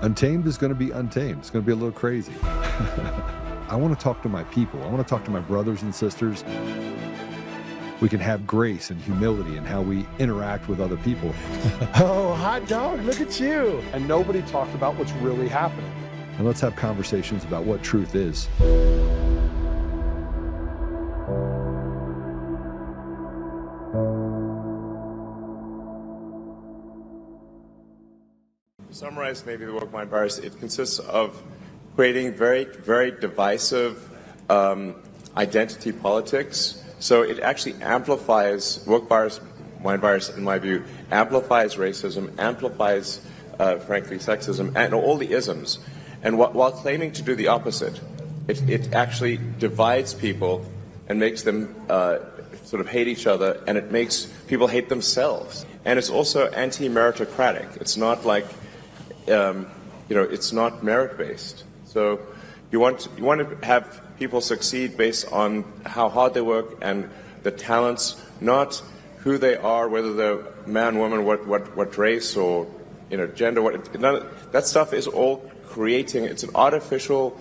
Untamed is going to be untamed. It's going to be a little crazy. I want to talk to my people. I want to talk to my brothers and sisters. We can have grace and humility in how we interact with other people. Oh, hot dog, look at you. And nobody talked about what's really happening. And let's have conversations about what truth is. To summarize maybe the woke mind virus, it consists of creating very, very divisive identity politics. So it actually amplifies, woke mind virus, in my view, amplifies racism, amplifies, frankly, sexism, and all the isms. And while claiming to do the opposite, it actually divides people and makes them sort of hate each other, and it makes people hate themselves. And it's also anti-meritocratic. It's not like, it's not merit-based. So you want to have people succeed based on how hard they work and the talents, not who they are, whether they're man, woman, what race or gender. That stuff is all creating. It's an artificial,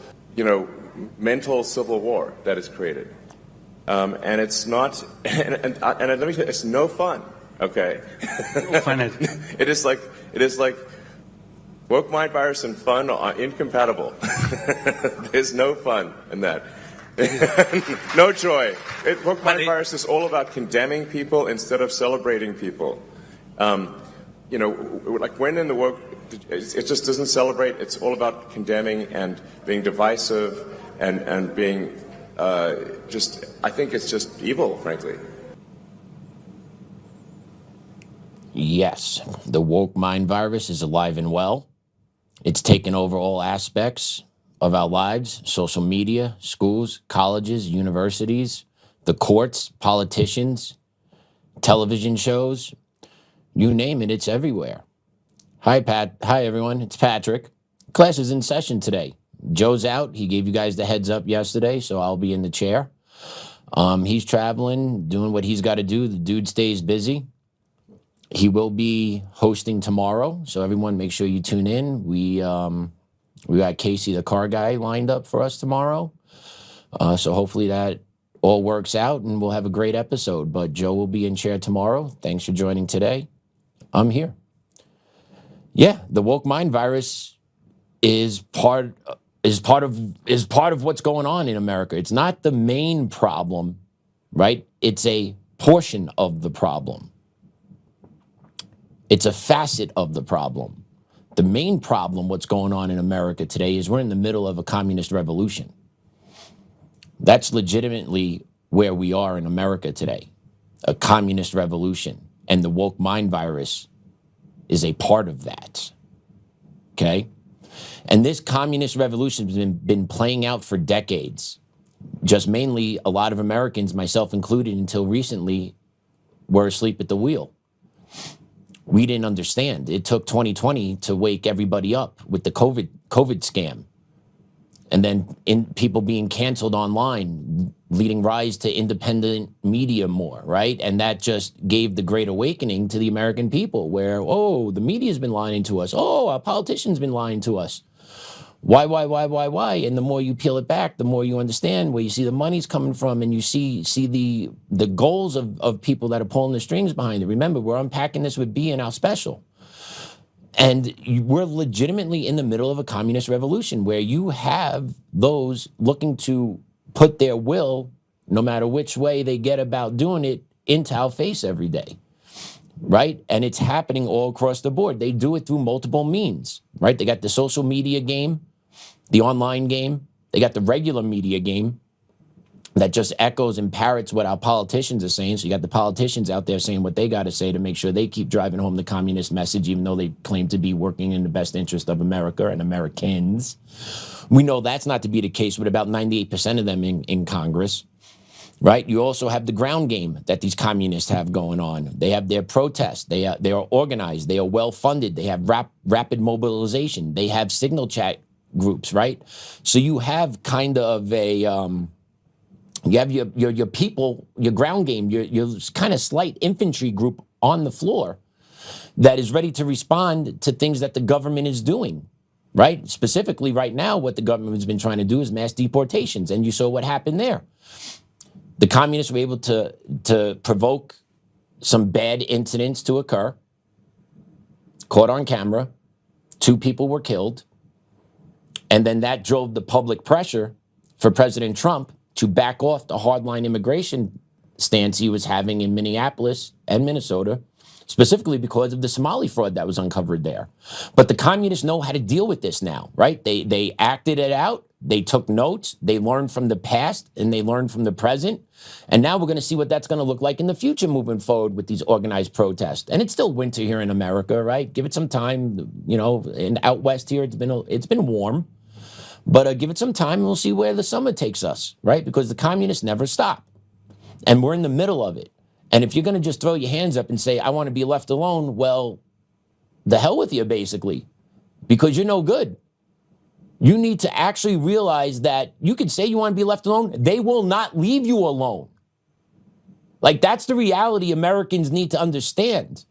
mental civil war that is created, and it's not. And let me tell you, it's no fun. Okay, it is like woke mind virus and fun are incompatible. There's no fun in that. No joy. Woke mind virus is all about condemning people instead of celebrating people. Like when in the woke, it just doesn't celebrate. It's all about condemning and being divisive and being I think it's just evil, frankly. Yes, the woke mind virus is alive and well. It's taken over all aspects of our lives: social media, schools, colleges, universities, the courts, politicians, television shows, you name it, it's everywhere. Hi, Pat. Hi, everyone. It's Patrick. Class is in session today. Joe's out. He gave you guys the heads up yesterday, so I'll be in the chair. He's traveling, doing what he's got to do. The dude stays busy. He will be hosting tomorrow, so everyone make sure you tune in. We got Casey, the car guy, lined up for us tomorrow. So hopefully that all works out and we'll have a great episode. But Joe will be in chair tomorrow. Thanks for joining today. I'm here. Yeah, the woke mind virus is part of what's going on in America. It's not the main problem, right? It's a portion of the problem. It's a facet of the problem. The main problem, what's going on in America today, is we're in the middle of a communist revolution. That's legitimately where we are in America today, a communist revolution. And the woke mind virus is a part of that, okay? And this communist revolution has been playing out for decades. Just mainly a lot of Americans, myself included until recently, were asleep at the wheel. We didn't understand. It took 2020 to wake everybody up with the COVID scam. And then people being canceled online, leading rise to independent media more, right? And that just gave the great awakening to the American people where, oh, the media's been lying to us. Oh, our politicians been lying to us. Why? And the more you peel it back, the more you understand where you see the money's coming from, and you see the goals of people that are pulling the strings behind it. Remember, we're unpacking this with B in our special. And we're legitimately in the middle of a communist revolution where you have those looking to put their will, no matter which way they get about doing it, into our face every day, right? And it's happening all across the board. They do it through multiple means, right? They got the social media game, the online game. They got the regular media game that just echoes and parrots what our politicians are saying. So you got the politicians out there saying what they got to say to make sure they keep driving home the communist message, even though they claim to be working in the best interest of America and Americans. We know that's not to be the case with about 98% of them in Congress, right? You also have the ground game that these communists have going on. They have their protests. They are organized. They are well-funded. They have rapid mobilization. They have signal chat groups, right? So you have kind of a... you have your people, your ground game, your kind of slight infantry group on the floor that is ready to respond to things that the government is doing, right? Specifically right now, what the government has been trying to do is mass deportations. And you saw what happened there. The communists were able to provoke some bad incidents to occur, caught on camera, 2 people were killed, and then that drove the public pressure for President Trump to back off the hardline immigration stance he was having in Minneapolis and Minnesota, specifically because of the Somali fraud that was uncovered there. But the communists know how to deal with this now, right? They acted it out, they took notes, they learned from the past, and they learned from the present. And now we're going to see what that's going to look like in the future moving forward with these organized protests. And it's still winter here in America, right? Give it some time. You know, in out west here, it's been warm. But give it some time and we'll see where the summer takes us, right? Because the communists never stop. And we're in the middle of it. And if you're going to just throw your hands up and say, I want to be left alone, well, the hell with you, basically, because you're no good. You need to actually realize that you can say you want to be left alone. They will not leave you alone. Like, that's the reality Americans need to understand,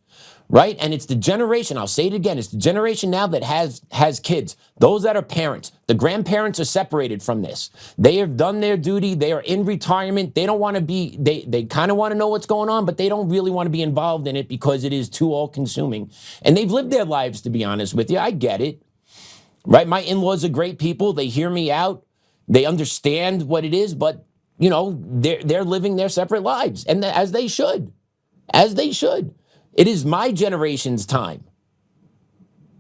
right? And it's the generation, I'll say it again, it's the generation now that has kids, those that are parents. The grandparents are separated from this. They have done their duty. They are in retirement. They don't want to be, they kind of want to know what's going on, but they don't really want to be involved in it because it is too all-consuming. And they've lived their lives, to be honest with you. I get it, right? My in-laws are great people. They hear me out. They understand what it is, but, you know, they're living their separate lives, and as they should. As they should. It is my generation's time.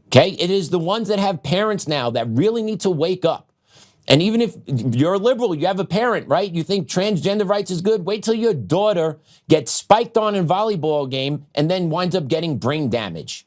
Okay? It is the ones that have parents now that really need to wake up. And even if you're a liberal, you have a parent, right? You think transgender rights is good. Wait till your daughter gets spiked on in a volleyball game and then winds up getting brain damage.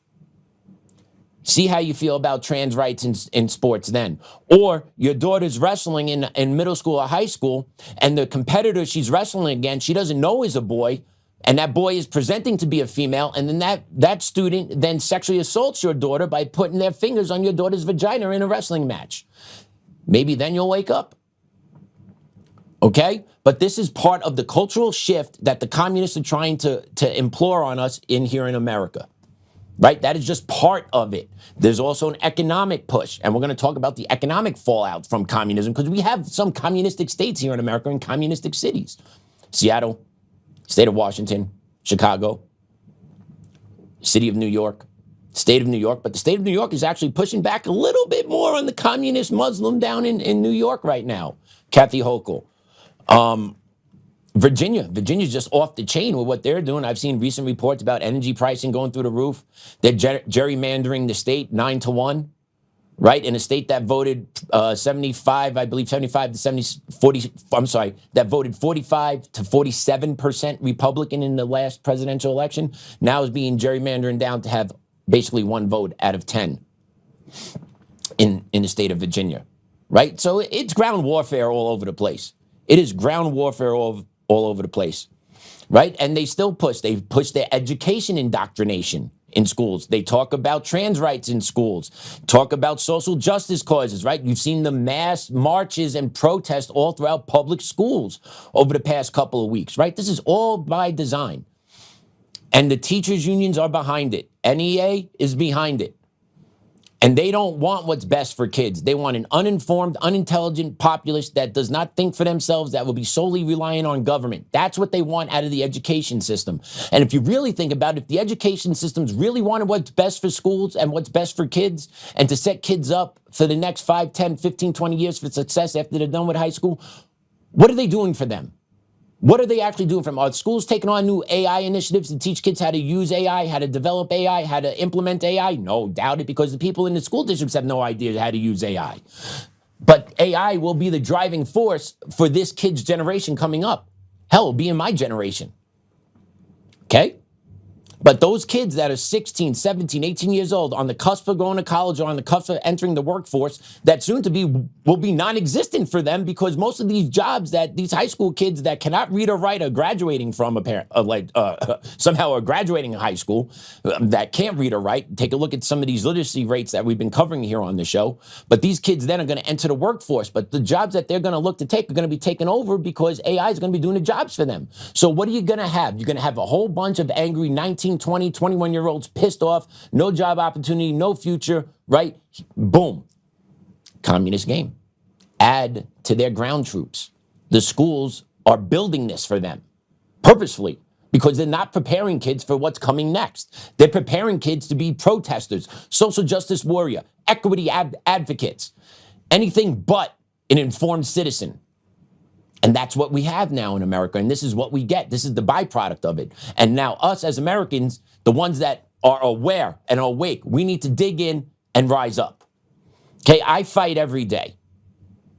See how you feel about trans rights in sports then. Or your daughter's wrestling in middle school or high school, and the competitor she's wrestling against, she doesn't know is a boy, and that boy is presenting to be a female, and then that student then sexually assaults your daughter by putting their fingers on your daughter's vagina in a wrestling match. Maybe then you'll wake up. Okay? But this is part of the cultural shift that the communists are trying to implore on us here in America. Right? That is just part of it. There's also an economic push, and we're going to talk about the economic fallout from communism, because we have some communistic states here in America and communistic cities. Seattle, state of Washington, Chicago, city of New York, state of New York. But the state of New York is actually pushing back a little bit more on the communist Muslim down in New York right now. Kathy Hochul. Virginia's just off the chain with what they're doing. I've seen recent reports about energy pricing going through the roof. They're gerrymandering the state 9-1, right? In a state that voted 75 to 70, 40, I'm sorry, that voted 45 to 47% Republican in the last presidential election, now is being gerrymandered down to have basically 1 vote out of 10 in the state of Virginia, right? So it's ground warfare all over the place. It is ground warfare all over the place, right? And they still push. They push their education indoctrination in schools. They talk about trans rights in schools, talk about social justice causes, right? You've seen the mass marches and protests all throughout public schools over the past couple of weeks, right? This is all by design. And the teachers' unions are behind it. NEA is behind it. And they don't want what's best for kids. They want an uninformed, unintelligent populace that does not think for themselves, that will be solely reliant on government. That's what they want out of the education system. And if you really think about it, if the education systems really wanted what's best for schools and what's best for kids, and to set kids up for the next 5, 10, 15, 20 years for success after they're done with high school, what are they doing for them? What are they actually doing for them? Are schools taking on new AI initiatives to teach kids how to use AI, how to develop AI, how to implement AI? No, doubt it, because the people in the school districts have no idea how to use AI. But AI will be the driving force for this kid's generation coming up. Hell, it'll be in my generation. Okay? But those kids that are 16, 17, 18 years old, on the cusp of going to college or on the cusp of entering the workforce, that soon to be will be non-existent for them, because most of these jobs that these high school kids that cannot read or write are graduating from, somehow are graduating high school, that can't read or write. Take a look at some of these literacy rates that we've been covering here on the show. But these kids then are going to enter the workforce. But the jobs that they're going to look to take are going to be taken over because AI is going to be doing the jobs for them. So what are you going to have? You're going to have a whole bunch of angry 19, 20, 21-year-olds pissed off, no job opportunity, no future, right? Boom. Communist game. Add to their ground troops. The schools are building this for them purposefully because they're not preparing kids for what's coming next. They're preparing kids to be protesters, social justice warrior, equity advocates, anything but an informed citizen. And that's what we have now in America. And this is what we get. This is the byproduct of it. And now us as Americans, the ones that are aware and awake, we need to dig in and rise up. Okay, I fight every day.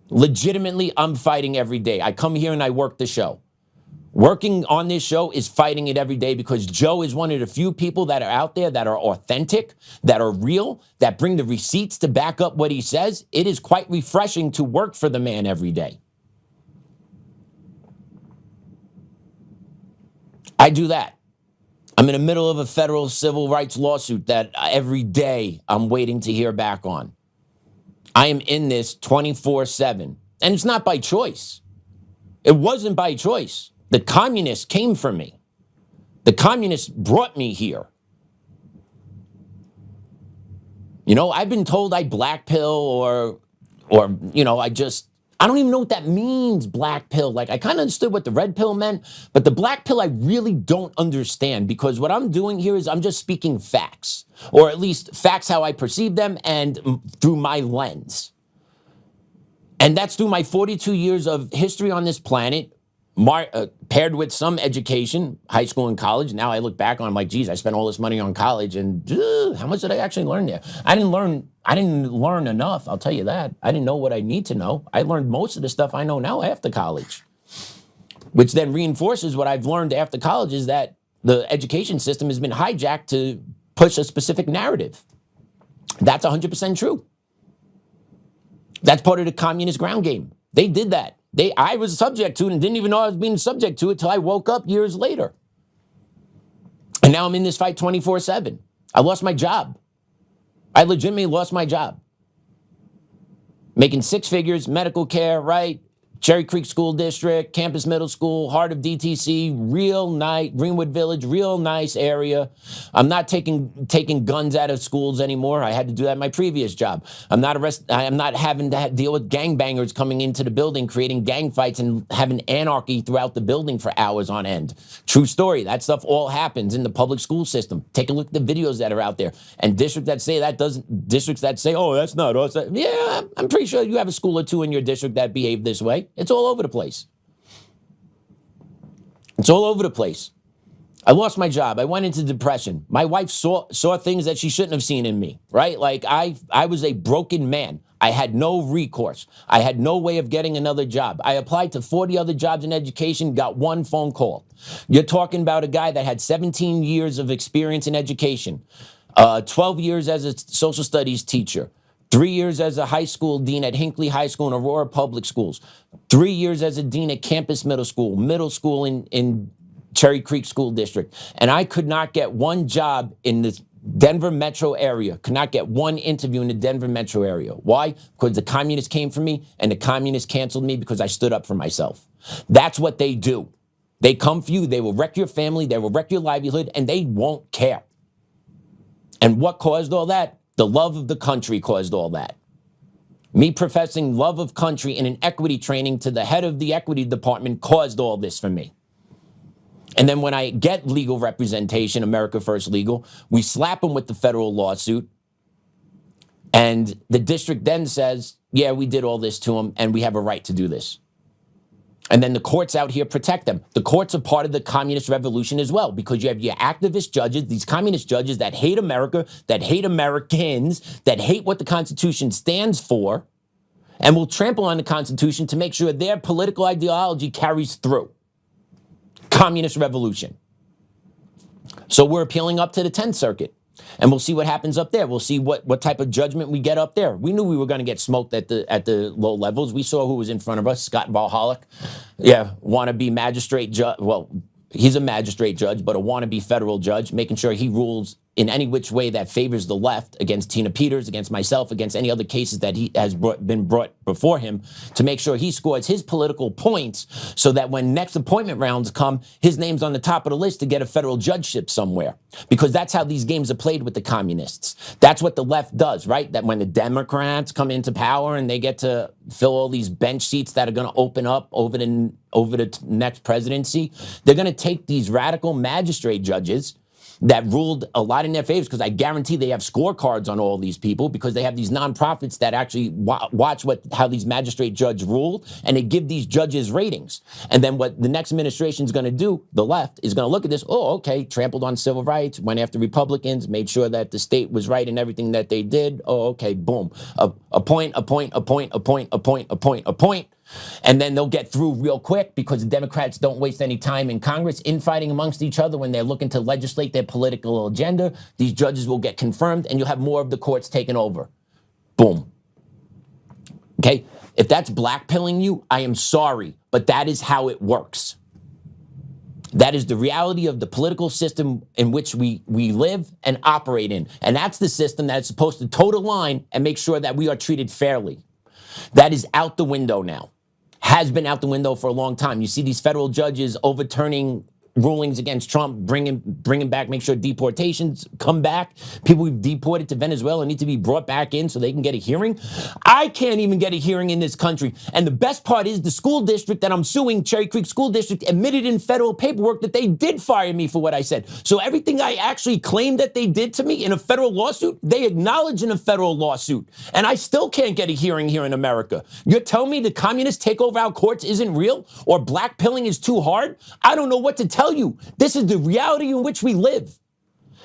Legitimately, I'm fighting every day. I come here and I work the show. Working on this show is fighting it every day because Joe is one of the few people that are out there that are authentic, that are real, that bring the receipts to back up what he says. It is quite refreshing to work for the man every day. I do that. I'm in the middle of a federal civil rights lawsuit that every day I'm waiting to hear back on. I am in this 24/7, and it's not by choice. It wasn't by choice. The communists came for me. The communists brought me here. You know, I've been told I black pill or you know, I don't even know what that means, black pill. Like, I kind of understood what the red pill meant, but the black pill I really don't understand because what I'm doing here is I'm just speaking facts, or at least facts how I perceive them and through my lens. And that's through my 42 years of history on this planet, paired with some education, high school and college. Now I look back on, I'm like, geez, I spent all this money on college, and how much did I actually learn there? I didn't learn enough, I'll tell you that. I didn't know what I need to know. I learned most of the stuff I know now after college, which then reinforces what I've learned after college is that the education system has been hijacked to push a specific narrative. That's 100% true. That's part of the communist ground game. They did that. I was subject to it and didn't even know I was being subject to it till I woke up years later. And now I'm in this fight 24/7. I lost my job. I legitimately lost my job. Making six figures, medical care, right? Cherry Creek School District, Campus Middle School, heart of DTC, real nice, Greenwood Village, real nice area. I'm not taking guns out of schools anymore. I had to do that in my previous job. I'm not having to deal with gangbangers coming into the building, creating gang fights and having anarchy throughout the building for hours on end. True story. That stuff all happens in the public school system. Take a look at the videos that are out there. And districts that say, oh, that's not us. Yeah, I'm pretty sure you have a school or two in your district that behave this way. It's all over the place. It's all over the place. I lost my job. I went into depression. My wife saw things that she shouldn't have seen in me, right? Like I was a broken man. I had no recourse. I had no way of getting another job. I applied to 40 other jobs in education, got one phone call. You're talking about a guy that had 17 years of experience in education, 12 years as a social studies teacher, 3 years as a high school dean at Hinckley High School and Aurora Public Schools, 3 years as a dean at Campus Middle School in Cherry Creek School District. And I could not get one job in the Denver metro area, could not get one interview in the Denver metro area. Why? Because the communists came for me and the communists canceled me because I stood up for myself. That's what they do. They come for you, they will wreck your family, they will wreck your livelihood, and they won't care. And what caused all that? The love of the country caused all that. Me professing love of country in an equity training to the head of the equity department caused all this for me. And then when I get legal representation, America First Legal, we slap them with the federal lawsuit. And the district then says, yeah, we did all this to them and we have a right to do this. And then the courts out here protect them. The courts are part of the communist revolution as well, because you have your activist judges, these communist judges that hate America, that hate Americans, that hate what the Constitution stands for, and will trample on the Constitution to make sure their political ideology carries through. Communist revolution. So we're appealing up to the 10th Circuit. And we'll see what happens up there. We'll see what type of judgment we get up there. We knew we were going to get smoked at the low levels. We saw who was in front of us, Scott Valhalla. Yeah, wannabe magistrate judge. Well, he's a magistrate judge, but a wannabe federal judge, making sure he rules in any which way that favors the left, against Tina Peters, against myself, against any other cases that he has been brought before him, to make sure he scores his political points so that when next appointment rounds come, his name's on the top of the list to get a federal judgeship somewhere. Because that's how these games are played with the communists. That's what the left does, right? That when the Democrats come into power and they get to fill all these bench seats that are going to open up over the next presidency, they're going to take these radical magistrate judges that ruled a lot in their favors, because I guarantee they have scorecards on all these people, because they have these nonprofits that actually watch how these magistrate judges ruled, and they give these judges ratings. And then what the next administration is going to do, the left, is going to look at this, oh, okay, trampled on civil rights, went after Republicans, made sure that the state was right in everything that they did. Oh, okay, boom. Appoint. And then they'll get through real quick, because the Democrats don't waste any time in Congress infighting amongst each other when they're looking to legislate their political agenda. These judges will get confirmed, and you'll have more of the courts taken over. Boom. Okay? If that's blackpilling you, I am sorry, but that is how it works. That is the reality of the political system in which we live and operate in. And that's the system that is supposed to toe the line and make sure that we are treated fairly. That is out the window now. Has been out the window for a long time. You see these federal judges overturning rulings against Trump, bringing back, make sure deportations come back. People we've deported to Venezuela need to be brought back in so they can get a hearing. I can't even get a hearing in this country. And the best part is the school district that I'm suing, Cherry Creek School District, admitted in federal paperwork that they did fire me for what I said. So everything I actually claimed that they did to me in a federal lawsuit, they acknowledge in a federal lawsuit. And I still can't get a hearing here in America. You're telling me the communists take over our courts isn't real, or blackpilling is too hard? I don't know what to tell you. This is the reality in which we live.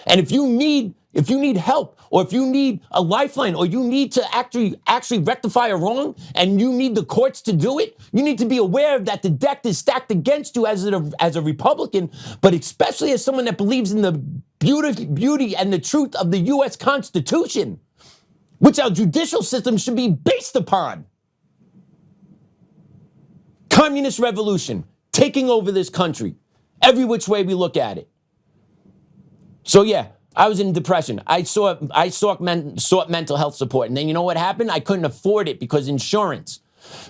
And if you need help, or if you need a lifeline, or you need to actually rectify a wrong, and you need the courts to do it, you need to be aware that the deck is stacked against you as a Republican, but especially as someone that believes in the beauty and the truth of the U.S. Constitution, which our judicial system should be based upon. Communist revolution taking over this country, every which way we look at it. So yeah, I was in depression. I sought mental health support. And then you know what happened? I couldn't afford it because insurance.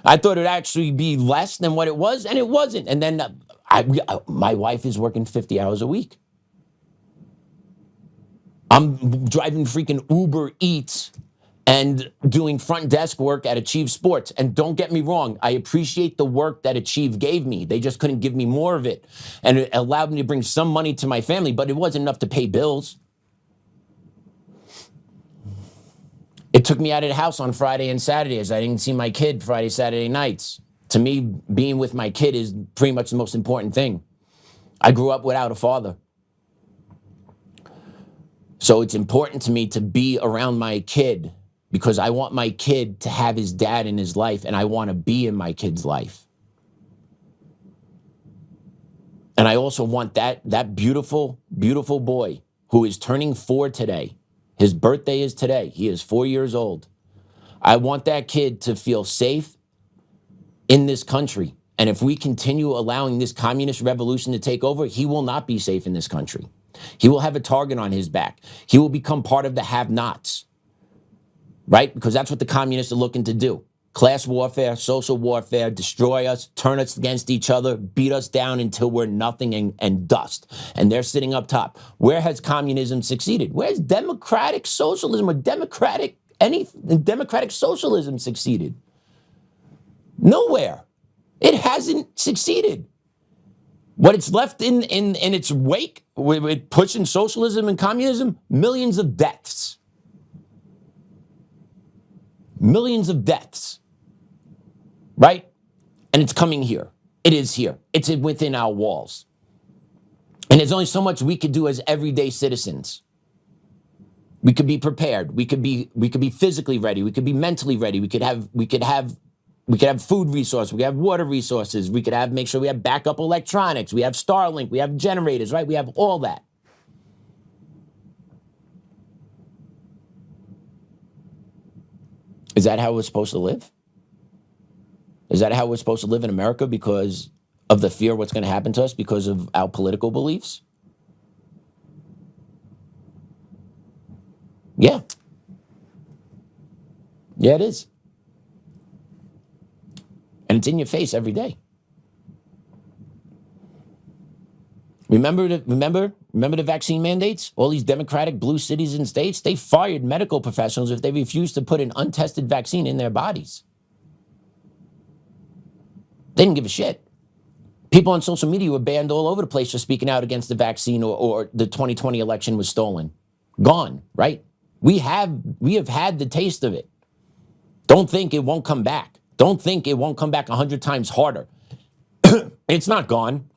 I thought it'd actually be less than what it was, and it wasn't. And then my wife is working 50 hours a week. I'm driving freaking Uber Eats and doing front desk work at Achieve Sports. And don't get me wrong, I appreciate the work that Achieve gave me. They just couldn't give me more of it. And it allowed me to bring some money to my family, but it wasn't enough to pay bills. It took me out of the house on Friday and Saturdays. I didn't see my kid Friday, Saturday nights. To me, being with my kid is pretty much the most important thing. I grew up without a father. So it's important to me to be around my kid, because I want my kid to have his dad in his life, and I want to be in my kid's life. And I also want that beautiful, beautiful boy who is turning 4 today. His birthday is today. He is 4 years old. I want that kid to feel safe in this country. And if we continue allowing this communist revolution to take over, he will not be safe in this country. He will have a target on his back. He will become part of the have-nots, right? Because that's what the communists are looking to do. Class warfare, social warfare, destroy us, turn us against each other, beat us down until we're nothing and dust. And they're sitting up top. Where has communism succeeded? Where's democratic socialism or democratic socialism succeeded? Nowhere. It hasn't succeeded. What it's left in its wake with pushing socialism and communism, millions of deaths. Millions of deaths. Right? And it's coming here. It is here. It's within our walls. And there's only so much we could do as everyday citizens. We could be prepared. We could be physically ready. We could be mentally ready. We could have food resources. We could have water resources. We could make sure we have backup electronics. We have Starlink. We have generators, right? We have all that. Is that how we're supposed to live? Is that how we're supposed to live in America because of the fear of what's going to happen to us because of our political beliefs? Yeah, it is. And it's in your face every day. Remember the vaccine mandates? All these Democratic blue cities and states, they fired medical professionals if they refused to put an untested vaccine in their bodies. They didn't give a shit. People on social media were banned all over the place for speaking out against the vaccine or the 2020 election was stolen. Gone, right? We have had the taste of it. Don't think it won't come back. Don't think it won't come back 100 times harder. It's not gone.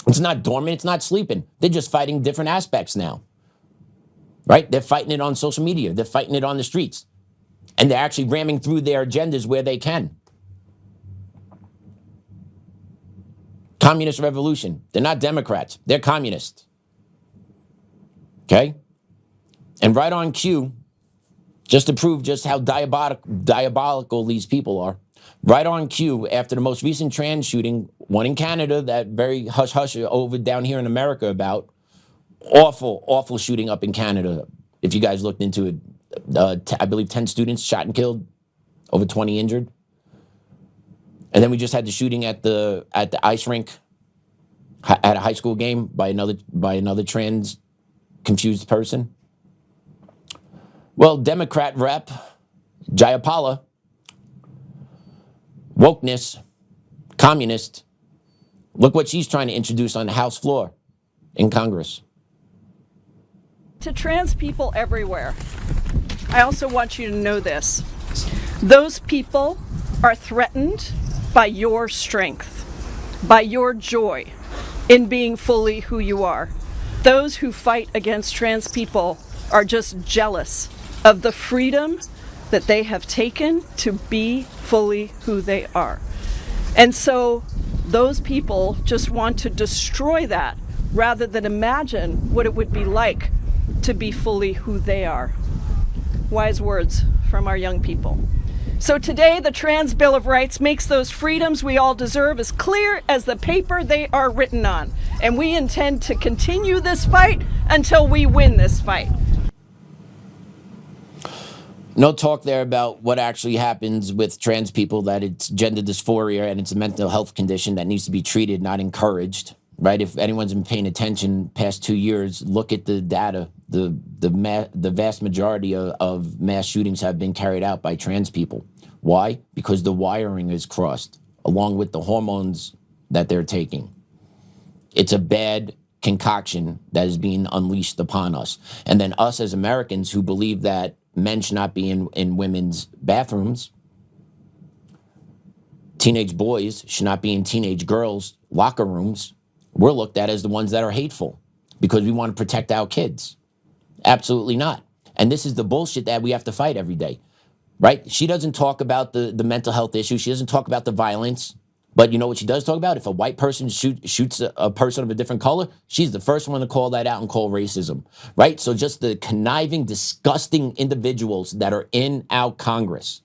It's not dormant. It's not sleeping. They're just fighting different aspects now, right? They're fighting it on social media. They're fighting it on the streets. And they're actually ramming through their agendas where they can. Communist revolution. They're not Democrats. They're communists. Okay? And right on cue, just to prove just how diabolical these people are, right on cue, after the most recent trans shooting, one in Canada, that very hush-hush over down here in America about, awful shooting up in Canada. If you guys looked into it, I believe 10 students shot and killed, over 20 injured. And then we just had the shooting at the ice rink at a high school game by another trans confused person. Well, Democrat rep Jayapal, wokeness, communist, look what she's trying to introduce on the House floor in Congress. To trans people everywhere, I also want you to know this. Those people are threatened by your strength, by your joy in being fully who you are. Those who fight against trans people are just jealous of the freedom that they have taken to be fully who they are. And so those people just want to destroy that rather than imagine what it would be like to be fully who they are. Wise words from our young people. So today, the Trans Bill of Rights makes those freedoms we all deserve as clear as the paper they are written on. And we intend to continue this fight until we win this fight. No talk there about what actually happens with trans people, that it's gender dysphoria and it's a mental health condition that needs to be treated, not encouraged, right? If anyone's been paying attention past 2 years, look at the data. The vast majority of mass shootings have been carried out by trans people. Why? Because the wiring is crossed, along with the hormones that they're taking. It's a bad concoction that is being unleashed upon us. And then us as Americans who believe that men should not be in women's bathrooms, teenage boys should not be in teenage girls' locker rooms, we're looked at as the ones that are hateful because we want to protect our kids. Absolutely not. And this is the bullshit that we have to fight every day, right? She doesn't talk about the mental health issue. She doesn't talk about the violence. But you know what she does talk about? If a white person shoots a person of a different color, she's the first one to call that out and call racism, right? So just the conniving, disgusting individuals that are in our Congress,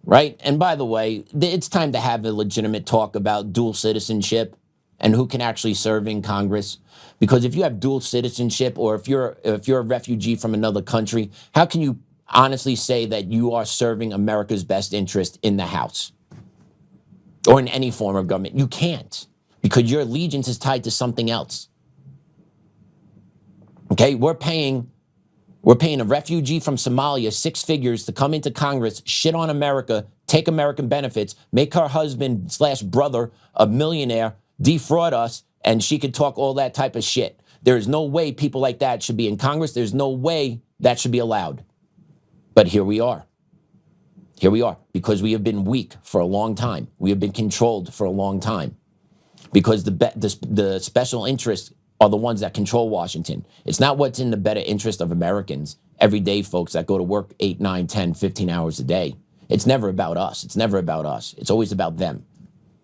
right? And by the way, it's time to have a legitimate talk about dual citizenship and who can actually serve in Congress. Because if you have dual citizenship, or if you're a refugee from another country, how can you honestly say that you are serving America's best interest in the House or in any form of government? You can't, because your allegiance is tied to something else. Okay, we're paying a refugee from Somalia 6 figures to come into Congress, shit on America, take American benefits, make her husband/brother a millionaire, defraud us, and she could talk all that type of shit. There is no way people like that should be in Congress. There's no way that should be allowed. But here we are. Here we are, because we have been weak for a long time. We have been controlled for a long time, because the special interests are the ones that control Washington. It's not what's in the better interest of Americans, everyday folks that go to work 8, 9, 10, 15 hours a day. It's never about us. It's never about us. It's always about them.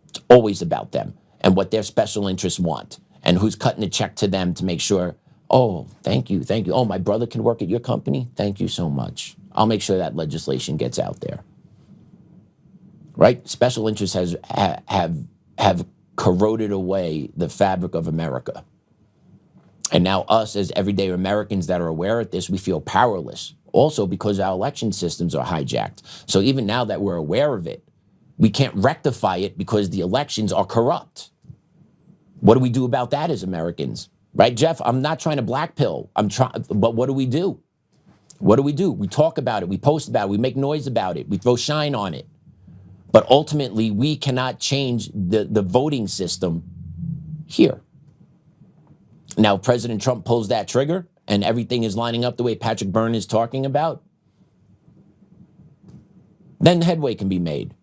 It's always about them and what their special interests want and who's cutting a check to them to make sure, oh, thank you. Oh, my brother can work at your company? Thank you so much. I'll make sure that legislation gets out there. Right? Special interests have corroded away the fabric of America. And now us as everyday Americans that are aware of this, we feel powerless. Also because our election systems are hijacked. So even now that we're aware of it, we can't rectify it because the elections are corrupt. What do we do about that as Americans? Right, Jeff? I'm not trying to black pill. But what do we do? What do? We talk about it. We post about it. We make noise about it. We throw shine on it. But ultimately, we cannot change the voting system here. Now, President Trump pulls that trigger and everything is lining up the way Patrick Byrne is talking about, then headway can be made.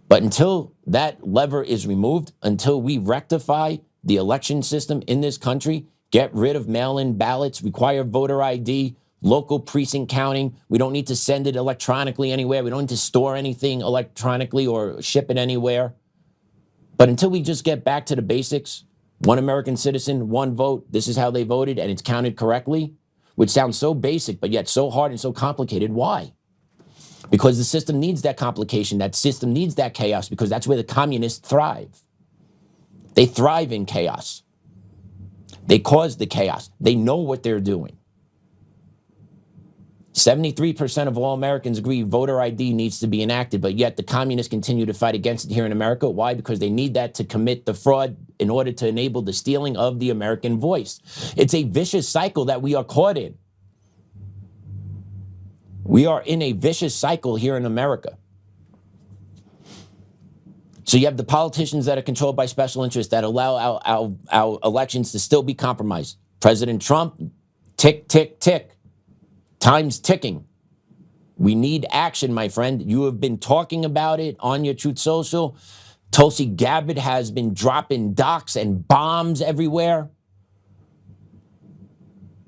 But until that lever is removed, until we rectify the election system in this country, get rid of mail-in ballots, require voter ID, local precinct counting, we don't need to send it electronically anywhere, we don't need to store anything electronically or ship it anywhere. But until we just get back to the basics, one American citizen, one vote, this is how they voted, and it's counted correctly, which sounds so basic, but yet so hard and so complicated. Why? Because the system needs that complication, that system needs that chaos, because that's where the communists thrive. They thrive in chaos. They cause the chaos. They know what they're doing. 73% of all Americans agree voter ID needs to be enacted, but yet the communists continue to fight against it here in America. Why? Because they need that to commit the fraud in order to enable the stealing of the American voice. It's a vicious cycle that we are caught in. We are in a vicious cycle here in America. So you have the politicians that are controlled by special interests that allow our elections to still be compromised. President Trump, tick, tick, tick. Time's ticking. We need action, my friend. You have been talking about it on your Truth Social. Tulsi Gabbard has been dropping docks and bombs everywhere.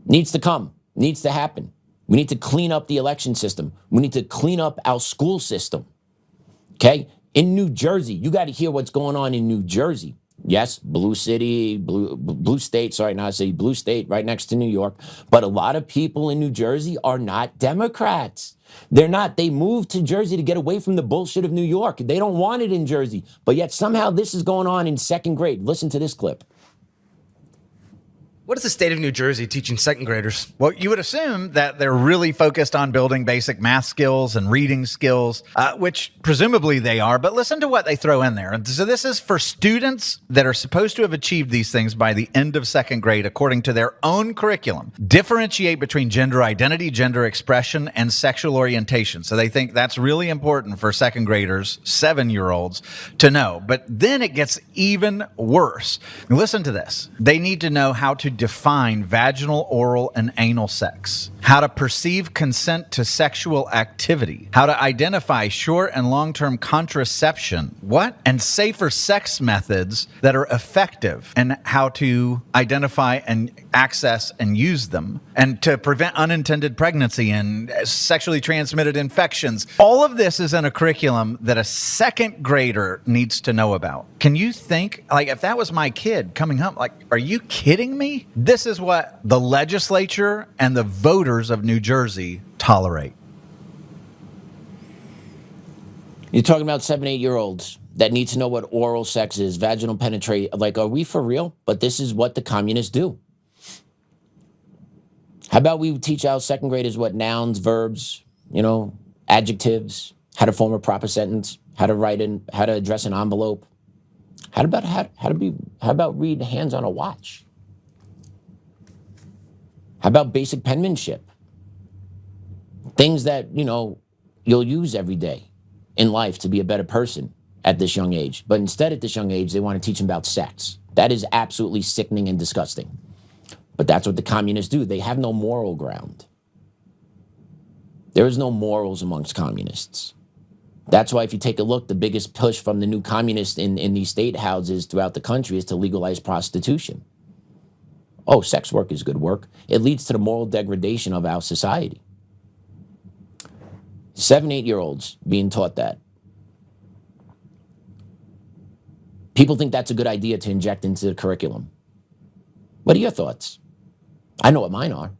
Needs to come. Needs to happen. We need to clean up the election system. We need to clean up our school system. Okay? In New Jersey, you got to hear what's going on in New Jersey. Yes, blue city, blue state, sorry, not city, blue state, right next to New York. But a lot of people in New Jersey are not Democrats. They're not. They moved to Jersey to get away from the bullshit of New York. They don't want it in Jersey. But yet somehow this is going on in second grade. Listen to this clip. What is the state of New Jersey teaching second graders? Well, you would assume that they're really focused on building basic math skills and reading skills, which presumably they are, but listen to what they throw in there. And so this is for students that are supposed to have achieved these things by the end of second grade, according to their own curriculum. Differentiate between gender identity, gender expression, and sexual orientation. So they think that's really important for second graders, 7-year-olds, to know. But then it gets even worse. Listen to this. They need to know how to define vaginal, oral, and anal sex, how to perceive consent to sexual activity, how to identify short and long-term contraception, and safer sex methods that are effective, and how to identify and access and use them, and to prevent unintended pregnancy and sexually transmitted infections. All of this is in a curriculum that a second grader needs to know about. Can you think, like, if that was my kid coming up, like, are you kidding me? This is what the legislature and the voters of New Jersey tolerate. You're talking about 7, 8-year-olds that need to know what oral sex is, vaginal penetration. Like, are we for real? But this is what the communists do. How about we teach our second graders what nouns, verbs, adjectives, how to form a proper sentence, how to how to address an envelope. How about read hands on a watch? How about basic penmanship? Things that, you'll use every day in life to be a better person at this young age. But instead at this young age, they want to teach them about sex. That is absolutely sickening and disgusting. But that's what the communists do. They have no moral ground. There is no morals amongst communists. That's why if you take a look, the biggest push from the new communists in these state houses throughout the country is to legalize prostitution. Oh, sex work is good work. It leads to the moral degradation of our society. 7, 8-year-olds being taught that. People think that's a good idea to inject into the curriculum. What are your thoughts? I know what mine are.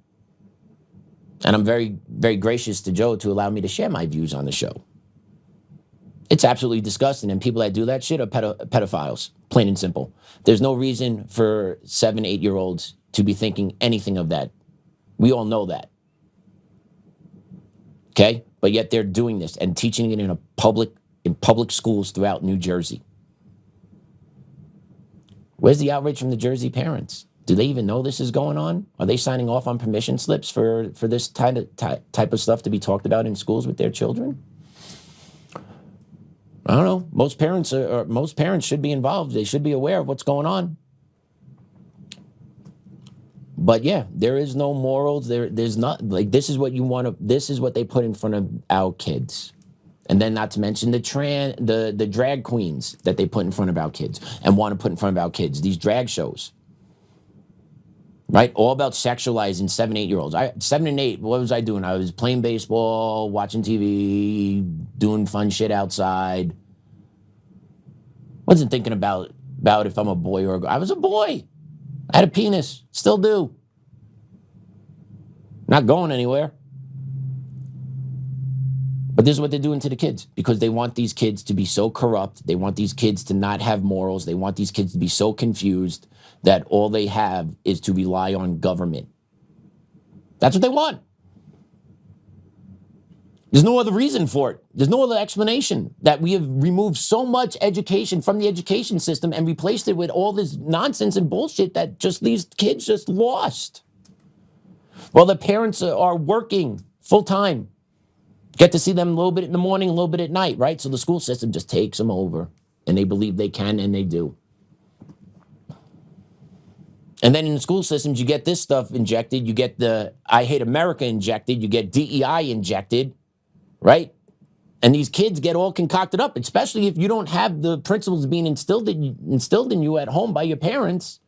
And I'm very, very gracious to Joe to allow me to share my views on the show. It's absolutely disgusting, and people that do that shit are pedophiles, plain and simple. There's no reason for 7, 8-year-olds to be thinking anything of that. We all know that. Okay? But yet they're doing this and teaching it in public schools throughout New Jersey. Where's the outrage from the Jersey parents? Do they even know this is going on? Are they signing off on permission slips for this type of stuff to be talked about in schools with their children? I don't know. Most parents should be involved. They should be aware of what's going on. But yeah, there is no morals. There's not, like, this is what you want to, this is what they put in front of our kids. And then not to mention the drag queens that they put in front of our kids and want to put in front of our kids, these drag shows. Right? All about sexualizing 7, 8-year-olds. 7 and 8, what was I doing? I was playing baseball, watching TV, doing fun shit outside. Wasn't thinking about if I'm a boy or a girl. I was a boy. I had a penis. Still do. Not going anywhere. But this is what they're doing to the kids because they want these kids to be so corrupt. They want these kids to not have morals. They want these kids to be so confused that all they have is to rely on government. That's what they want. There's no other reason for it. There's no other explanation that we have removed so much education from the education system and replaced it with all this nonsense and bullshit that just these kids just lost. While the parents are working full time. Get to see them a little bit in the morning, a little bit at night, right? So the school system just takes them over and they believe they can and they do. And then in the school systems, you get this stuff injected. You get the I Hate America injected. You get DEI injected, right? And these kids get all concocted up, especially if you don't have the principles being instilled in you at home by your parents.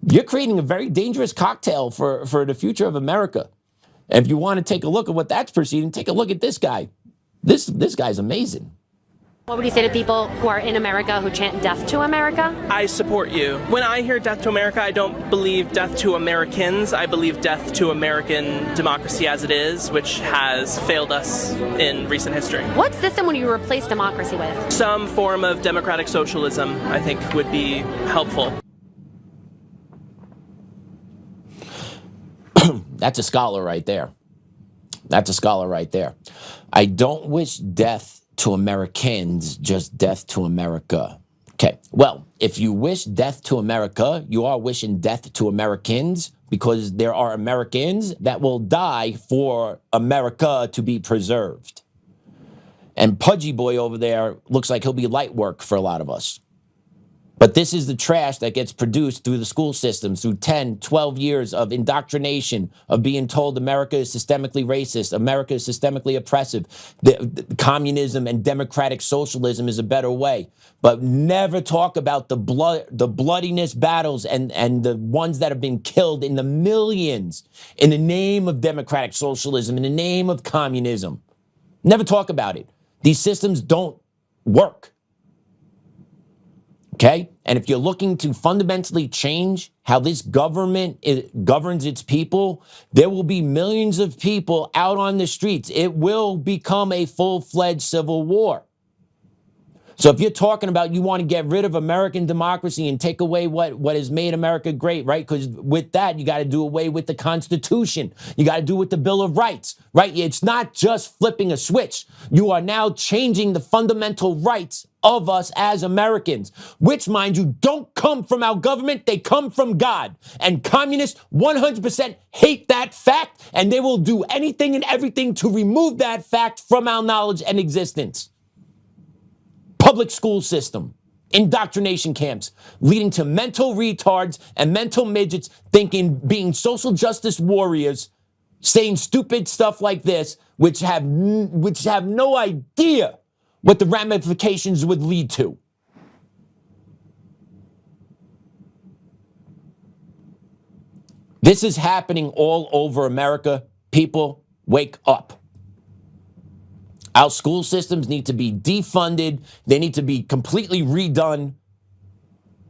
You're creating a very dangerous cocktail for the future of America. And if you want to take a look at what that's proceeding, take a look at this guy. This guy's amazing. What would you say to people who are in America who chant death to America? I support you. When I hear death to America, I don't believe death to Americans. I believe death to American democracy as it is, which has failed us in recent history. What system would you replace democracy with? Some form of democratic socialism, I think, would be helpful. That's a scholar right there. That's a scholar right there. I don't wish death to Americans, just death to America. Okay, well, if you wish death to America, you are wishing death to Americans because there are Americans that will die for America to be preserved. And Pudgy Boy over there looks like he'll be light work for a lot of us. But this is the trash that gets produced through the school systems, through 10, 12 years of indoctrination, of being told America is systemically racist, America is systemically oppressive, the communism and democratic socialism is a better way. But never talk about the bloodiness battles and the ones that have been killed in the millions in the name of democratic socialism, in the name of communism. Never talk about it. These systems don't work. Okay? And if you're looking to fundamentally change how this government governs its people, there will be millions of people out on the streets. It will become a full-fledged civil war. So if you're talking about you want to get rid of American democracy and take away what has made America great, right? Because with that, you got to do away with the Constitution. You got to do with the Bill of Rights, right? It's not just flipping a switch. You are now changing the fundamental rights of us as Americans, which, mind you, don't come from our government. They come from God. And communists 100% hate that fact, and they will do anything and everything to remove that fact from our knowledge and existence. Public school system, indoctrination camps, leading to mental retards and mental midgets being social justice warriors, saying stupid stuff like this, which have no idea what the ramifications would lead to. This is happening all over America. People, wake up. Our school systems need to be defunded. They need to be completely redone.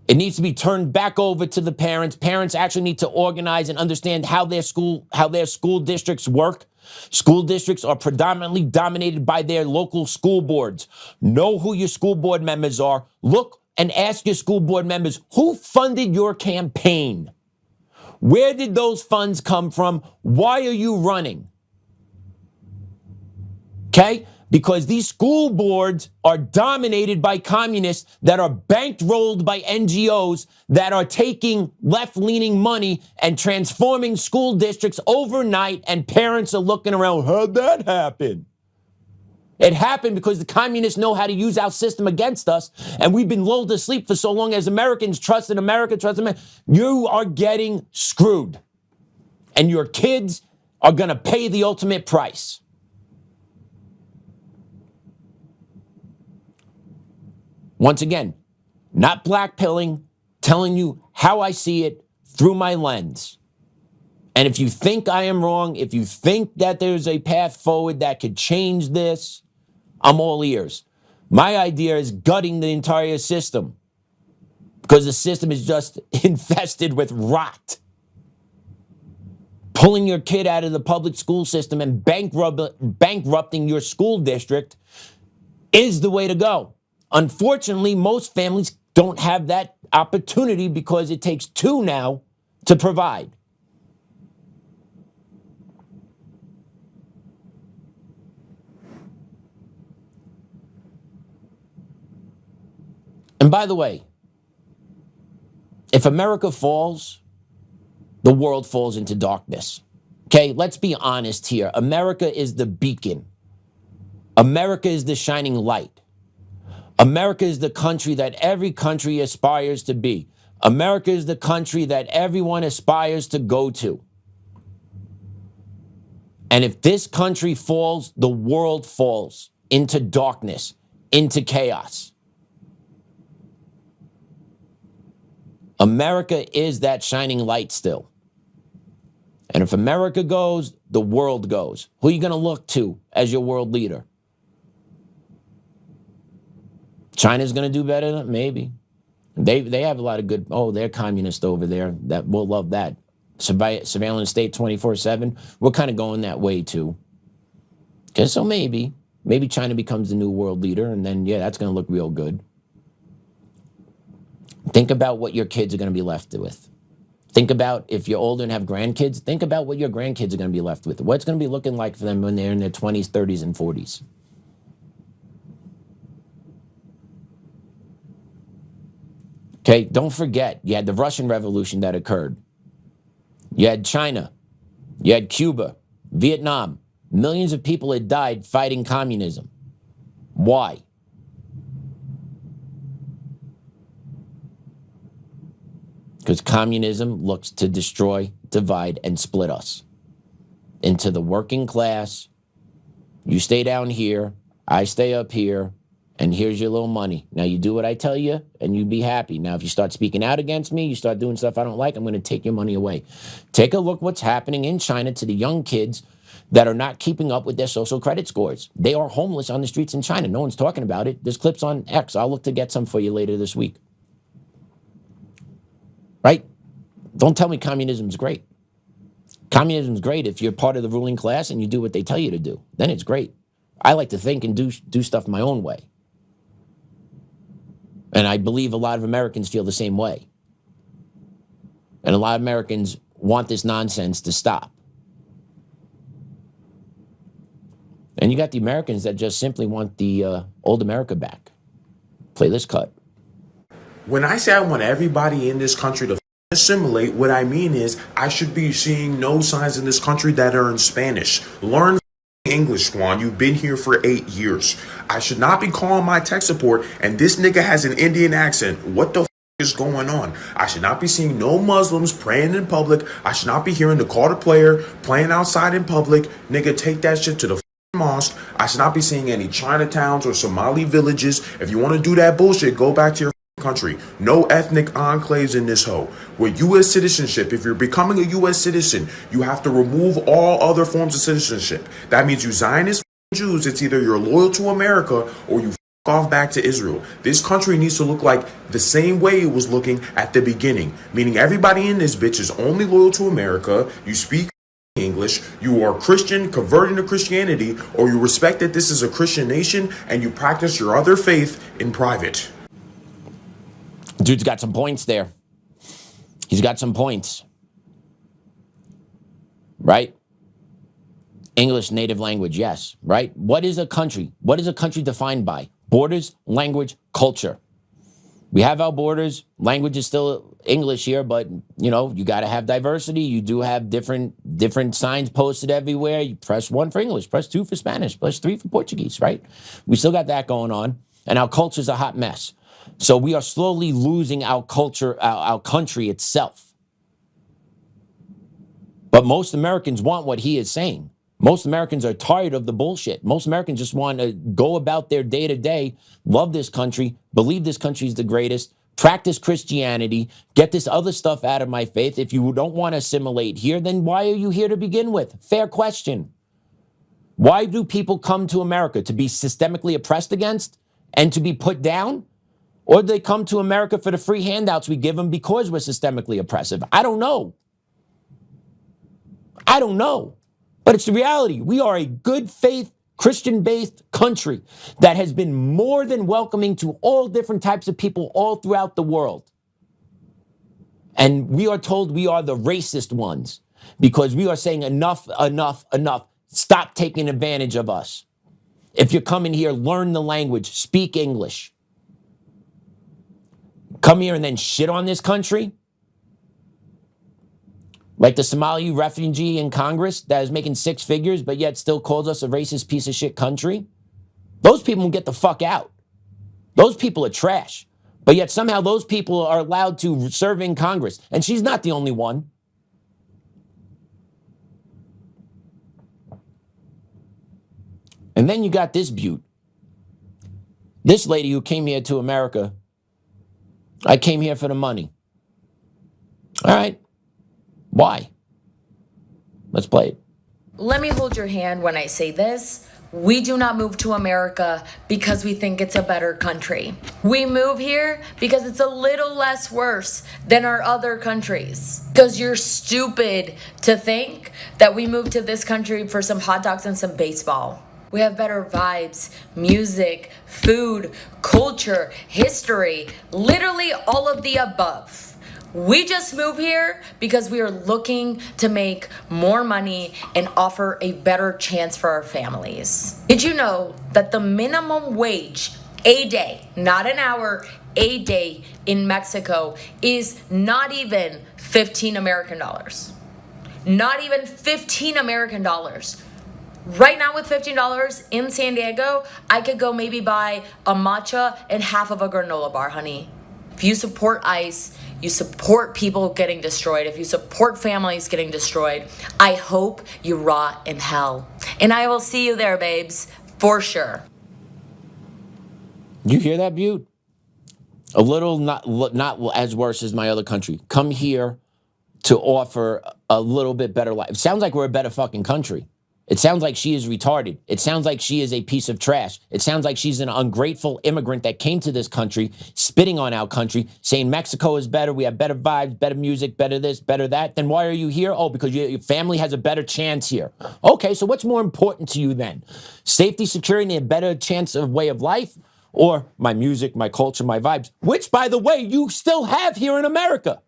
It needs to be turned back over to the parents. Parents actually need to organize and understand how their school districts work. School districts are predominantly dominated by their local school boards. Know who your school board members are. Look and ask your school board members, who funded your campaign? Where did those funds come from? Why are you running? okay? Because these school boards are dominated by communists that are bankrolled by NGOs that are taking left-leaning money and transforming school districts overnight, and parents are looking around, how'd that happen? It happened because the communists know how to use our system against us, and we've been lulled to sleep for so long as Americans trust in America, trust in America. You are getting screwed, and your kids are going to pay the ultimate price. Once again, not blackpilling, telling you how I see it through my lens. And if you think I am wrong, if you think that there's a path forward that could change this, I'm all ears. My idea is gutting the entire system because the system is just infested with rot. Pulling your kid out of the public school system and bankrupting your school district is the way to go. Unfortunately, most families don't have that opportunity because it takes two now to provide. And by the way, if America falls, the world falls into darkness. Okay, let's be honest here. America is the beacon. America is the shining light. America is the country that every country aspires to be. America is the country that everyone aspires to go to. And if this country falls, the world falls into darkness, into chaos. America is that shining light still. And if America goes, the world goes. Who are you going to look to as your world leader? China's going to do better than maybe. They have a lot of good, they're communist over there. That we'll love that. Surveillance state 24/7. We're kind of going that way too. Okay, so maybe China becomes the new world leader, and then that's going to look real good. Think about what your kids are going to be left with. Think about, if you're older and have grandkids, think about what your grandkids are going to be left with. What's going to be looking like for them when they're in their 20s, 30s, and 40s. Okay, don't forget, you had the Russian Revolution that occurred. You had China. You had Cuba, Vietnam. Millions of people had died fighting communism. Why? Because communism looks to destroy, divide, and split us into the working class. You stay down here, I stay up here, and here's your little money. Now you do what I tell you, and you be happy. Now if you start speaking out against me, you start doing stuff I don't like, I'm going to take your money away. Take a look what's happening in China to the young kids that are not keeping up with their social credit scores. They are homeless on the streets in China. No one's talking about it. There's clips on X. I'll look to get some for you later this week. Right? Don't tell me communism's great. Communism's great if you're part of the ruling class and you do what they tell you to do. Then it's great. I like to think and do stuff my own way. And I believe a lot of Americans feel the same way. And a lot of Americans want this nonsense to stop. And you got the Americans that just simply want the old America back. Play this cut. When I say I want everybody in this country to assimilate, what I mean is I should be seeing no signs in this country that are in Spanish. Learn English, Juan. You've been here for 8 years. I should not be calling my tech support and this nigga has an Indian accent. What the is going on? I should not be seeing no Muslims praying in public. I should not be hearing the call to prayer playing outside in public. Nigga, take that shit to the mosque. I should not be seeing any Chinatowns or Somali villages. If you want to do that bullshit, go back to your country. No ethnic enclaves in this hoe. With U.S. citizenship, if you're becoming a U.S. citizen, you have to remove all other forms of citizenship. That means you Zionist Jews, it's either you're loyal to America or you off back to Israel. This country needs to look like the same way it was looking at the beginning, meaning everybody in this bitch is only loyal to America. You speak English, you are Christian, converting to Christianity, or you respect that this is a Christian nation and you practice your other faith in private. Dude's got some points there. He's got some points. Right? English native language, yes, right? What is a country? What is a country defined by? Borders, language, culture. We have our borders. Language is still English here, but you know, you got to have diversity. You do have different signs posted everywhere. You press 1 for English, press 2 for Spanish, press 3 for Portuguese, right? We still got that going on, and our culture's a hot mess. So we are slowly losing our culture, our country itself. But most Americans want what he is saying. Most Americans are tired of the bullshit. Most Americans just want to go about their day to day, love this country, believe this country is the greatest, practice Christianity, get this other stuff out of my faith. If you don't want to assimilate here, then why are you here to begin with? Fair question. Why do people come to America? To be systemically oppressed against and to be put down? Or do they come to America for the free handouts we give them because we're systemically oppressive? I don't know. I don't know. But it's the reality. We are a good faith, Christian-based country that has been more than welcoming to all different types of people all throughout the world. And we are told we are the racist ones because we are saying enough, enough, enough. Stop taking advantage of us. If you're coming here, learn the language, speak English. Come here and then shit on this country? Like the Somali refugee in Congress that is making 6 figures, but yet still calls us a racist piece of shit country. Those people can get the fuck out. Those people are trash. But yet somehow those people are allowed to serve in Congress. And she's not the only one. And then you got this beaut. This lady who came here to America. I came here for the money. All right. Why? Let's play it. Let me hold your hand when I say this. We do not move to America because we think it's a better country. We move here because it's a little less worse than our other countries. Because you're stupid to think that we moved to this country for some hot dogs and some baseball. We have better vibes, music, food, culture, history, literally all of the above. We just move here because we are looking to make more money and offer a better chance for our families. Did you know that the minimum wage a day, not an hour, a day in Mexico is not even 15 American dollars? Not even 15 American dollars. Right now with $15 in San Diego, I could go maybe buy a matcha and half of a granola bar, honey. If you support ICE, you support people getting destroyed. If you support families getting destroyed, I hope you rot in hell. And I will see you there, babes, for sure. You hear that, Butte? A little not as worse as my other country. Come here to offer a little bit better life. It sounds like we're a better fucking country. It sounds like she is retarded. It sounds like she is a piece of trash. It sounds like she's an ungrateful immigrant that came to this country, spitting on our country, saying Mexico is better, we have better vibes, better music, better this, better that. Then why are you here? Oh, because your family has a better chance here. Okay, so what's more important to you then? Safety, security, and a better chance of way of life? Or my music, my culture, my vibes? Which, by the way, you still have here in America.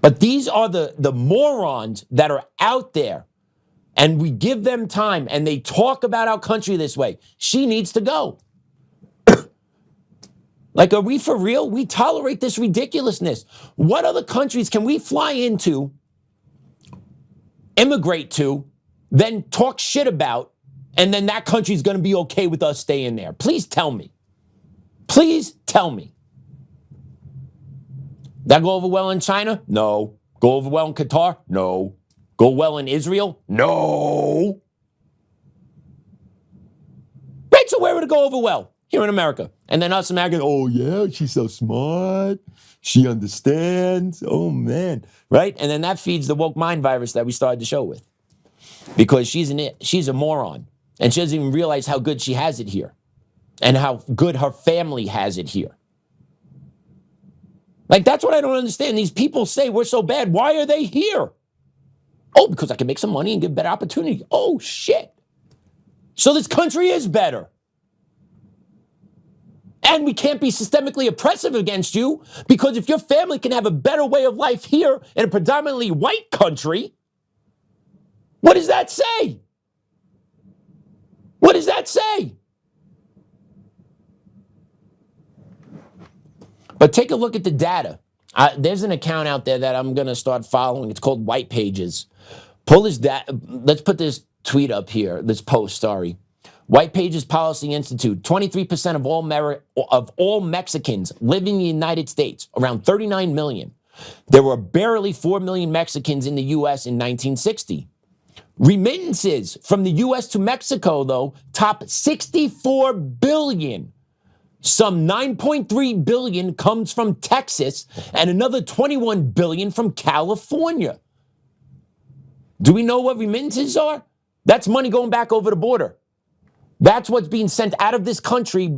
But these are the morons that are out there, and we give them time, and they talk about our country this way. She needs to go. Like, are we for real? We tolerate this ridiculousness. What other countries can we fly into, immigrate to, then talk shit about, and then that country's going to be okay with us staying there? Please tell me. Please tell me. That go over well in China? No. Go over well in Qatar? No. Go well in Israel? No. Right, so where would it go over well? Here in America. And then us Americans, oh yeah, she's so smart. She understands. Oh man. Right? And then that feeds the woke mind virus that we started the show with. Because she's a moron. And she doesn't even realize how good she has it here. And how good her family has it here. Like, that's what I don't understand. These people say we're so bad. Why are they here? Oh, because I can make some money and get better opportunity. Oh, shit. So this country is better. And we can't be systemically oppressive against you because if your family can have a better way of life here in a predominantly white country, What does that say? What does that say? But take a look at the data. There's an account out there that I'm going to start following. It's called White Pages. Pull this let's put this tweet up here, this post, sorry. White Pages Policy Institute, 23% of all Mexicans live in the United States, around 39 million. There were barely 4 million Mexicans in the U.S. in 1960. Remittances from the U.S. to Mexico, though, top 64 billion. Some 9.3 billion comes from Texas and another 21 billion from California. Do we know what remittances are? That's money going back over the border. That's what's being sent out of this country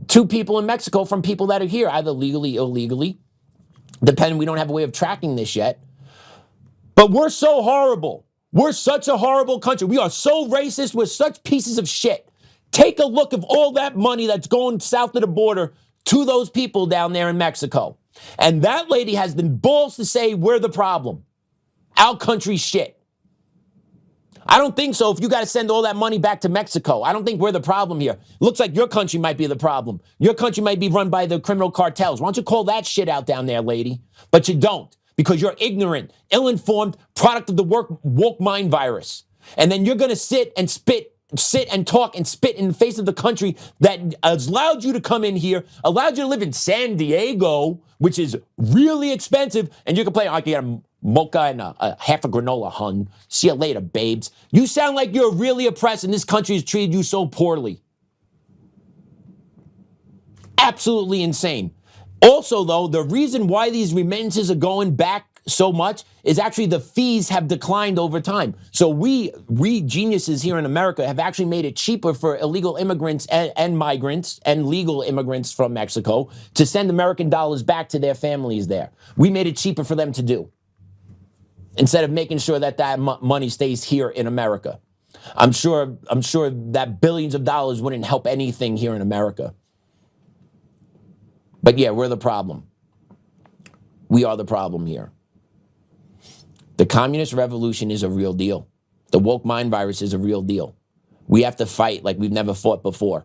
to people in Mexico from people that are here, either legally or illegally. Depending, we don't have a way of tracking this yet. But we're so horrible. We're such a horrible country. We are so racist. We're such pieces of shit. Take a look of all that money that's going south of the border to those people down there in Mexico. And that lady has the balls to say we're the problem. Our country's shit. I don't think so if you got to send all that money back to Mexico. I don't think we're the problem here. Looks like your country might be the problem. Your country might be run by the criminal cartels. Why don't you call that shit out down there, lady? But you don't, because you're ignorant, ill-informed, product of the woke mind virus. And then you're going to sit and talk and spit in the face of the country that has allowed you to come in here, allowed you to live in San Diego, which is really expensive, and you can play, I can get a mocha and a half a granola, hun. See you later, babes. You sound like you're really oppressed and this country has treated you so poorly. Absolutely insane. Also, though, the reason why these remittances are going back so much is actually the fees have declined over time. So we geniuses here in America have actually made it cheaper for illegal immigrants and migrants and legal immigrants from Mexico to send American dollars back to their families there. We made it cheaper for them to do, instead of making sure that money stays here in America. I'm sure that billions of dollars wouldn't help anything here in America. But yeah, we're the problem. We are the problem here. The communist revolution is a real deal. The woke mind virus is a real deal. We have to fight like we've never fought before.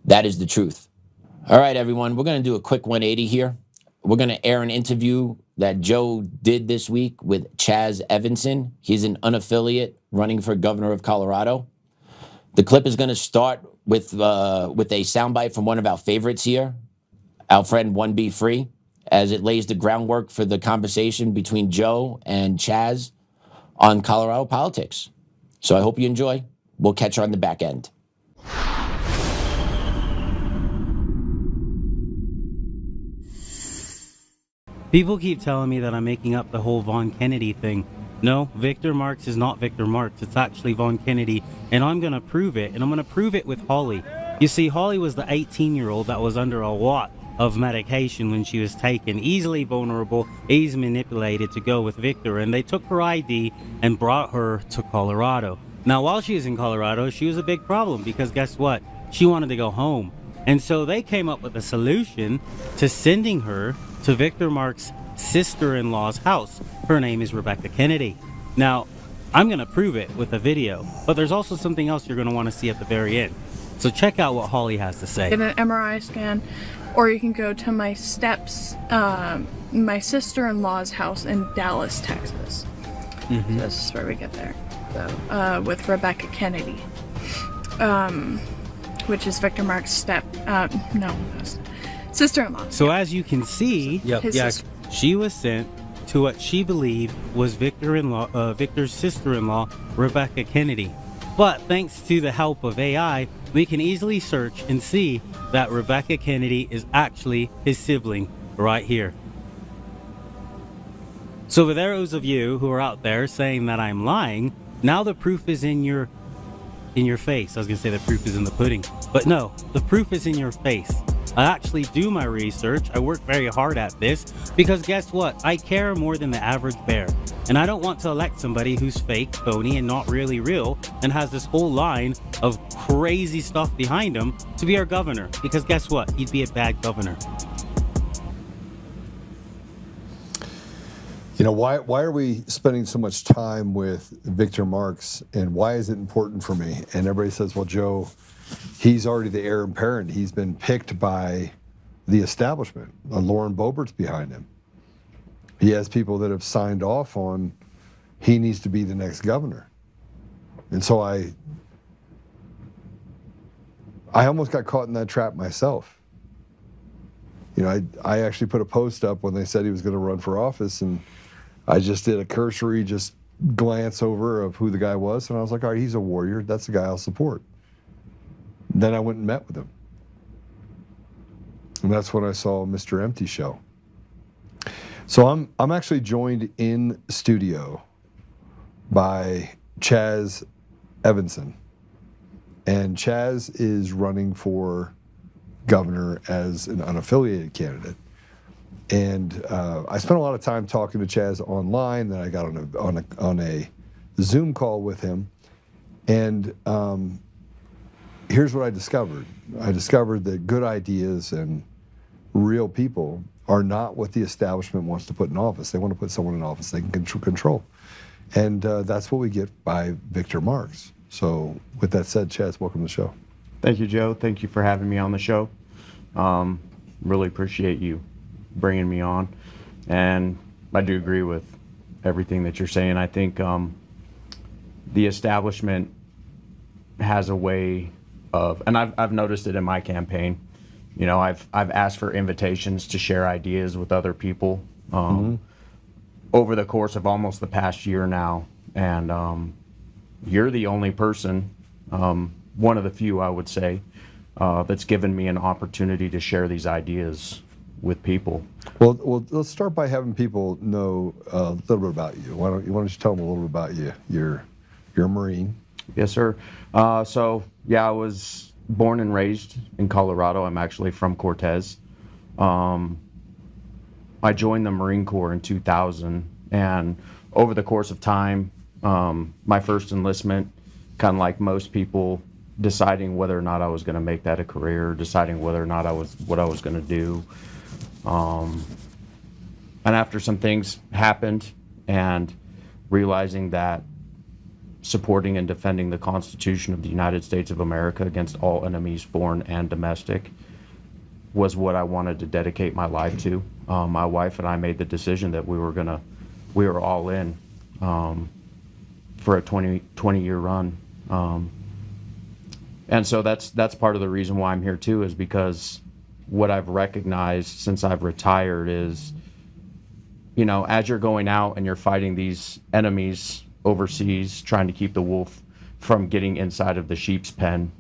That is the truth. All right, everyone, we're going to do a quick 180 here. We're going to air an interview that Joe did this week with Chaz Evanson. He's an unaffiliate running for governor of Colorado. The clip is going to start with a soundbite from one of our favorites here, our friend 1B Free, as it lays the groundwork for the conversation between Joe and Chaz on Colorado politics. So I hope you enjoy. We'll catch you on the back end. People keep telling me that I'm making up the whole Vaughn Kennedy thing. No, Victor Marx is not Victor Marx. It's actually Vaughn Kennedy, and I'm going to prove it, and I'm going to prove it with Holly. You see, Holly was the 18-year-old that was under a lot of medication when she was taken, easily vulnerable, easily manipulated to go with Victor, and they took her ID and brought her to Colorado. Now, while she was in Colorado, she was a big problem because guess what? She wanted to go home. And so they came up with a solution to sending her to Victor Marx's sister-in-law's house. Her name is Rebecca Kennedy. Now, I'm going to prove it with a video, but there's also something else you're going to want to see at the very end. So check out what Holly has to say. Get an MRI scan, or you can go to my sister-in-law's house in Dallas, Texas. Mm-hmm. So this is where we get there. So, with Rebecca Kennedy, which is Victor Marx's sister-in-law. So as you can see, she was sent to what she believed was Victor's sister-in-law, Rebecca Kennedy. But thanks to the help of AI, we can easily search and see that Rebecca Kennedy is actually his sibling right here. So for those of you who are out there saying that I'm lying, now the proof is in your face. I was gonna say the proof is in the pudding, but no, the proof is in your face. I actually do my research. I work very hard at this because guess what? I care more than the average bear. And I don't want to elect somebody who's fake, phony, and not really real and has this whole line of crazy stuff behind him to be our governor. Because guess what? He'd be a bad governor. You know, why are we spending so much time with Victor Marx, and why is it important for me? And everybody says, well, Joe, he's already the heir apparent. He's been picked by the establishment. Lauren Boebert's behind him. He has people that have signed off on he needs to be the next governor. And so I almost got caught in that trap myself. You know, I actually put a post up when they said he was going to run for office, and I just did a cursory glance over of who the guy was, and I was like, all right, he's a warrior. That's the guy I'll support. Then I went and met with him. And that's when I saw Mr. Empty show. So I'm actually joined in studio by Chaz Evanson. And Chaz is running for governor as an unaffiliated candidate. And I spent a lot of time talking to Chaz online. Then I got on a Zoom call with him. And here's what I discovered. I discovered that good ideas and real people are not what the establishment wants to put in office. They want to put someone in office they can control. And that's what we get by Victor Marx. So with that said, Chaz, welcome to the show. Thank you, Joe. Thank you for having me on the show. Really appreciate you bringing me on. And I do agree with everything that you're saying. I think the establishment has a way of, and I've noticed it in my campaign. You know, I've asked for invitations to share ideas with other people over the course of almost the past year now. And you're the only person, one of the few, I would say, that's given me an opportunity to share these ideas with people. Well, let's start by having people know a little bit about you. Why don't you tell them a little bit about you? You're a Marine. Yes, sir. So yeah, I was born and raised in Colorado. I'm actually from Cortez. I joined the Marine Corps in 2000, and over the course of time, my first enlistment, kind of like most people, deciding whether or not I was going to make that a career, deciding whether or not what I was going to do. And after some things happened, and realizing that supporting and defending the Constitution of the United States of America against all enemies, foreign and domestic, was what I wanted to dedicate my life to. My wife and I made the decision that we were all in for a 20-year run. And so that's part of the reason why I'm here too, is because what I've recognized since I've retired is, you know, as you're going out and you're fighting these enemies overseas, trying to keep the wolf from getting inside of the sheep's pen,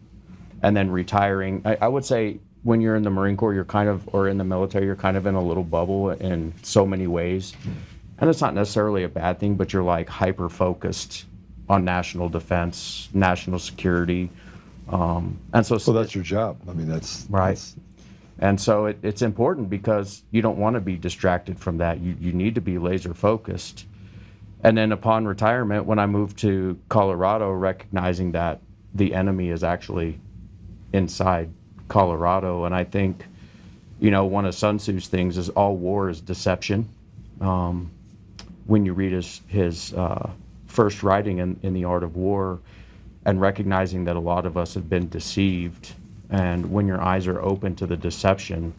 and then retiring, I would say when you're in the Marine Corps, or in the military, you're kind of in a little bubble in so many ways. And it's not necessarily a bad thing, but you're like hyper-focused on national defense, national security. And so that's your job. I mean, that's right. And so it's important because you don't want to be distracted from that. You need to be laser focused. And then upon retirement, when I moved to Colorado, recognizing that the enemy is actually inside Colorado. And I think, you know, one of Sun Tzu's things is all war is deception. When you read his first writing in The Art of War, and recognizing that a lot of us have been deceived, and when your eyes are open to the deception,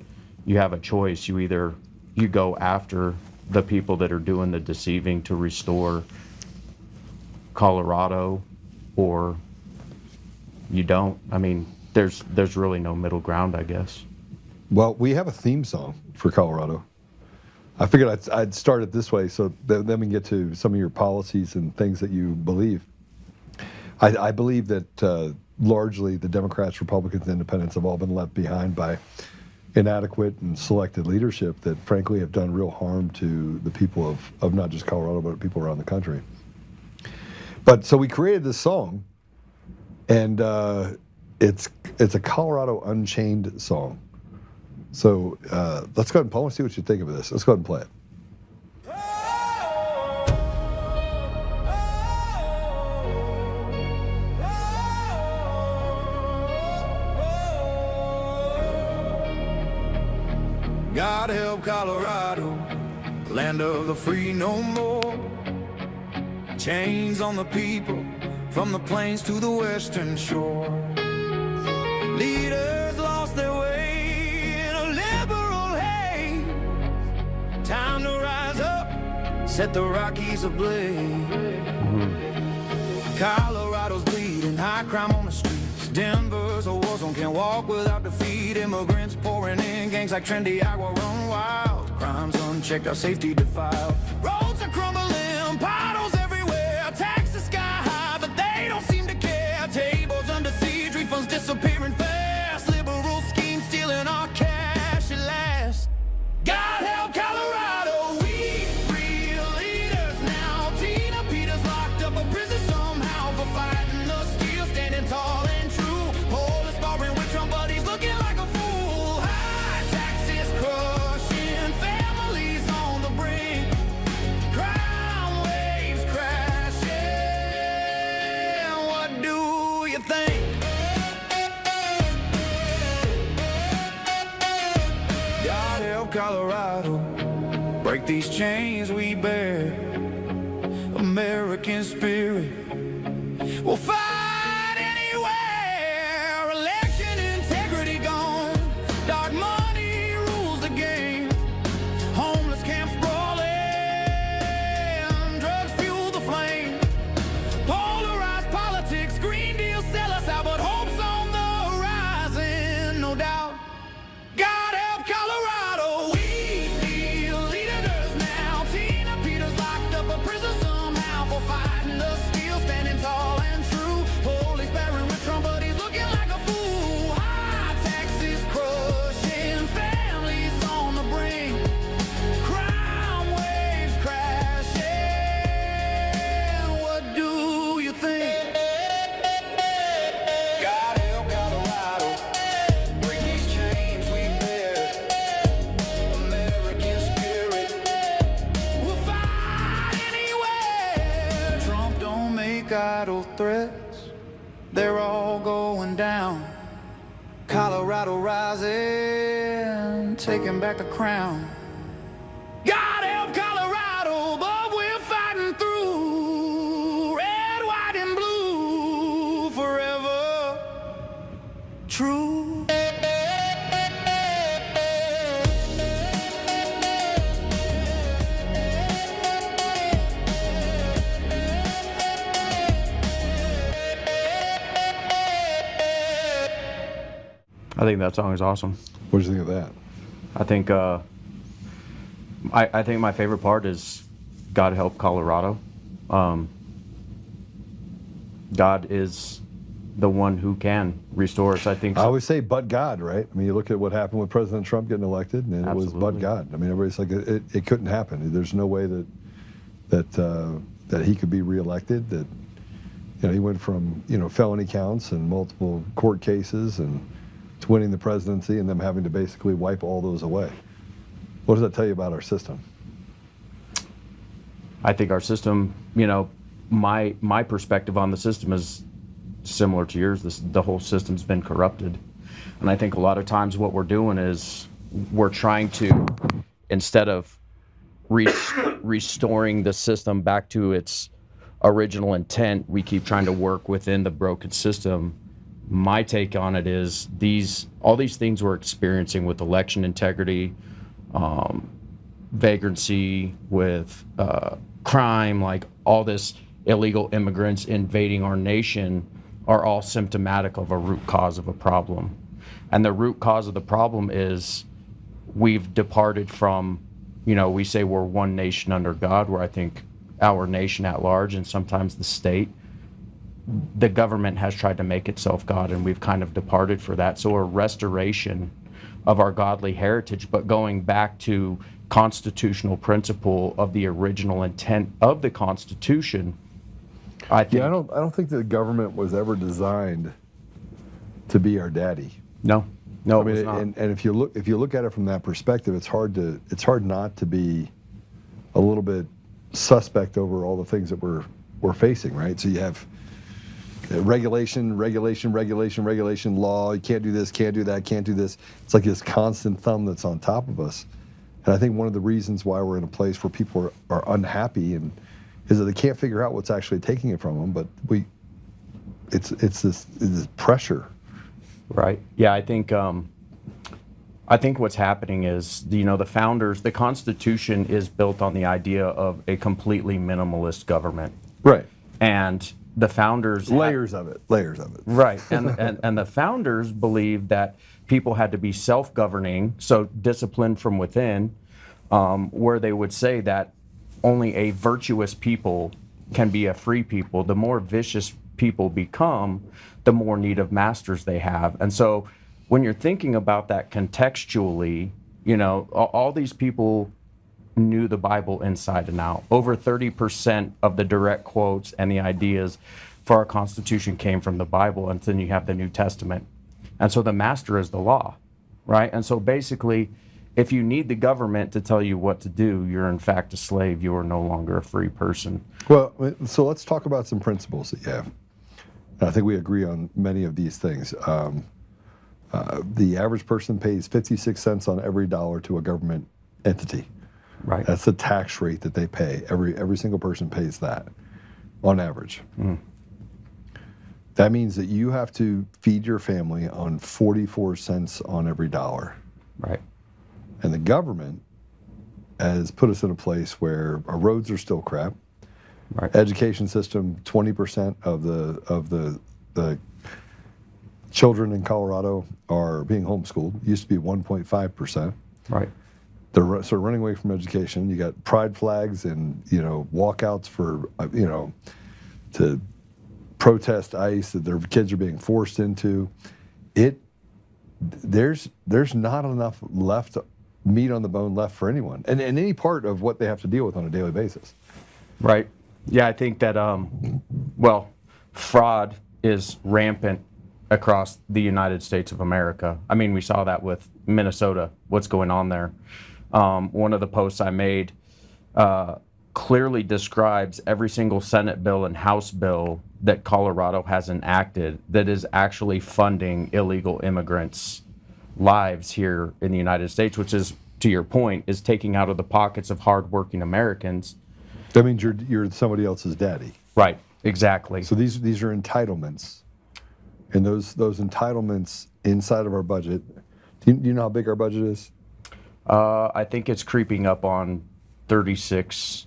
you have a choice. You go after the people that are doing the deceiving to restore Colorado, or you don't. I mean, there's really no middle ground, I guess. Well, we have a theme song for Colorado. I figured I'd start it this way, so then we can get to some of your policies and things that you believe. I believe that largely the Democrats, Republicans, Independents have all been left behind by inadequate and selected leadership that frankly have done real harm to the people of not just Colorado, but people around the country. But so we created this song, and it's a Colorado Unchained song. So let's go ahead and Paul, see what you think of this. Let's go ahead and play it. God help Colorado, land of the free no more. Chains on the people, from the plains to the western shore. Leaders lost their way in a liberal haze. Time to rise up, set the Rockies ablaze. Colorado's bleeding, high crime on the streets. Denver's a war zone, can't walk without defeat. Immigrants pouring in, gangs like Trendy Agua run wild. Crimes unchecked, our safety defiled. Roads are crumbling, potholes everywhere. Taxes sky high, but they don't seem to care. Tables under siege, refunds disappearing fast. Liberal schemes stealing our cash at last. God help Colorado, we real leaders now. Tina Peters locked up a prison somehow for fighting the steel, standing tall and true. Polis barring with Trump, but he's looking like a fool. High taxes crushing families on the brink. Crime waves crashing. What do you think? God help Colorado, break these chains we bear. American spirit will fight anywhere. Election integrity gone, dark money rules the game. Homeless camps brawling, drugs fuel the flame. Polarized politics, Green Deal sell us out, but hope's on the horizon, no doubt. God help Colorado, we need leaders now. Tina Peters locked up a prison somehow for fighting the steel, standing tall and true. Police barring with Trump, but he's looking like a fool. High taxes crushing families on the brink. Crime waves crashing. What do you think? God help Colorado, break these chains we bear. American spirit will fight anywhere. Trump don't make idle threats, they're all going down. Colorado rising, taking back the crown. God help Colorado, but we're fighting through. Red, white, and blue, forever true. I think that song is awesome. What did you think of that? I think I think my favorite part is God help Colorado. God is the one who can restore us. I think I always say, but God, right? I mean, you look at what happened with President Trump getting elected, and it was but God. I mean, everybody's like, it couldn't happen. There's no way that he could be reelected. That he went from felony counts and multiple court cases and to winning the presidency, and them having to basically wipe all those away. What does that tell you about our system? I think our system, my perspective on the system is similar to yours. The whole system's been corrupted. And I think a lot of times what we're doing is we're trying to, instead of restoring the system back to its original intent, we keep trying to work within the broken system. My take on it is all these things we're experiencing with election integrity, vagrancy, with crime, like all this illegal immigrants invading our nation, are all symptomatic of a root cause of a problem. And the root cause of the problem is we've departed from, we say we're one nation under God, where I think our nation at large, and sometimes the state, the government has tried to make itself God, and we've kind of departed for that. So a restoration of our godly heritage, but going back to constitutional principle of the original intent of the Constitution. I don't think the government was ever designed to be our daddy. No, it was not. And if you look at it from that perspective, it's hard not to be a little bit suspect over all the things that we're facing, right? So you have regulation, law. You can't do this, can't do that, can't do this. It's like this constant thumb that's on top of us. And I think one of the reasons why we're in a place where people are unhappy and is that they can't figure out what's actually taking it from them. But it's this pressure. Right. Yeah, I think what's happening is, the founders, the Constitution is built on the idea of a completely minimalist government. Right. And the founders layers of it. Right. And the founders believed that people had to be self-governing, so disciplined from within, where they would say that only a virtuous people can be a free people. The more vicious people become, the more need of masters they have. And so when you're thinking about that contextually, all these people knew the Bible inside and out. Over 30% of the direct quotes and the ideas for our Constitution came from the Bible, and then you have the New Testament. And so the master is the law, right? And so basically, if you need the government to tell you what to do, you're in fact a slave. You are no longer a free person. Well, so let's talk about some principles that you have. I think we agree on many of these things. The average person pays 56 cents on every dollar to a government entity. Right. That's the tax rate that they pay. Every single person pays that on average. Mm. That means that you have to feed your family on 44 cents on every dollar. Right. And the government has put us in a place where our roads are still crap. Right. Education system, 20% of the children in Colorado are being homeschooled. It used to be 1.5%. Right. They're sort of running away from education. You got pride flags and walkouts for to protest ICE that their kids are being forced into. There's not enough meat on the bone left for anyone, and any part of what they have to deal with on a daily basis. Right. Yeah, I think that fraud is rampant across the United States of America. I mean, we saw that with Minnesota. What's going on there? One of the posts I made clearly describes every single Senate bill and House bill that Colorado has enacted that is actually funding illegal immigrants' lives here in the United States, which is, to your point, is taking out of the pockets of hardworking Americans. That means you're somebody else's daddy. Right, exactly. So these are entitlements. And those entitlements inside of our budget, do you know how big our budget is? I think it's creeping up on $36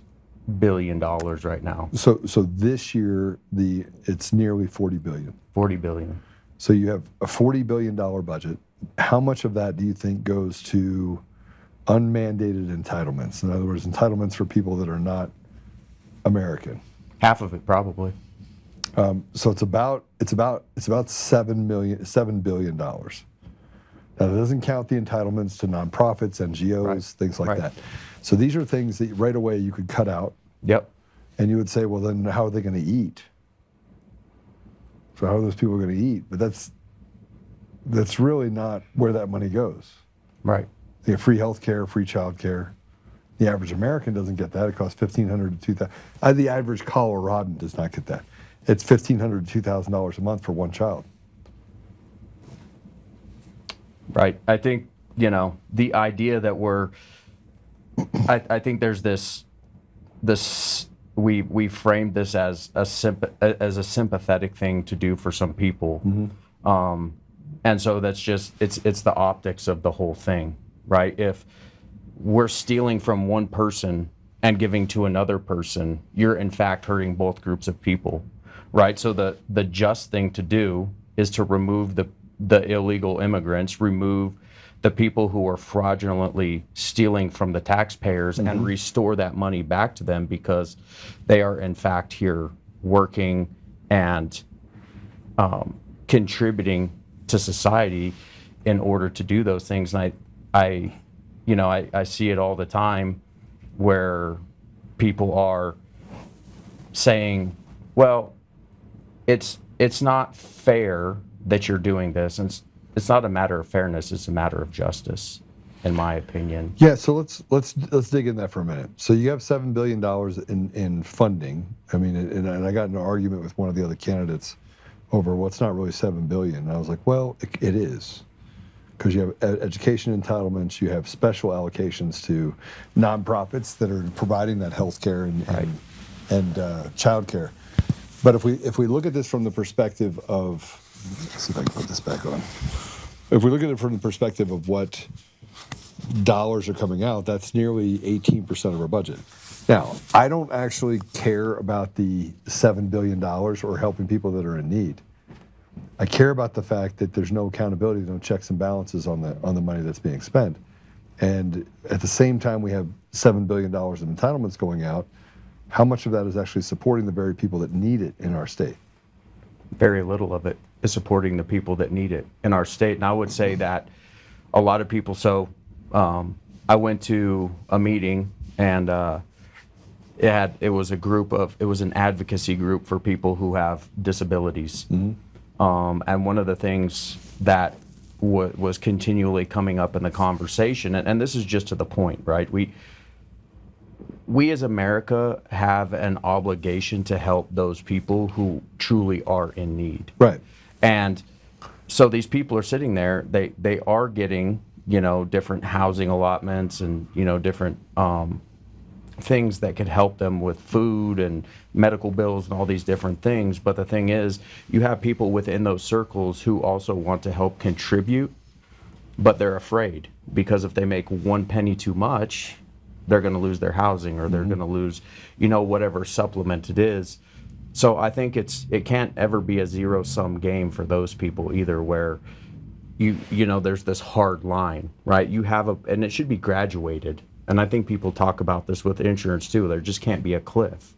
billion right now. So this year it's nearly $40 billion. $40 billion. So you have a $40 billion budget. How much of that do you think goes to unmandated entitlements? In other words, entitlements for people that are not American. Half of it, probably. So it's about $7 billion. Now that doesn't count the entitlements to nonprofits, NGOs, right, things like that. So these are things that right away you could cut out. Yep. And you would say, well, then how are they going to eat? So how are those people going to eat? But that's really not where that money goes. Right. You get free health care, free child care. The average American doesn't get that. It costs $1,500 to $2,000. The average Coloradan does not get that. It's $1,500 to $2,000 a month for one child. Right. I think, the idea that I think there's this we framed this as a sympathetic thing to do for some people. Mm-hmm. And so that's just, it's the optics of the whole thing, right? If we're stealing from one person and giving to another person, you're in fact hurting both groups of people, right? So the just thing to do is to remove the illegal immigrants, remove the people who are fraudulently stealing from the taxpayers, mm-hmm, and restore that money back to them because they are in fact here working and contributing to society in order to do those things. And I see it all the time where people are saying, well, it's not fair that you're doing this. And it's not a matter of fairness, it's a matter of justice, in my opinion. Yeah, so let's dig in that for a minute. So you have $7 billion in funding. I mean, and I got in an argument with one of the other candidates over what's not really $7 billion. And I was like, well, it is. because you have education entitlements, you have special allocations to nonprofits that are providing that health care and child care. But if we look at this from the perspective of, let's see if I can put this back on. If we look at it from the perspective of what dollars are coming out, that's nearly 18% of our budget. Now, I don't actually care about the $7 billion or helping people that are in need. I care about the fact that there's no accountability, no checks and balances on the money that's being spent. And at the same time, we have $7 billion in entitlements going out. How much of that is actually supporting the very people that need it in our state? Very little of it is supporting the people that need it in our state. And I would say that a lot of people, I went to a meeting and it was an advocacy group for people who have disabilities. And one of the things that was continually coming up in the conversation, and this is just to the point, right? We as America have an obligation to help those people who truly are in need. Right. And so these people are sitting there, they are getting, different housing allotments and, different things that could help them with food and medical bills and all these different things. But the thing is, you have people within those circles who also want to help contribute, but they're afraid because if they make one penny too much, they're going to lose their housing or they're going to lose, whatever supplement it is. So I think it can't ever be a zero-sum game for those people either, where there's this hard line, right? And it should be graduated. And I think people talk about this with insurance too. There just can't be a cliff,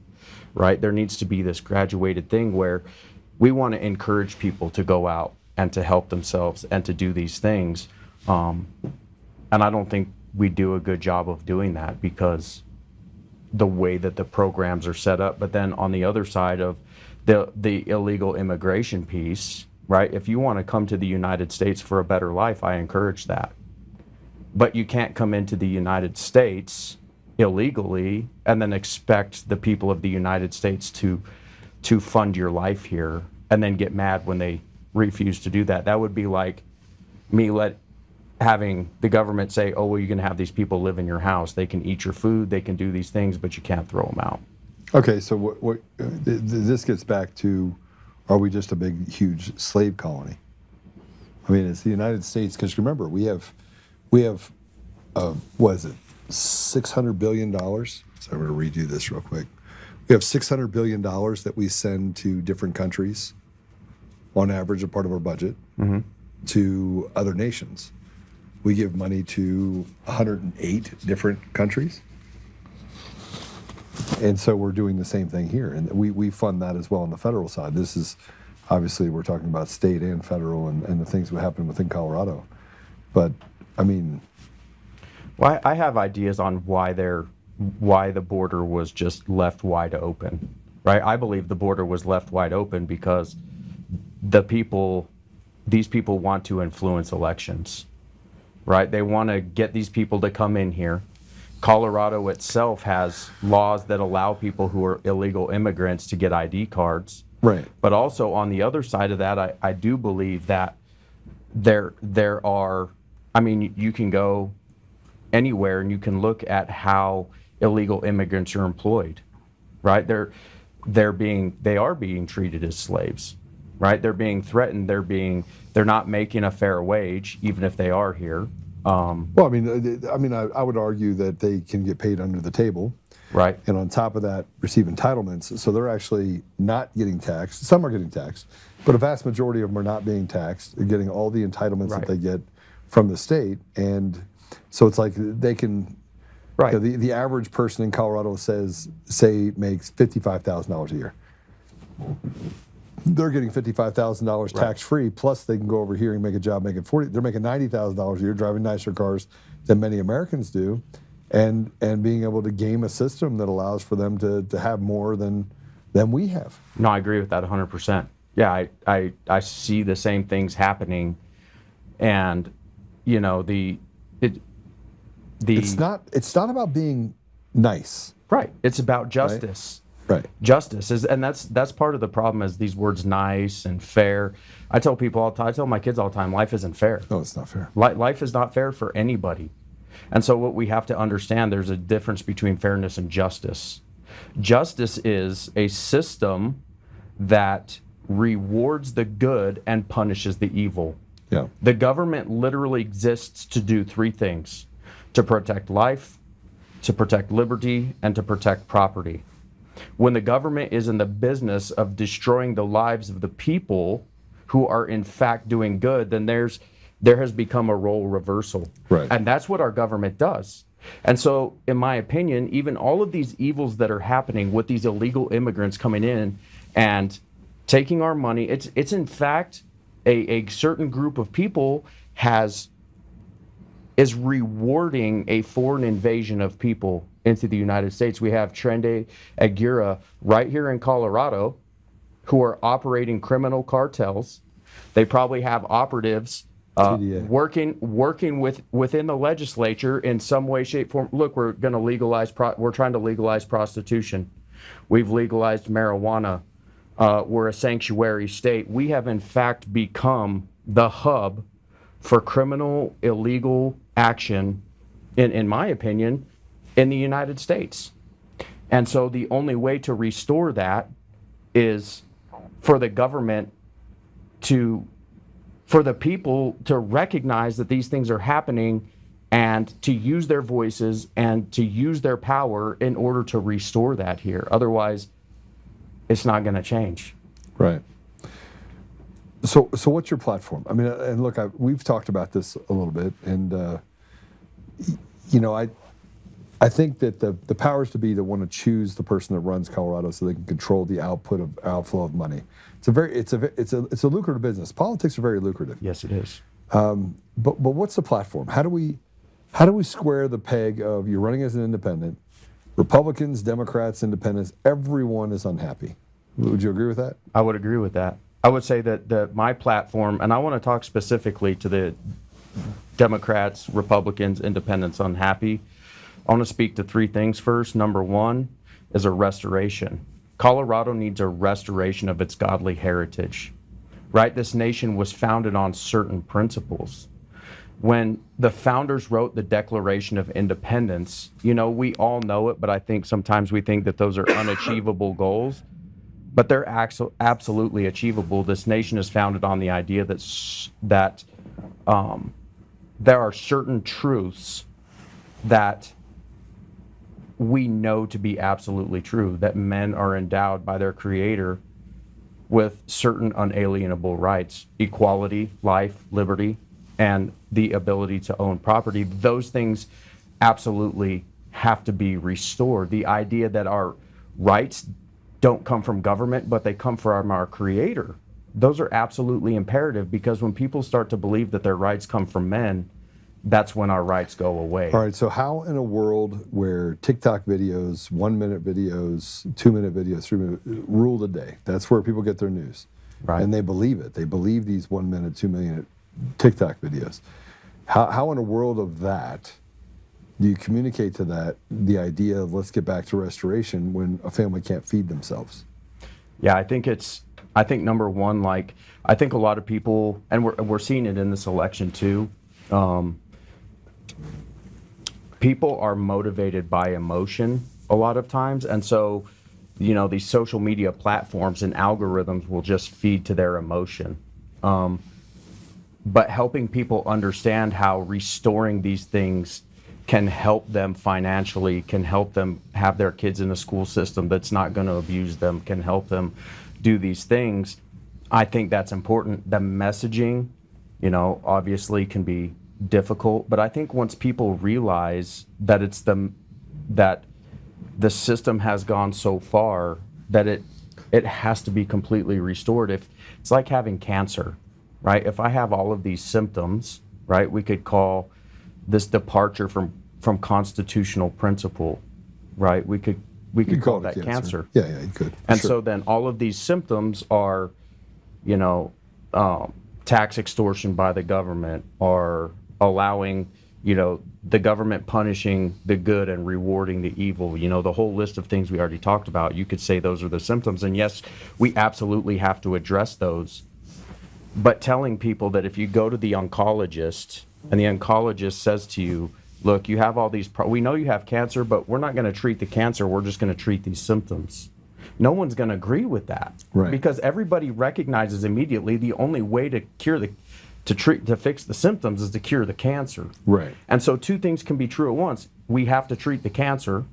right? There needs to be this graduated thing where we want to encourage people to go out and to help themselves and to do these things. And I don't think we do a good job of doing that because the way that the programs are set up. But then on the other side of the illegal immigration piece, right? If you want to come to the United States for a better life, I encourage that. But you can't come into the United States illegally and then expect the people of the United States to fund your life here and then get mad when they refuse to do that. That would be like me having the government say, oh, well, you can have these people live in your house. They can eat your food, they can do these things, but you can't throw them out. Okay, so this gets back to, are we just a big, huge slave colony? I mean, it's the United States, because remember, we have what is it, $600 billion? So I'm going to redo this real quick. We have $600 billion that we send to different countries, on average, a part of our budget, to other nations. We give money to 108 different countries. And so we're doing the same thing here. And we fund that as well on the federal side. This is, obviously, we're talking about state and federal and the things that happen within Colorado. But, I mean... Well, I have ideas on why the border was just left wide open, right? I believe the border was left wide open because these people want to influence elections, right? They want to get these people to come in here. Colorado itself has laws that allow people who are illegal immigrants to get ID cards. Right. But also on the other side of that, I do believe that there are, I mean, you can go anywhere and you can look at how illegal immigrants are employed, right? They are being treated as slaves, right? They're being threatened. They're not making a fair wage, even if they are here. Well, I mean, I would argue that they can get paid under the table, right? And on top of that, receive entitlements. So they're actually not getting taxed. Some are getting taxed, but a vast majority of them are not being taxed. They're getting all the entitlements that they get from the state, and so it's like they can. Right. The average person in Colorado makes $55,000 a year. They're getting $55,000 tax-free, plus they can go over here and make a job making $40,000. They're making $90,000 a year, driving nicer cars than many Americans do, and being able to game a system that allows for them to have more than we have. No, I agree with that 100%. Yeah, I see the same things happening, and you know it's not about being nice. Right. It's about justice. Right. Justice is, and that's part of the problem, is these words nice and fair. I tell people all the time, I tell my kids all the time, life isn't fair. No, it's not fair. Life is not fair for anybody. And so what we have to understand, there's a difference between fairness and justice. Justice is a system that rewards the good and punishes the evil. Yeah. The government literally exists to do three things: to protect life, to protect liberty, and to protect property. When the government is in the business of destroying the lives of the people who are in fact doing good, then there has become a role reversal. Right. And that's what our government does. And so, in my opinion, even all of these evils that are happening with these illegal immigrants coming in and taking our money, it's in fact a certain group of people is rewarding a foreign invasion of people into the United States. We have Trende Aguirre right here in Colorado who are operating criminal cartels. They probably have operatives working within the legislature in some way, shape, form. Look, we're going to legalize. We're trying to legalize prostitution. We've legalized marijuana. We're a sanctuary state. We have in fact become the hub for criminal, illegal action, in my opinion, in the United States. And so the only way to restore that is for the government for the people to recognize that these things are happening and to use their voices and to use their power in order to restore that here. Otherwise, it's not going to change. Right. So what's your platform? I mean, and look, we've talked about this a little bit, and I think that the powers to be that want to choose the person that runs Colorado so they can control the outflow of money. It's a lucrative business. Politics are very lucrative. Yes, it is. But what's the platform? How do we square the peg of you're running as an independent, Republicans, Democrats, Independents, everyone is unhappy? Would you agree with that? I would agree with that. I would say that my platform, and I want to talk specifically to the Democrats, Republicans, Independents unhappy. I want to speak to three things first. Number one is a restoration. Colorado needs a restoration of its godly heritage, right? This nation was founded on certain principles. When the founders wrote the Declaration of Independence, we all know it, but I think sometimes we think that those are unachievable goals. But they're absolutely achievable. This nation is founded on the idea that there are certain truths that we know to be absolutely true, that men are endowed by their Creator with certain unalienable rights: equality, life, liberty, and the ability to own property. Those things absolutely have to be restored. The idea that our rights don't come from government, but they come from our Creator. Those are absolutely imperative, because when people start to believe that their rights come from men, that's when our rights go away. All right, so how in a world where TikTok videos, 1 minute videos, 2 minute videos, 3 minute rule the day, that's where people get their news. Right. And they believe it. They believe these 1 minute, 2 minute TikTok videos. How in a world of that do you communicate to that the idea of let's get back to restoration when a family can't feed themselves? Yeah, I think number one, I think a lot of people, and we're seeing it in this election too, people are motivated by emotion a lot of times. And so, these social media platforms and algorithms will just feed to their emotion. But helping people understand how restoring these things can help them financially, can help them have their kids in a school system that's not going to abuse them, can help them do these things. I think that's important. The messaging, obviously can be difficult, but I think once people realize that that the system has gone so far that it has to be completely restored. If it's like having cancer, right? If I have all of these symptoms, right, we could call this departure from constitutional principle, right? We could call that cancer. Yeah, you could. And so then all of these symptoms are, tax extortion by the government, or allowing, the government punishing the good and rewarding the evil, the whole list of things we already talked about, you could say those are the symptoms. And yes, we absolutely have to address those. But telling people that if you go to the oncologist and the oncologist says to you, look, you have all these, we know you have cancer, but we're not going to treat the cancer, we're just going to treat these symptoms. No one's going to agree with that. Right. Because everybody recognizes immediately the only way to fix the symptoms is to cure the cancer. Right. And so two things can be true at once. We have to treat the cancer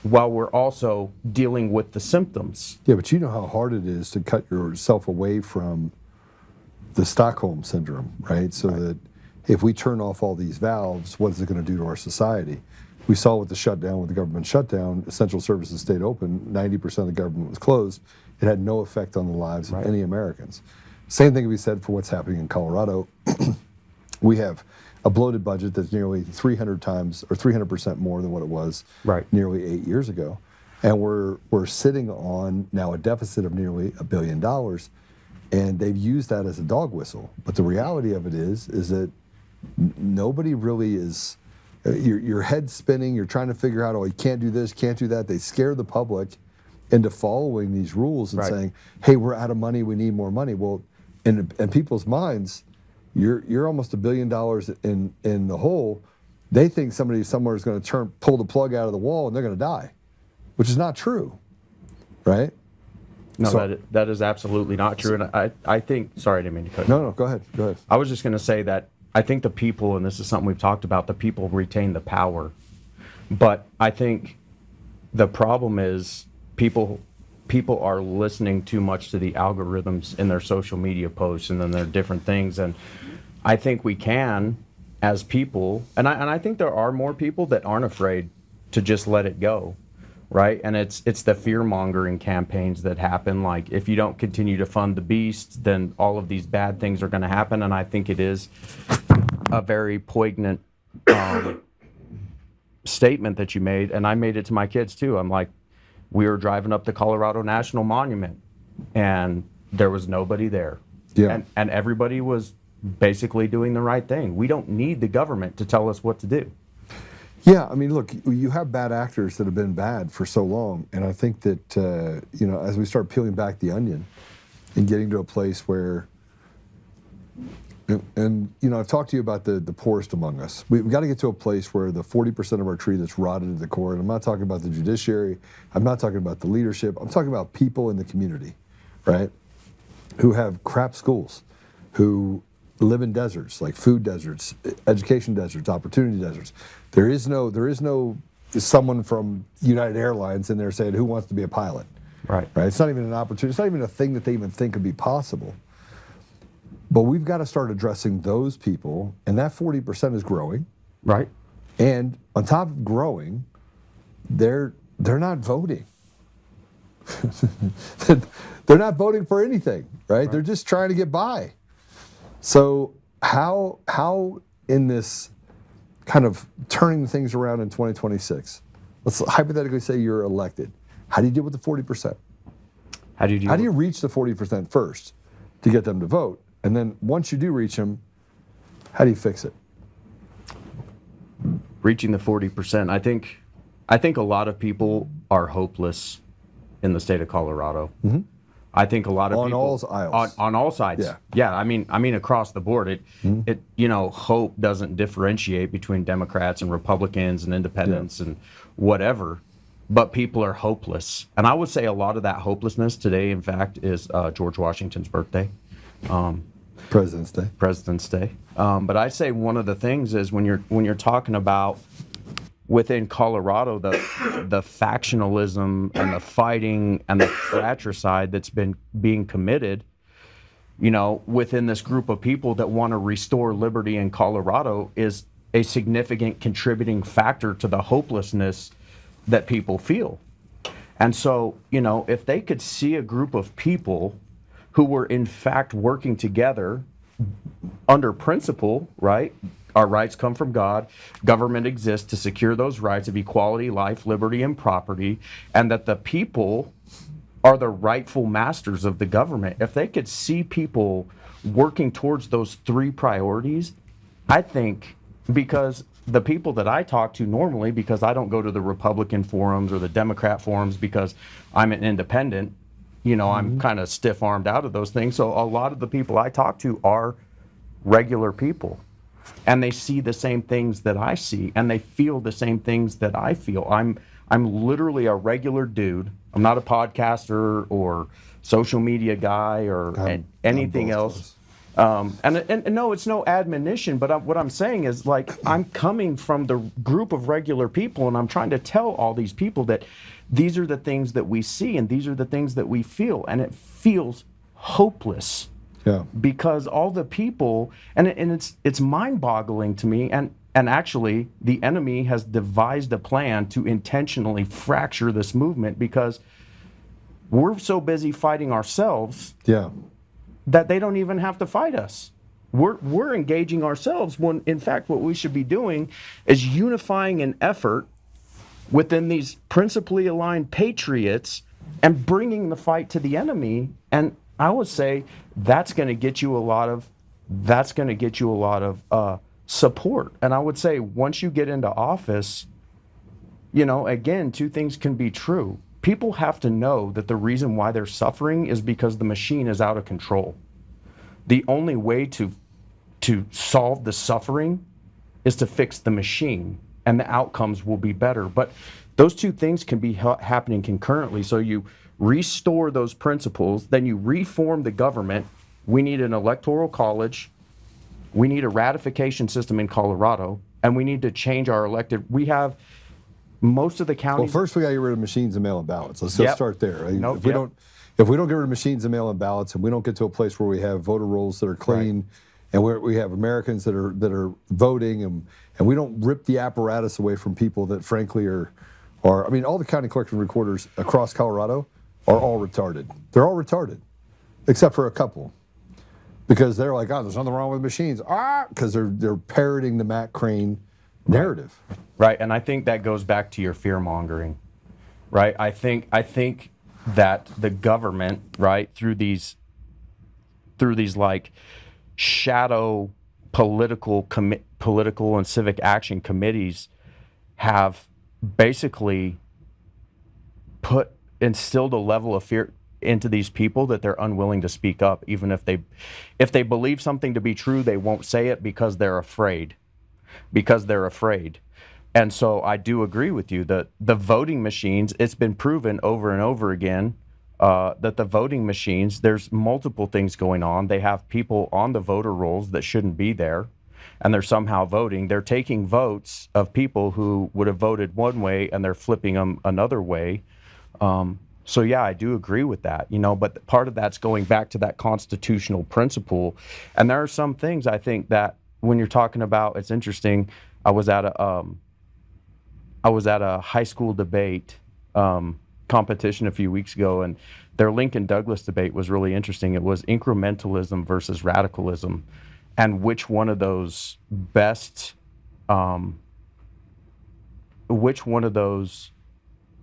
while we're also dealing with the symptoms. Yeah, but you know how hard it is to cut yourself away from the Stockholm syndrome, right? So that if we turn off all these valves, what is it going to do to our society? We saw with the shutdown, with the government shutdown, essential services stayed open, 90% of the government was closed. It had no effect on the lives of any Americans. Same thing can be said for what's happening in Colorado. We have a bloated budget that's nearly 300 times or 300% more than what it was nearly 8 years ago. And we're sitting on now a deficit of nearly $1 billion. And they've used that as a dog whistle. But the reality of it is that nobody really is, your head's spinning, you're trying to figure out, oh, you can't do this, can't do that. They scare the public into following these rules and saying, hey, we're out of money, we need more money. Well, in people's minds, you're almost $1 billion in the hole. They think somebody somewhere is going to pull the plug out of the wall and they're going to die, which is not true, right? No, so, that is absolutely not true. And I think, sorry, I didn't mean to cut you. No, go ahead. I was just going to say that I think the people, and this is something we've talked about, the people retain the power. But I think the problem is people are listening too much to the algorithms in their social media posts and then their different things. And I think we can, as people, and I think there are more people that aren't afraid to just let it go. Right, and it's the fear-mongering campaigns that happen. Like, if you don't continue to fund the beast, then all of these bad things are going to happen. And I think it is a very poignant statement that you made, and I made it to my kids too. I'm like, we were driving up the Colorado National Monument, and there was nobody there. Yeah, and everybody was basically doing the right thing. We don't need the government to tell us what to do. Yeah, I mean, look, you have bad actors that have been bad for so long, and I think that, as we start peeling back the onion and getting to a place where, and I've talked to you about the poorest among us. We've got to get to a place where the 40% of our tree that's rotted to the core, and I'm not talking about the judiciary, I'm not talking about the leadership, I'm talking about people in the community, right, who have crap schools, who live in deserts, like food deserts, education deserts, opportunity deserts. There is no someone from United Airlines in there saying, who wants to be a pilot? Right. It's not even an opportunity. It's not even a thing that they even think could be possible. But we've got to start addressing those people, and that 40% is growing. Right. And on top of growing, they're not voting. They're not voting for anything, right? They're just trying to get by. So how in this kind of turning things around in 2026, let's hypothetically say you're elected, how do you deal with the 40%? How do you reach the 40% first to get them to vote? And then once you do reach them, how do you fix it? Reaching the 40%, I think a lot of people are hopeless in the state of Colorado. Mm-hmm. I think a lot of on people all aisles. On all sides. Yeah. I mean across the board. Hope doesn't differentiate between Democrats and Republicans and independents and whatever. But people are hopeless, and I would say a lot of that hopelessness today, in fact, is George Washington's birthday, President's Day. But I say one of the things is when you're talking about within Colorado, the factionalism and the fighting and the fratricide that's been being committed, within this group of people that want to restore liberty in Colorado is a significant contributing factor to the hopelessness that people feel. And so, if they could see a group of people who were in fact working together under principle, right? Our rights come from God. Government exists to secure those rights of equality, life, liberty, and property, and that the people are the rightful masters of the government. If they could see people working towards those three priorities, I think because the people that I talk to normally, because I don't go to the Republican forums or the Democrat forums because I'm an independent, you know, I'm kind of stiff-armed out of those things. So a lot of the people I talk to are regular people, and they see the same things that I see, and they feel the same things that I feel. I'm literally a regular dude. I'm not a podcaster or social media guy or anything else. And no, it's no admonition, but what I'm saying is, like, I'm coming from the group of regular people, and I'm trying to tell all these people that these are the things that we see and these are the things that we feel, and it feels hopeless. Yeah. Because all the people, and it's mind-boggling to me, and actually the enemy has devised a plan to intentionally fracture this movement because we're so busy fighting ourselves. Yeah. That they don't even have to fight us. We're engaging ourselves when, in fact, what we should be doing is unifying an effort within these principally aligned patriots and bringing the fight to the enemy. And I would say that's going to get you a lot of support. And I would say once you get into office, you know, again, two things can be true. People have to know that the reason why they're suffering is because the machine is out of control. The only way to solve the suffering is to fix the machine, and the outcomes will be better. But those two things can be happening concurrently. So you restore those principles, then you reform the government. We need an electoral college. We need a ratification system in Colorado, and we need to change our elected. We have most of the counties. Well, first we got to get rid of machines and mail-in ballots. Let's start there. If we don't get rid of machines and mail-in ballots, and we don't get to a place where we have voter rolls that are clean, and where we have Americans that are voting, and we don't rip the apparatus away from people that frankly are I mean, all the county clerks and recorders across Colorado are all retarded. They're all retarded, except for a couple, because they're like, oh, there's nothing wrong with machines, because they're parroting the Matt Crane narrative. Right, and I think that goes back to your fear-mongering, right? I think that the government, right, through these like shadow political and civic action committees have basically instilled a level of fear into these people that they're unwilling to speak up. Even if they believe something to be true, they won't say it because they're afraid. And so I do agree with you that the voting machines, it's been proven over and over again that the voting machines, there's multiple things going on. They have people on the voter rolls that shouldn't be there, and they're somehow voting. They're taking votes of people who would have voted one way, and they're flipping them another way. So yeah, I do agree with that, you know, but part of that's going back to that constitutional principle. And there are some things I think that when you're talking about, it's interesting. I was at a high school debate competition a few weeks ago, and their Lincoln Douglas debate was really interesting. It was incrementalism versus radicalism, and which one of those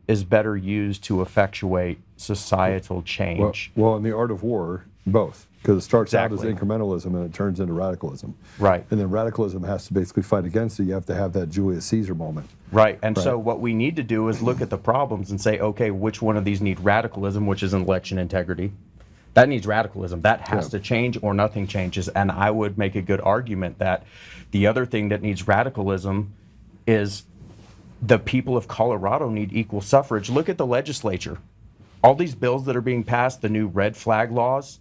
is better used to effectuate societal change. Well, in the art of war, both. Because it starts out as incrementalism and it turns into radicalism. Right. And then radicalism has to basically fight against it. You have to have that Julius Caesar moment. Right. And so what we need to do is look at the problems and say, okay, which one of these need radicalism, which is election integrity? That needs radicalism. That has to change or nothing changes. And I would make a good argument that the other thing that needs radicalism is the people of Colorado need equal suffrage. Look at the legislature. All these bills that are being passed, the new red flag laws,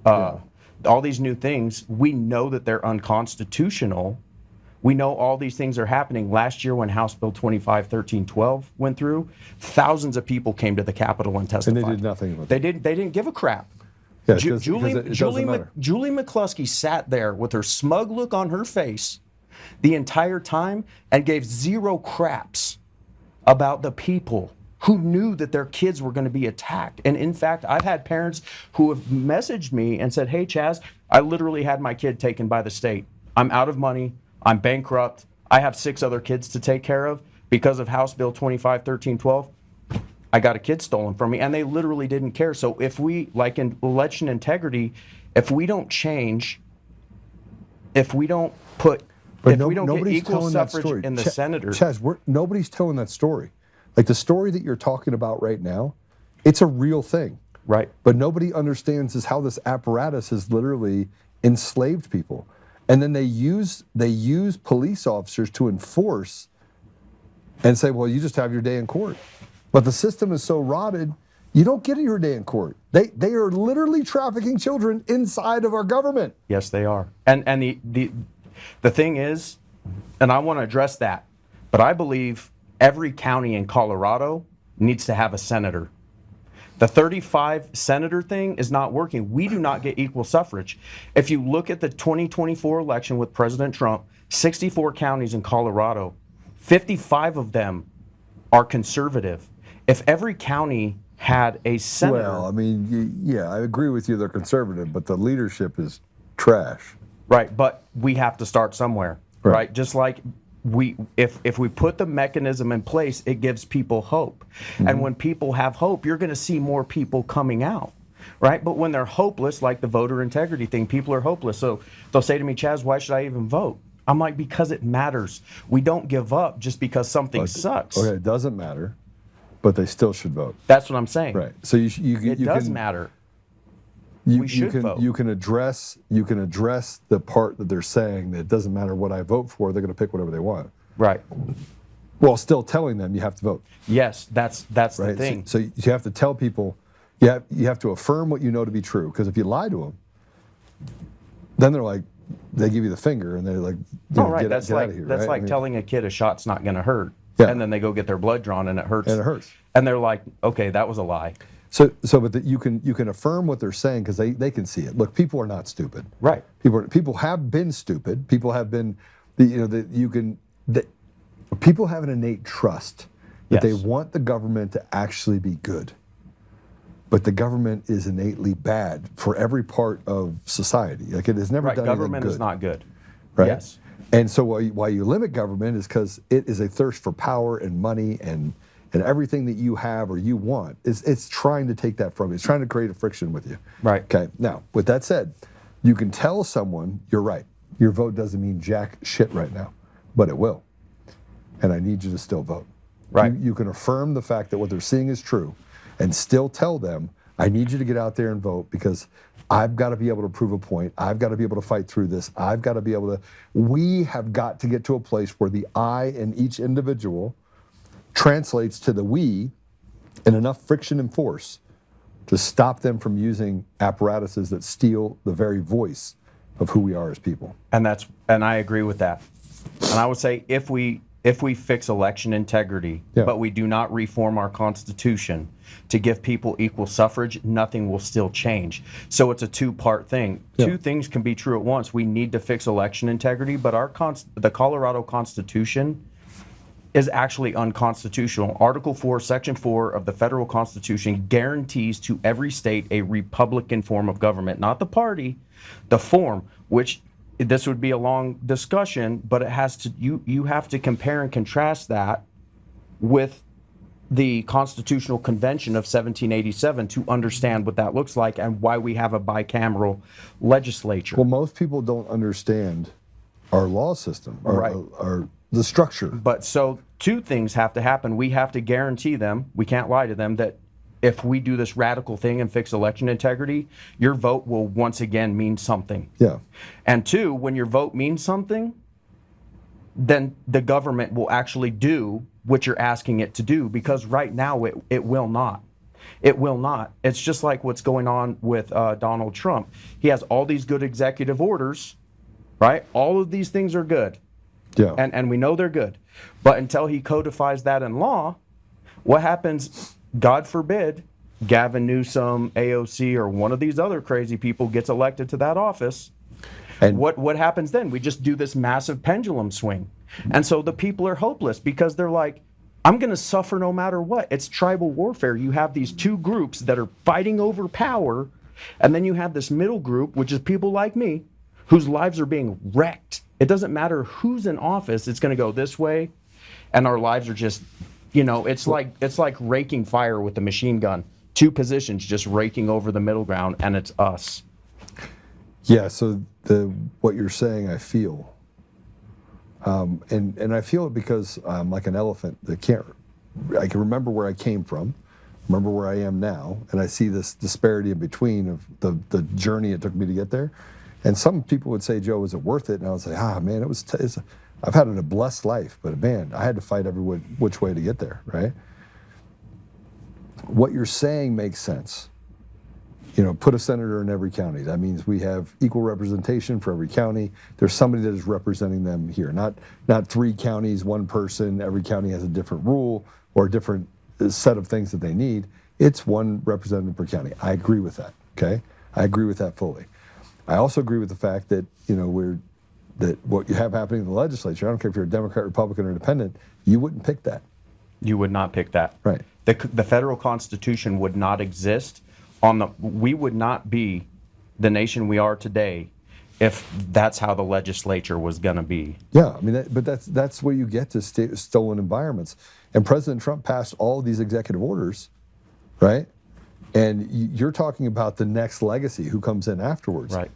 all these new things, we know that they're unconstitutional. We know all these things are happening. Last year when House Bill 25-13-12 went through, thousands of people came to the Capitol and testified. And they did nothing about it. They didn't give a crap. Yeah, Julie McCluskey sat there with her smug look on her face the entire time and gave zero craps about the people who knew that their kids were going to be attacked. And in fact, I've had parents who have messaged me and said, hey, Chaz, I literally had my kid taken by the state. I'm out of money. I'm bankrupt. I have 6 other kids to take care of because of House Bill 25-13-12. I got a kid stolen from me, and they literally didn't care. So if we, like in election integrity, if we don't change, if we don't put If we don't get nobody's equal telling that suffrage story. in the Senate, Chaz, nobody's telling that story. Like the story that you're talking about right now, it's a real thing. Right. But nobody understands is how this apparatus has literally enslaved people. And then they use police officers to enforce and say, well, you just have your day in court. But the system is so rotted, you don't get your day in court. They are literally trafficking children inside of our government. yes, they are. And the thing is, and I want to address that, but I believe every county in Colorado needs to have a senator. The 35 senator thing is not working. We do not get equal suffrage. If you look at the 2024 election with President Trump, 64 counties in Colorado, 55 of them are conservative. If every county had a senator... Well, I mean, yeah, I agree with you, they're conservative, but the leadership is trash. Right, but we have to start somewhere, right? Just like if we put the mechanism in place, it gives people hope. Mm-hmm. And when people have hope, you're going to see more people coming out, right? But when they're hopeless, like the voter integrity thing, people are hopeless. So they'll say to me, Chaz, why should I even vote? I'm like, because it matters. We don't give up just because something sucks. Okay, it doesn't matter, but they still should vote. That's what I'm saying. Right. So it does matter. We should vote. You can address the part that they're saying that it doesn't matter what I vote for, they're going to pick whatever they want. Right. While still telling them you have to vote. Yes, that's right? the thing. So you have to tell people, you have to affirm what you know to be true. Because if you lie to them, then they're like, they give you the finger and they're like, right. Get out of here. That's right? like telling a kid a shot's not going to hurt. Yeah. And then they go get their blood drawn and it hurts. And it hurts. And they're like, okay, that was a lie. But you can affirm what they're saying because they can see it. Look, people are not stupid. Right. People have been stupid. People have been, people have an innate trust that they want the government to actually be good. But the government is innately bad for every part of society. Like it has never done anything good. Government is not good. Right. Yes. And so why you limit government is because it is a thirst for power and money and everything that you have or you want. It's trying to take that from you. It's trying to create a friction with you. Right. Okay. Now, with that said, you can tell someone, you're right. Your vote doesn't mean jack shit right now, but it will. And I need you to still vote. Right. You can affirm the fact that what they're seeing is true and still tell them, I need you to get out there and vote because I've got to be able to prove a point. I've got to be able to fight through this. I've got to be able to, we have got to get to a place where the I in each individual translates to the we and enough friction and force to stop them from using apparatuses that steal the very voice of who we are as people. And I agree with that. And I would say if we fix election integrity, but we do not reform our Constitution to give people equal suffrage, nothing will still change. So it's a two-part thing. Two things can be true at once. We need to fix election integrity, but the Colorado Constitution is actually unconstitutional. Article 4, Section 4 of the federal Constitution guarantees to every state a Republican form of government, not the party, the form, which this would be a long discussion, but it has to, you have to compare and contrast that with the Constitutional Convention of 1787 to understand what that looks like and why we have a bicameral legislature. Well, most people don't understand our law system, our the structure. But so two things have to happen. We have to guarantee them, we can't lie to them, that if we do this radical thing and fix election integrity, your vote will once again mean something. Yeah. And two, when your vote means something, then the government will actually do what you're asking it to do, because right now it will not. It will not. It's just like what's going on with Donald Trump. He has all these good executive orders, right? All of these things are good. Yeah. And we know they're good. But until he codifies that in law, what happens, God forbid, Gavin Newsom, AOC, or one of these other crazy people gets elected to that office, and what happens then? We just do this massive pendulum swing. And so the people are hopeless because they're like, I'm going to suffer no matter what. It's tribal warfare. You have these two groups that are fighting over power, and then you have this middle group, which is people like me, whose lives are being wrecked. It doesn't matter who's in office, it's going to go this way, and our lives are just, it's like raking fire with a machine gun. Two positions just raking over the middle ground, and it's us. Yeah, so what you're saying, I feel. And I feel it because I'm like an elephant that can't. I can remember where I came from, remember where I am now, and I see this disparity in between of the journey it took me to get there. And some people would say, Joe, was it worth it? And I would say, man, it was. I've had a blessed life, but man, I had to fight every which way to get there, right? What you're saying makes sense. You know, put a senator in every county. That means we have equal representation for every county. There's somebody that is representing them here, not 3 counties, 1 person. Every county has a different rule or a different set of things that they need. It's 1 representative per county. I agree with that, okay? I agree with that fully. I also agree with the fact that, you know, that what you have happening in the legislature, I don't care if you're a Democrat, Republican, or Independent, you wouldn't pick that. You would not pick that. Right. The federal Constitution would not exist we would not be the nation we are today if that's how the legislature was going to be. Yeah, I mean, but that's where you get to stolen environments. And President Trump passed all these executive orders, right? And you're talking about the next legacy, who comes in afterwards. Right.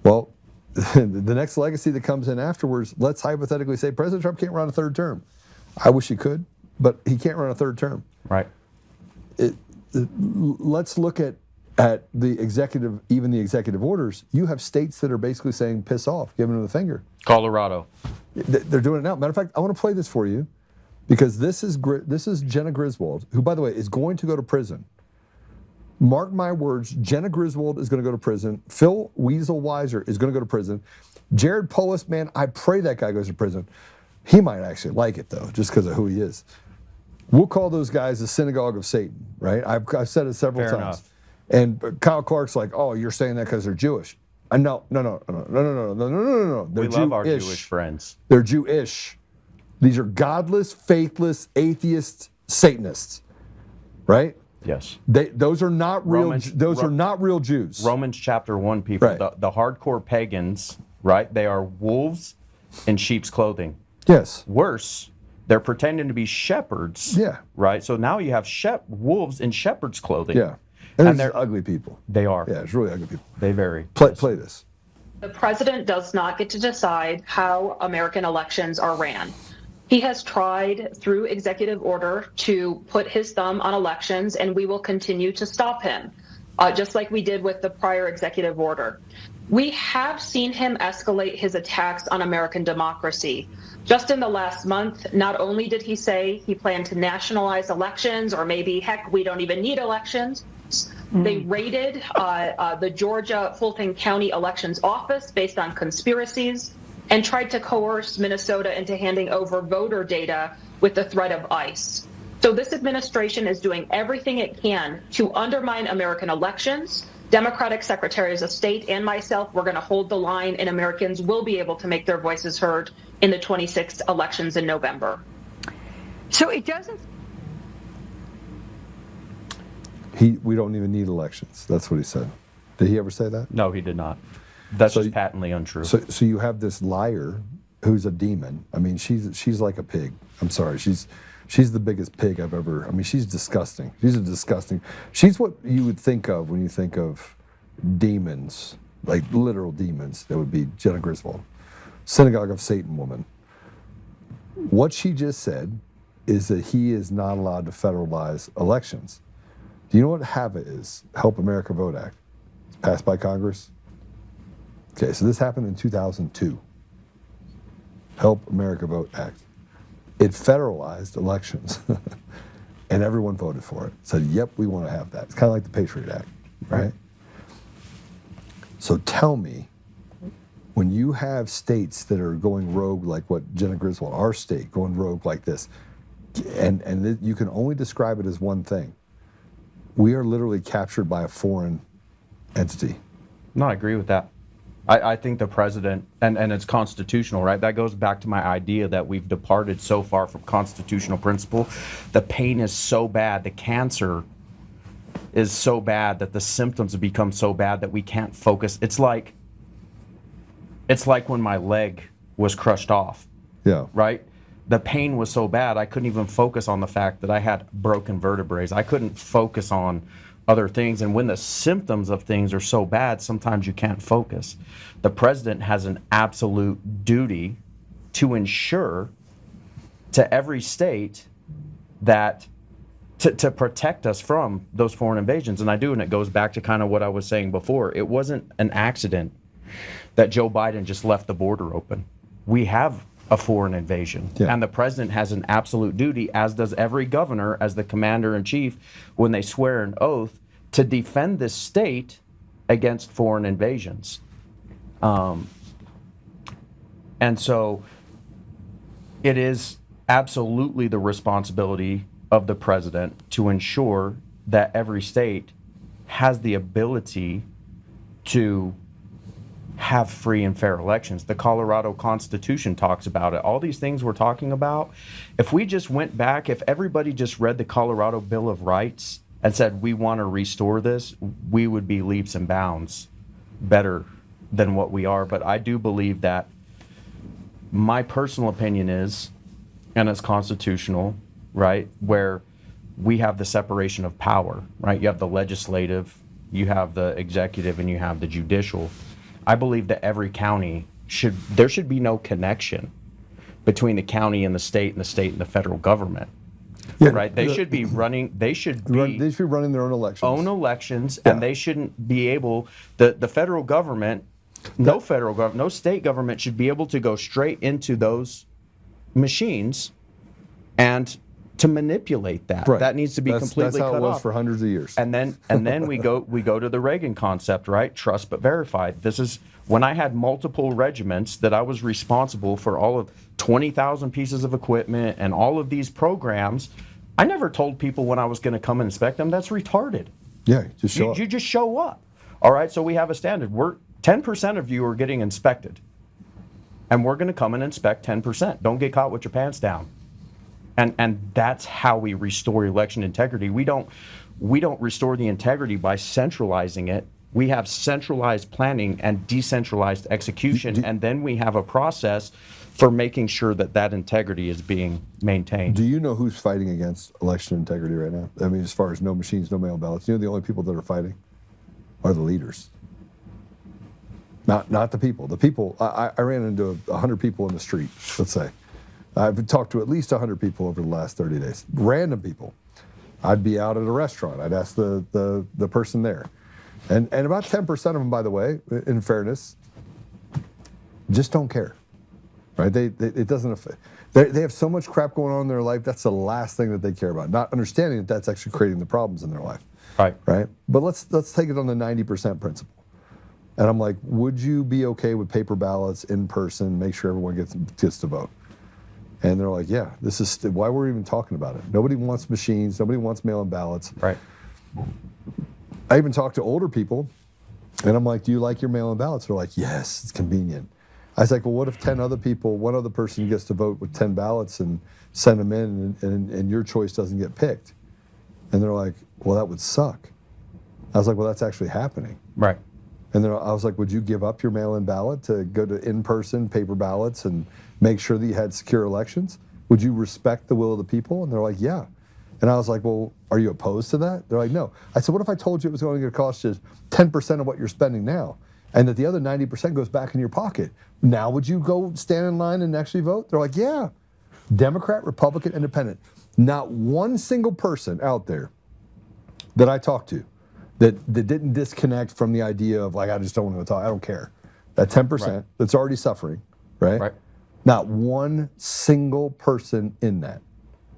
Well, the next legacy that comes in afterwards, let's hypothetically say President Trump can't run a 3rd term. I wish he could, but he can't run a 3rd term. Right. Let's look at the executive, even the executive orders. You have states that are basically saying, piss off, giving them the finger. Colorado. They're doing it now. Matter of fact, I want to play this for you because this is Jenna Griswold, who, by the way, is going to go to prison. Mark my words, Jenna Griswold is going to go to prison. Phil Weasel Weiser is going to go to prison. Jared Polis, man, I pray that guy goes to prison. He might actually like it, though, just because of who he is. We'll call those guys the synagogue of Satan, right? I've said it several Fair times. enough. And Kyle Clark's like, oh, you're saying that because they're Jewish. No. They're We love our Jewish friends. They're Jewish. These are godless, faithless, atheist Satanists, right? Yes. Those are not real. Are not real Jews. Romans chapter 1, people. Right. The hardcore pagans, right? They are wolves in sheep's clothing. Yes. Worse, they're pretending to be shepherds. Yeah. Right. So now you have wolves in shepherd's clothing. Yeah. And they're ugly people. They are. Yeah, it's really ugly people. They vary. Play this. The president does not get to decide how American elections are ran. He has tried through executive order to put his thumb on elections, and we will continue to stop him, just like we did with the prior executive order. We have seen him escalate his attacks on American democracy. Just in the last month, not only did he say he planned to nationalize elections, or maybe, heck, we don't even need elections. They raided the Georgia Fulton County Elections Office based on conspiracies and tried to coerce Minnesota into handing over voter data with the threat of ICE. So this administration is doing everything it can to undermine American elections. Democratic secretaries of state and myself, we're going to hold the line, and Americans will be able to make their voices heard in the 26 elections in November. So it doesn't... We don't even need elections. That's what he said. Did he ever say that? No, he did not. That's just patently untrue. So you have this liar who's a demon. I mean, she's like a pig. I'm sorry. She's the biggest pig I've ever. I mean, she's disgusting. She's what you would think of when you think of demons, like literal demons. That would be Jenna Griswold, synagogue of Satan woman. What she just said is that he is not allowed to federalize elections. Do you know what HAVA is? Help America Vote Act. It's passed by Congress. Okay, so this happened in 2002. Help America Vote Act. It federalized elections, and everyone voted for it. Said, yep, we want to have that. It's kind of like the Patriot Act, right? So tell me, when you have states that are going rogue like what Jenna Griswold, our state, going rogue like this, and you can only describe it as one thing. We are literally captured by a foreign entity. No, I agree with that. I think the president, and it's constitutional, right? That goes back to my idea that we've departed so far from constitutional principle. The pain is so bad, the cancer is so bad, that the symptoms have become so bad that we can't focus. It's like when my leg was crushed off. Yeah. Right? The pain was so bad, I couldn't even focus on the fact that I had broken vertebrae. I couldn't focus on other things. And when the symptoms of things are so bad, sometimes you can't focus. The president has an absolute duty to ensure to every state that to protect us from those foreign invasions. And it goes back to kind of what I was saying before. It wasn't an accident that Joe Biden just left the border open. We have a foreign invasion, and the president has an absolute duty, as does every governor as the commander-in-chief, when they swear an oath, to defend this state against foreign invasions. And so it is absolutely the responsibility of the president to ensure that every state has the ability to have free and fair elections. The Colorado Constitution talks about it. All these things we're talking about, if we just went back, if everybody just read the Colorado Bill of Rights and said, we want to restore this, we would be leaps and bounds better than what we are. But I do believe that my personal opinion is, and it's constitutional, right, where we have the separation of power, right? You have the legislative, you have the executive, and you have the judicial. I believe that every county there should be no connection between the county and the state and the federal government. Yeah, right? They should be running running their own elections. And they shouldn't be able, the federal government, no state government should be able to go straight into those machines and to manipulate that. Right. That needs to be completely cut off. That's how it was for hundreds of years. And then we go to the Reagan concept, right? Trust but verify. This is when I had multiple regiments that I was responsible for all of 20,000 pieces of equipment and all of these programs. I never told people when I was going to come and inspect them. That's retarded. Yeah, just show up. You just show up. All right, so we have a standard. 10% of you are getting inspected. And we're going to come and inspect 10%. Don't get caught with your pants down. And that's how we restore election integrity. We don't restore the integrity by centralizing it. We have centralized planning and decentralized execution, and then we have a process for making sure that integrity is being maintained. Do you know who's fighting against election integrity right now? I mean, as far as no machines, no mail ballots, the only people that are fighting are the leaders. Not the people. The people, I ran into 100 people in the street, let's say. I've talked to at least 100 people over the last 30 days. Random people. I'd be out at a restaurant. I'd ask the person there. And about 10% of them, by the way, in fairness, just don't care. Right? It doesn't affect. They have so much crap going on in their life, that's the last thing that they care about. Not understanding that that's actually creating the problems in their life. Right? But let's take it on the 90% principle. And I'm like, would you be okay with paper ballots in person, make sure everyone gets to vote? And they're like, yeah, this is why we're even talking about it. Nobody wants machines. Nobody wants mail-in ballots. Right. I even talk to older people, and I'm like, do you like your mail-in ballots? They're like, yes, it's convenient. I was like, well, what if 10 other people, one other person gets to vote with 10 ballots and send them in, and your choice doesn't get picked? And they're like, well, that would suck. I was like, well, that's actually happening. Right. And then I was like, would you give up your mail-in ballot to go to in-person paper ballots and make sure that you had secure elections? Would you respect the will of the people? And they're like, yeah. And I was like, well, are you opposed to that? They're like, no. I said, what if I told you it was going to cost you 10% of what you're spending now, and that the other 90% goes back in your pocket? Now would you go stand in line and actually vote? They're like, yeah. Democrat, Republican, Independent. Not one single person out there that I talked to that didn't disconnect from the idea of, like, I just don't want to talk. I don't care. That 10% that's already suffering, right? Not one single person in that,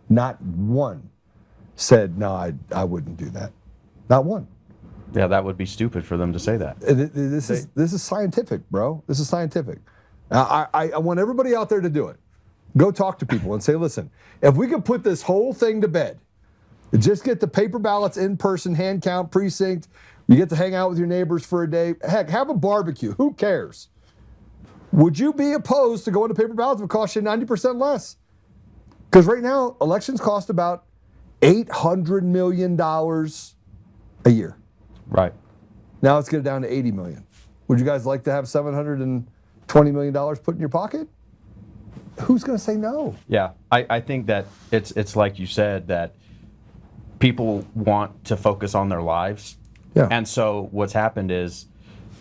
not one, said, no, I wouldn't do that. Not one. Yeah, that would be stupid for them to say that. This is scientific, bro. This is scientific. I want everybody out there to do it. Go talk to people and say, listen, if we could put this whole thing to bed, just get the paper ballots in person, hand count, precinct, you get to hang out with your neighbors for a day, heck, have a barbecue, who cares? Would you be opposed to going to paper ballots if it cost you 90% less? Because right now, elections cost about $800 million a year. Right. Now let's get it down to $80 million. Would you guys like to have $720 million put in your pocket? Who's going to say no? Yeah, I think that it's like you said, that people want to focus on their lives. Yeah. And so what's happened is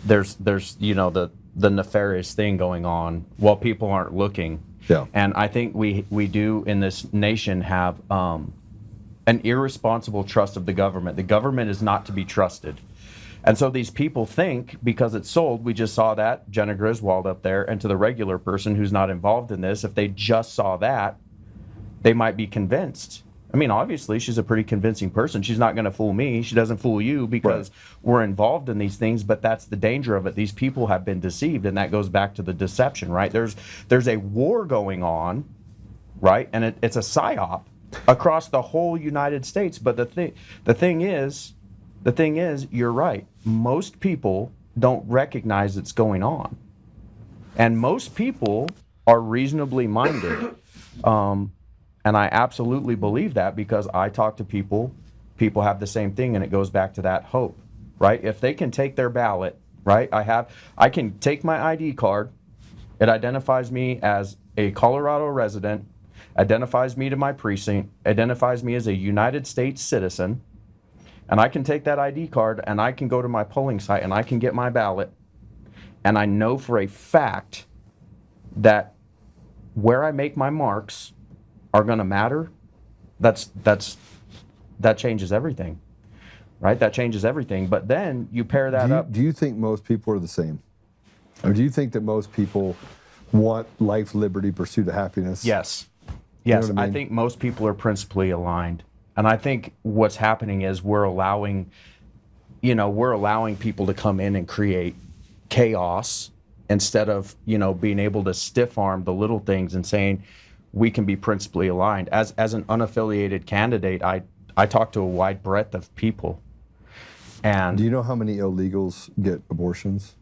there's the nefarious thing going on while people aren't looking. Yeah. And I think we do in this nation have an irresponsible trust of the government. The government is not to be trusted. And so these people think because it's sold, we just saw that, Jenna Griswold up there, and to the regular person who's not involved in this, if they just saw that, they might be convinced. I mean, obviously, she's a pretty convincing person. She's not going to fool me. She doesn't fool you because we're involved in these things, but that's the danger of it. These people have been deceived, and that goes back to the deception, right? There's a war going on, right? And it's a psyop across the whole United States. But the thing is, you're right. Most people don't recognize it's going on. And most people are reasonably minded. And I absolutely believe that because I talk to people have the same thing, and it goes back to that hope, right? If they can take their ballot, right? I can take my ID card. It identifies me as a Colorado resident, identifies me to my precinct, identifies me as a United States citizen, and I can take that ID card and I can go to my polling site and I can get my ballot, and I know for a fact that where I make my marks are going to matter. That changes everything, right? That changes everything. But then you pair that up. Do you think most people are the same? Or do you think that most people want life, liberty, pursuit of happiness? Yes. You know Yes, what I mean? I think most people are principally aligned. And I think what's happening is we're allowing people to come in and create chaos instead of, being able to stiff arm the little things and saying we can be principally aligned. As an unaffiliated candidate, I talk to a wide breadth of people. And do you know how many illegals get abortions?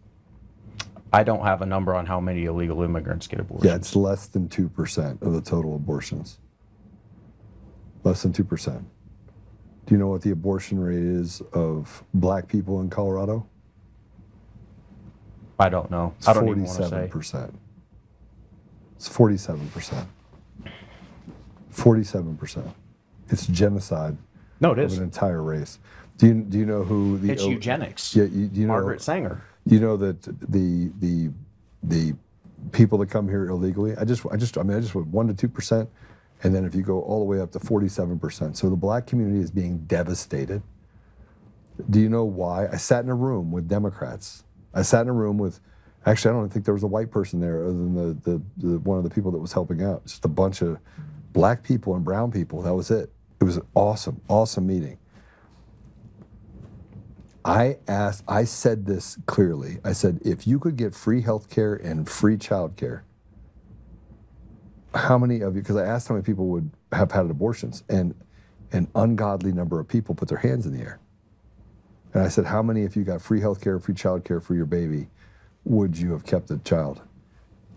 I don't have a number on how many illegal immigrants get abortions. Yeah, it's less than 2% of the total abortions. Less than 2%. Do you know what the abortion rate is of black people in Colorado? I don't know. It's I don't even want to say. 47%. It's 47%. 47%. It's genocide. No, it is. Of an entire race. Do you know who the? It's eugenics. Yeah, you know, Margaret Sanger. You know that the people that come here illegally. I just went 1% to 2%, and then if you go all the way up to 47%. So the black community is being devastated. Do you know why? I sat in a room with Democrats. I sat in a room with. Actually, I don't think there was a white person there other than the one of the people that was helping out. Just a bunch of black people and brown people. That was it. It was an awesome meeting. I said this clearly. I said, if you could get free health care and free child care, how many of you, because I asked how many people would have had abortions, and an ungodly number of people put their hands in the air. And I said, how many, if you got free health care, free child care for your baby, would you have kept the child?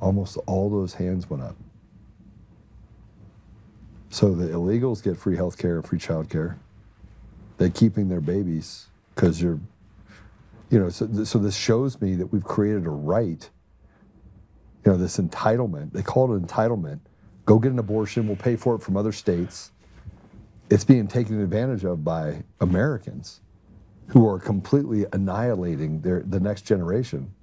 Almost all those hands went up. So the illegals get free health care and free child care. They're keeping their babies because so this shows me that we've created a right, this entitlement. They call it entitlement. Go get an abortion, we'll pay for it from other states. It's being taken advantage of by Americans who are completely annihilating the next generation,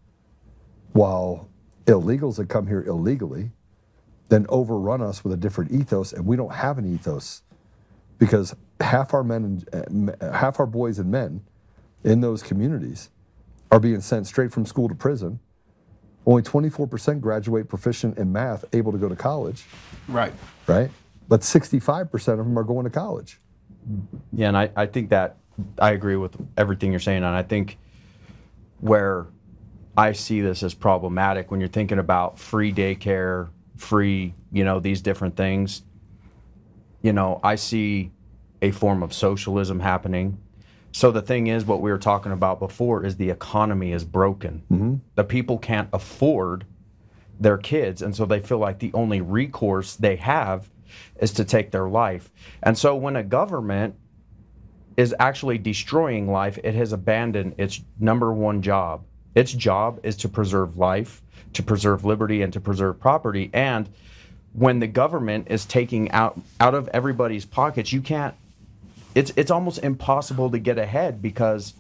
while illegals that come here illegally then overrun us with a different ethos, and we don't have an ethos because half our boys and men in those communities are being sent straight from school to prison. Only 24% graduate proficient in math, able to go to college. Right. Right? But 65% of them are going to college. Yeah, and I think that I agree with everything you're saying, and I think where I see this as problematic when you're thinking about free daycare, free, these different things, I see a form of socialism happening. So the thing is, what we were talking about before is the economy is broken. Mm-hmm. The people can't afford their kids, and so they feel like the only recourse they have is to take their life. And so when a government is actually destroying life, it has abandoned its number one job. Its job is to preserve life, to preserve liberty, and to preserve property. And when the government is taking out of everybody's pockets, you can't, it's almost impossible to get ahead because,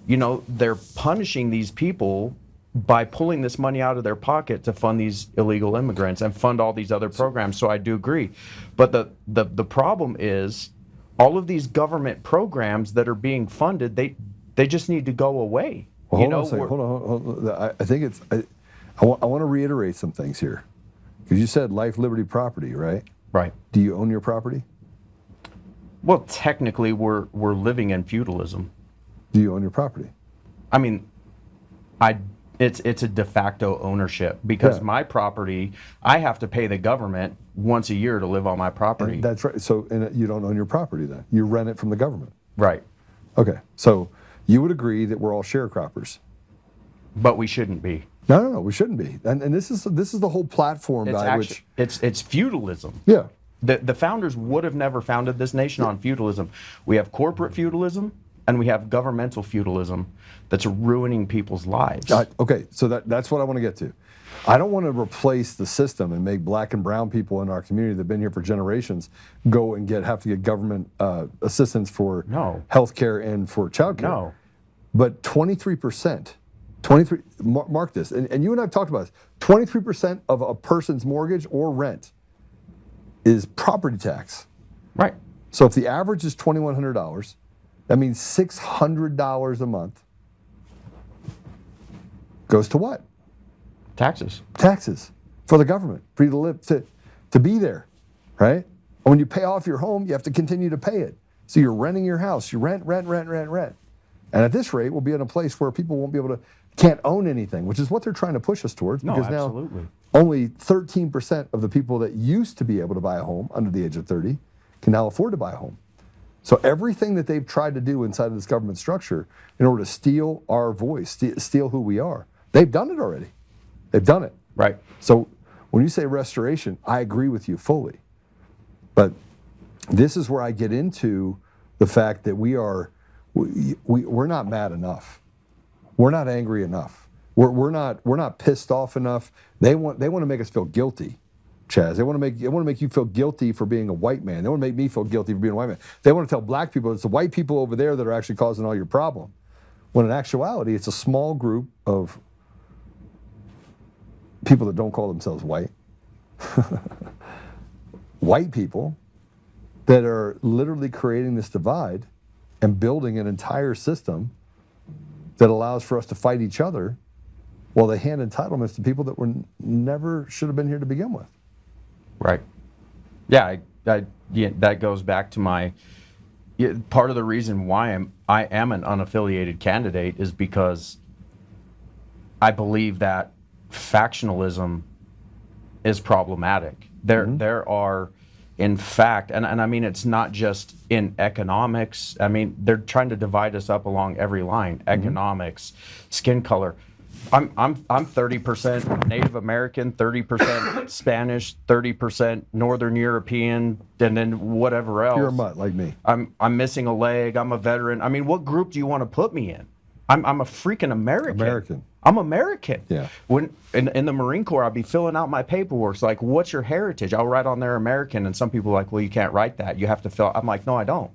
they're punishing these people by pulling this money out of their pocket to fund these illegal immigrants and fund all these other programs. So I do agree. But the problem is all of these government programs that are being funded, they just need to go away. Well, hold on a second. Hold on. I think it's, I want to reiterate some things here. Because you said life, liberty, property, right? Right. Do you own your property? Well, technically, we're living in feudalism. Do you own your property? I mean, it's a de facto ownership because my property, I have to pay the government once a year to live on my property. And that's right. So you don't own your property then. You rent it from the government. Right. Okay. So you would agree that we're all sharecroppers. But we shouldn't be. No, we shouldn't be. And this is the whole platform by which it's feudalism. Yeah. The founders would have never founded this nation on feudalism. We have corporate feudalism and we have governmental feudalism that's ruining people's lives. Okay, so that's what I want to get to. I don't want to replace the system and make black and brown people in our community that have been here for generations go and have to get government assistance for health care and for child care. No. But 23%, mark this, and you and I have talked about this, 23% of a person's mortgage or rent is property tax. Right. So if the average is $2,100, that means $600 a month goes to what? Taxes. Taxes for the government, for you to live, to be there, right? And when you pay off your home, you have to continue to pay it. So you're renting your house, you rent. And at this rate, we'll be in a place where people won't be able to, can't own anything, which is what they're trying to push us towards. Because now only 13% of the people that used to be able to buy a home under the age of 30 can now afford to buy a home. So everything that they've tried to do inside of this government structure in order to steal our voice, steal who we are, they've done it already. They've done it. Right. So when you say restoration, I agree with you fully. But this is where I get into the fact that we're not mad enough. We're not angry enough. We're not pissed off enough. They want to make us feel guilty, Chaz. They want to make you feel guilty for being a white man. They want to make me feel guilty for being a white man. They want to tell black people it's the white people over there that are actually causing all your problem. When in actuality, it's a small group of people that don't call themselves white. White people that are literally creating this divide and building an entire system that allows for us to fight each other while they hand entitlements to people that never should have been here to begin with. Right. Yeah, that goes back to part of the reason why I am an unaffiliated candidate is because I believe that factionalism is problematic. There are, in fact, and I mean, it's not just in economics. I mean, they're trying to divide us up along every line. Economics, skin color. I'm 30% Native American, 30% Spanish, 30% Northern European, and then whatever else. You're a mutt like me. I'm missing a leg. I'm a veteran. I mean, what group do you want to put me in? I'm a freaking American. I'm American. Yeah. When in the Marine Corps, I'll be filling out my paperwork. It's like, what's your heritage? I'll write on there American, and some people are like, well, you can't write that. You have to fill. I'm like, no, I don't.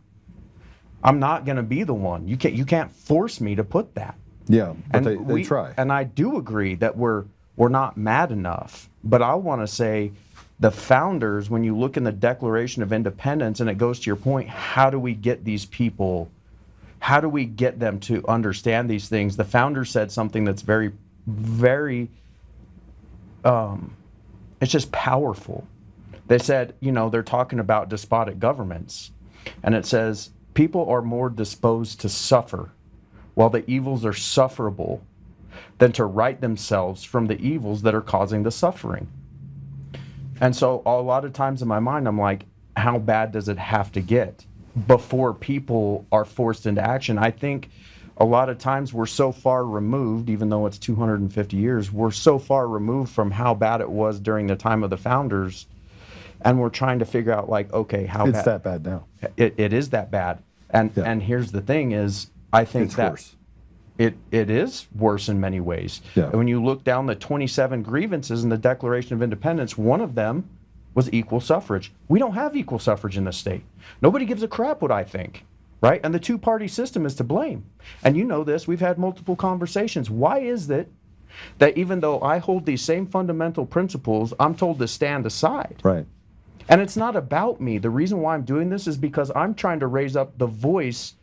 I'm not going to be the one. You can't force me to put that. Yeah, but they try. And I do agree that we're not mad enough. But I want to say the founders, when you look in the Declaration of Independence, and it goes to your point, how do we get these people? How do we get them to understand these things? The founders said something that's very, very, it's just powerful. They said, they're talking about despotic governments. And it says, people are more disposed to suffer while the evils are sufferable than to right themselves from the evils that are causing the suffering. And so a lot of times in my mind, I'm like, how bad does it have to get before people are forced into action? I think a lot of times we're so far removed, even though it's 250 years, we're so far removed from how bad it was during the time of the founders, and we're trying to figure out, like, okay, how bad. It's that bad now. It is that bad. And here's the thing is, I think it's that worse. It is worse in many ways. Yeah. And when you look down the 27 grievances in the Declaration of Independence, one of them was equal suffrage. We don't have equal suffrage in this state. Nobody gives a crap what I think, right? And the two-party system is to blame. And you know this, we've had multiple conversations. Why is it that even though I hold these same fundamental principles, I'm told to stand aside. Right. And it's not about me. The reason why I'm doing this is because I'm trying to raise up the voice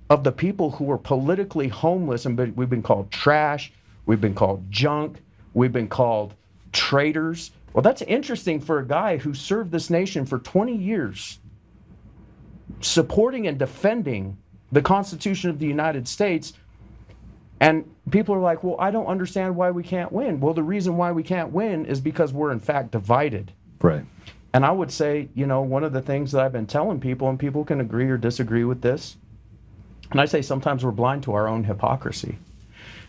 of the people who are politically homeless, and we've been called trash, we've been called junk, we've been called traitors. Well, that's interesting for a guy who served this nation for 20 years, supporting and defending the Constitution of the United States. And people are like, well, I don't understand why we can't win. Well, the reason why we can't win is because we're in fact divided. Right. And I would say, you know, one of the things that I've been telling people, and people can agree or disagree with this, and I say sometimes we're blind to our own hypocrisy.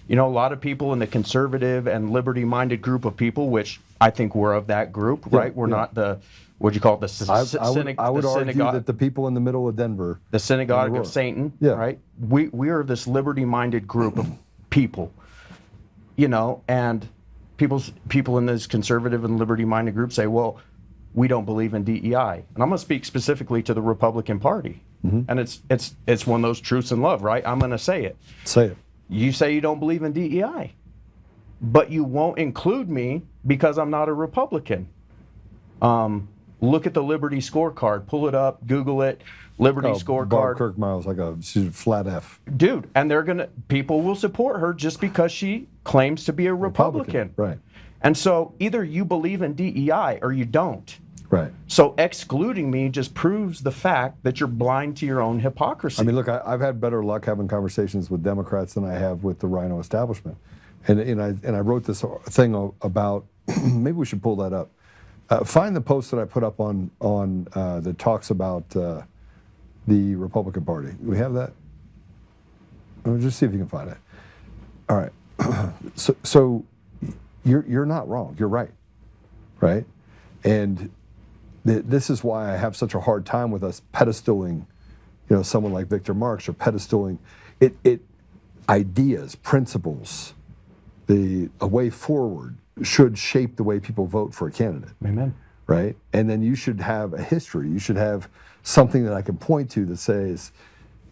You know, a lot of people in the conservative and liberty-minded group of people, which I think we're of that group, right? We're not the, what'd you call it, I would argue that the people in the middle of Denver, the synagogue of Satan, right? We are this liberty-minded group of people, you know, and people in this conservative and liberty-minded group say, well, we don't believe in DEI. And I'm going to speak specifically to the Republican Party. And it's one of those truths and love, right? I'm going to say it. Say it. You say you don't believe in DEI, but you won't include me because I'm not a Republican. Look at the Liberty scorecard. Pull it up, Google it. Liberty scorecard. Bob Kirkmiles, she's a flat F. Dude, and people will support her just because she claims to be a Republican. Right. And so either you believe in DEI or you don't. Right. So excluding me just proves the fact that you're blind to your own hypocrisy. I mean, look, I've had better luck having conversations with Democrats than I have with the Rhino establishment. And I wrote this thing about, maybe we should pull that up. Find the post that I put up on that talks about the Republican Party. Do we have that? Just see if you can find it. All right. So you're not wrong. You're right. Right? And this is why I have such a hard time with us pedestaling, you know, someone like Victor Marx, or pedestaling ideas, principles, a way forward should shape the way people vote for a candidate. Amen. Right? And then you should have a history. You should have something that I can point to that says,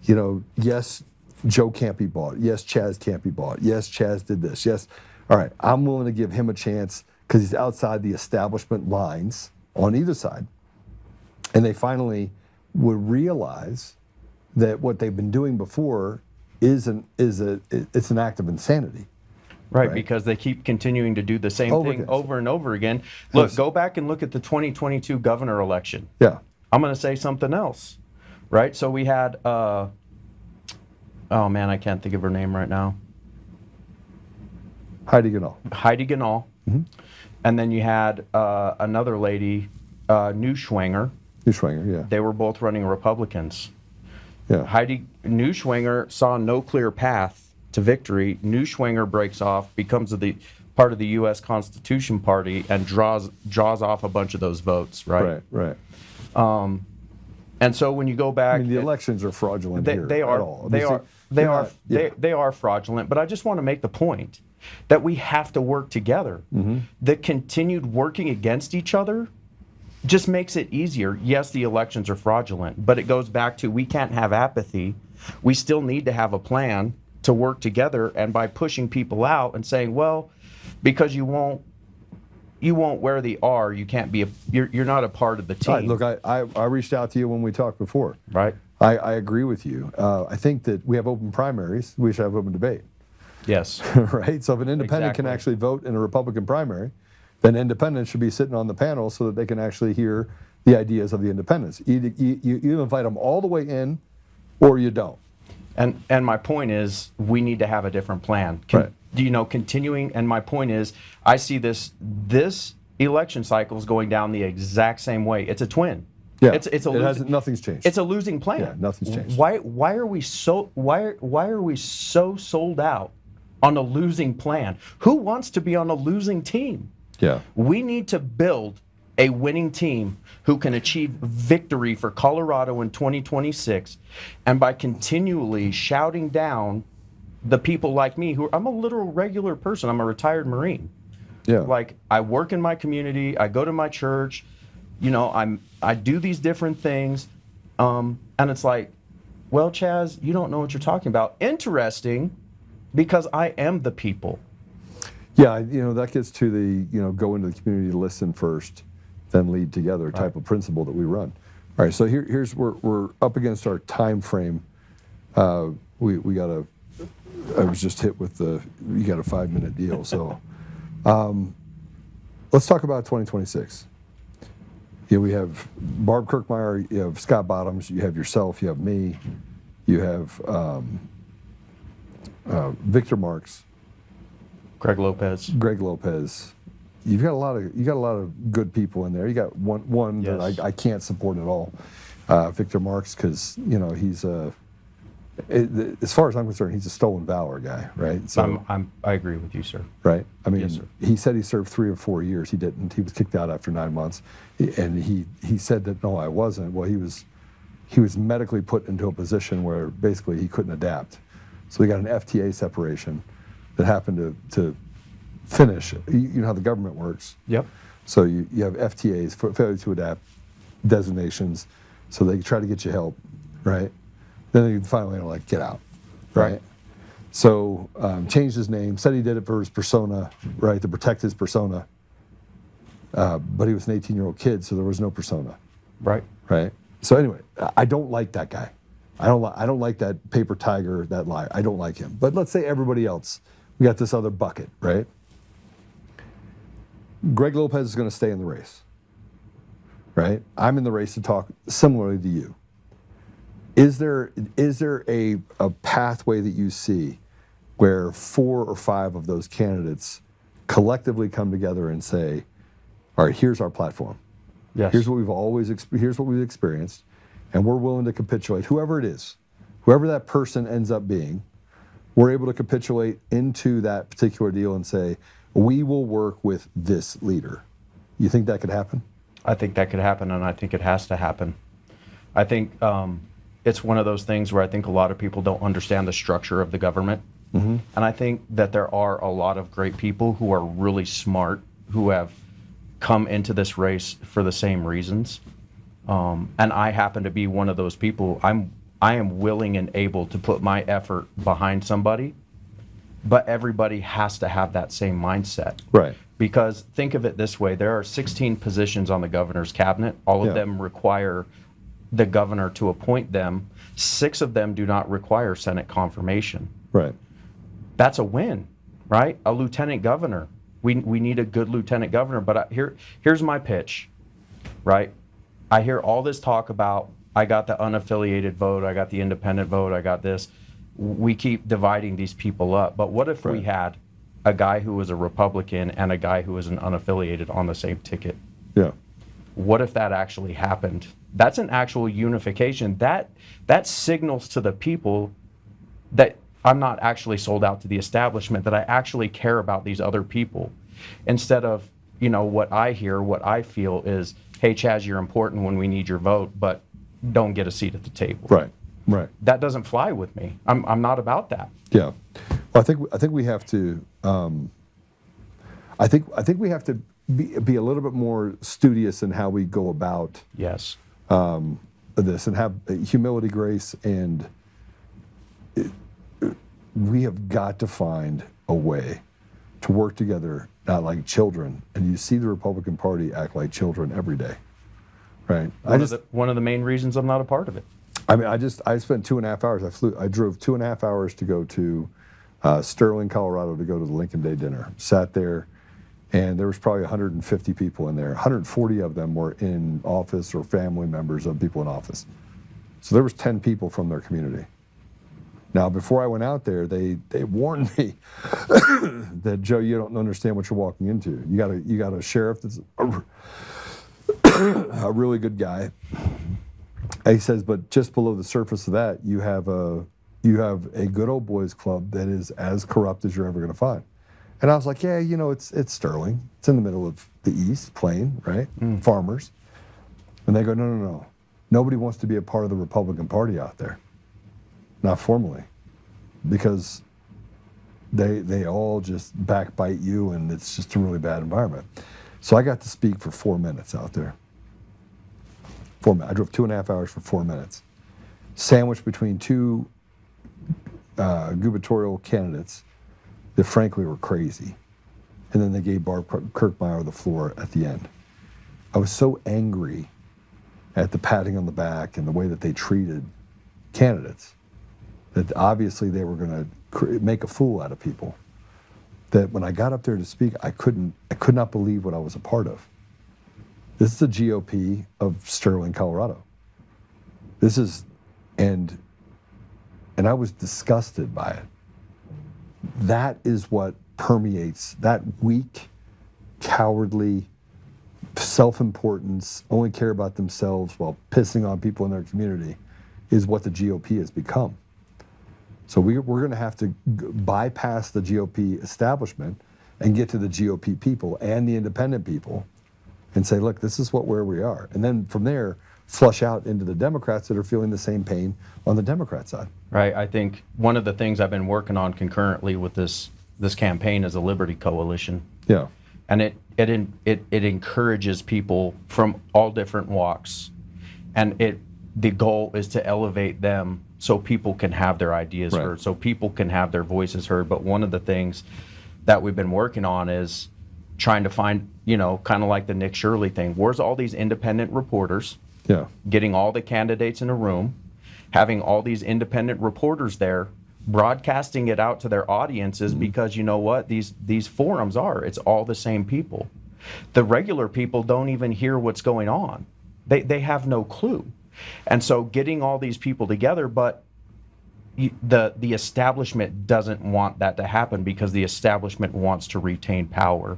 you know, yes, Joe can't be bought. Yes, Chaz can't be bought. Yes, Chaz did this. Yes. All right, I'm willing to give him a chance because he's outside the establishment lines on either side. And they finally would realize that what they've been doing before it's an act of insanity. Right, because they keep continuing to do the same thing over and over again. Look, go back and look at the 2022 governor election. Yeah. I'm going to say something else, right? So we had, oh man, I can't think of her name right now. Heidi Ganahl. Mm-hmm. And then you had another lady, Neuschwanger. Yeah. They were both running Republicans. Yeah. Neuschwanger saw no clear path to victory. Neuschwanger breaks off, becomes part of the U.S. Constitution Party, and draws off a bunch of those votes. Right. Right. And so when you go back, I mean, the elections are fraudulent. They are fraudulent. But I just want to make the point that we have to work together. Mm-hmm. The continued working against each other just makes it easier. Yes, the elections are fraudulent, but it goes back to we can't have apathy. We still need to have a plan to work together, and by pushing people out and saying, well, because you won't wear the R, you can't be you're not a part of the team. Right, look, I reached out to you when we talked before. Right. I agree with you. I think that we have open primaries. We should have open debate. Yes. Right? So if an independent can actually vote in a Republican primary, then independents should be sitting on the panel so that they can actually hear the ideas of the independents. You invite them all the way in, or you don't. And my point is, we need to have a different plan. Right. You know, continuing, and my point is, I see this election cycle is going down the exact same way. It's a twin. Yeah. Nothing's changed. It's a losing plan. Yeah, nothing's changed. Why are we so sold out on a losing plan? Who wants to be on a losing team? Yeah. We need to build a winning team who can achieve victory for Colorado in 2026, and by continually shouting down the people like me, I'm a literal regular person. I'm a retired Marine. Yeah. Like, I work in my community, I go to my church, you know, I do these different things, and it's like, well, Chaz, you don't know what you're talking about. Interesting, because I am the people. Yeah, that gets to the, go into the community, listen first, then lead together type of principle that we run. All right, so here's where we're up against our time frame. We got I was just hit with you got a 5-minute deal. So let's talk about 2026. We have Barb Kirkmeyer, you have Scott Bottoms, you have yourself, you have me, you have Victor Marks, Greg Lopez. You've got a lot of good people in there. You got one Yes. that I can't support at all, Victor Marks, because he's as far as I'm concerned, he's a stolen valor guy, right? So I agree with you, sir. right. I mean, Yes, sir. he said he served 3 or 4 years. He didn't. He was kicked out after 9 months, and he said that no, I wasn't. Well, he was medically put into a position where basically he couldn't adapt. So we got an FTA separation that happened to finish. You know how the government works. Yep. So you have FTAs, failure to adapt designations, so they try to get you help, right? Then they finally are like, get out, right? So changed his name, said he did it for his persona, right, to protect his persona. But he was an 18-year-old kid, so there was no persona. Right. Right. So anyway, I don't like that guy. I don't like that paper tiger, that liar. I don't like him. But let's say everybody else, we got this other bucket, right? Greg Lopez is going to stay in the race, right? I'm in the race to talk similarly to you. Is there a pathway that you see where 4 or 5 of those candidates collectively come together and say, all right, here's our platform. Yes. Here's what we've experienced, and we're willing to capitulate, whoever it is, whoever that person ends up being, we're able to capitulate into that particular deal and say, we will work with this leader. You think that could happen? I think that could happen, and I think it has to happen. I think it's one of those things where I think a lot of people don't understand the structure of the government. Mm-hmm. And I think that there are a lot of great people who are really smart, who have come into this race for the same reasons. And I happen to be one of those people. I am willing and able to put my effort behind somebody, but everybody has to have that same mindset. Right. Because think of it this way, there are 16 positions on the governor's cabinet. All of them require the governor to appoint them. 6 of them do not require Senate confirmation. Right. That's a win, right? A lieutenant governor. We need a good lieutenant governor. But here's my pitch, right? I hear all this talk about, I got the unaffiliated vote, I got the independent vote, I got this. We keep dividing these people up. But what if we had a guy who was a Republican and a guy who was an unaffiliated on the same ticket? Yeah. What if that actually happened? That's an actual unification. That signals to the people that I'm not actually sold out to the establishment, that I actually care about these other people. Instead of, what I hear, what I feel is, hey, Chaz, you're important when we need your vote, but don't get a seat at the table. Right. Right. That doesn't fly with me. I'm not about that. Yeah. Well, I think we have to. I think we have to be a little bit more studious in how we go about. Yes. This, and have humility, grace, and we have got to find a way to work together, not like children. And you see the Republican Party act like children every day, right? One of the main reasons I'm not a part of it. I mean, I spent 2.5 hours. I drove 2.5 hours to go to Sterling, Colorado, to go to the Lincoln Day dinner. Sat there, and there was probably 150 people in there. 140 of them were in office or family members of people in office. So there was 10 people from their community. Now, before I went out there, they warned me that, Joe, you don't understand what you're walking into. You got a sheriff that's a really good guy. And he says, but just below the surface of that, you have a good old boys club that is as corrupt as you're ever going to find. And I was like, yeah, it's Sterling. It's in the middle of the East, plain, right? Farmers. And they go, no. Nobody wants to be a part of the Republican Party out there. Not formally. Because they all just backbite you, and it's just a really bad environment. So I got to speak for 4 minutes out there. 4 minutes. I drove 2.5 hours for 4 minutes. Sandwiched between 2 gubernatorial candidates that frankly were crazy. and then they gave Barb Kirkmeyer the floor at the end. I was so angry at the patting on the back and the way that they treated candidates, that obviously they were going to make a fool out of people, that when I got up there to speak, I could not believe what I was a part of. This is the GOP of Sterling, Colorado. This is, and I was disgusted by it. That is what permeates that weak, cowardly, self-importance, only care about themselves while pissing on people in their community, is what the GOP has become. So we're going to have to bypass the GOP establishment and get to the GOP people and the independent people and say, look, this is where we are. And then from there, flush out into the Democrats that are feeling the same pain on the Democrat side. Right. I think one of the things I've been working on concurrently with this campaign is a Liberty Coalition. Yeah. And it encourages people from all different walks. And the goal is to elevate them so people can have their ideas heard, so people can have their voices heard. But one of the things that we've been working on is trying to find, kind of like the Nick Shirley thing. Where's all these independent reporters? Yeah. Getting all the candidates in a room, having all these independent reporters there, broadcasting it out to their audiences, because you know what? These forums it's all the same people. The regular people don't even hear what's going on. They have no clue. And so getting all these people together, but the establishment doesn't want that to happen because the establishment wants to retain power.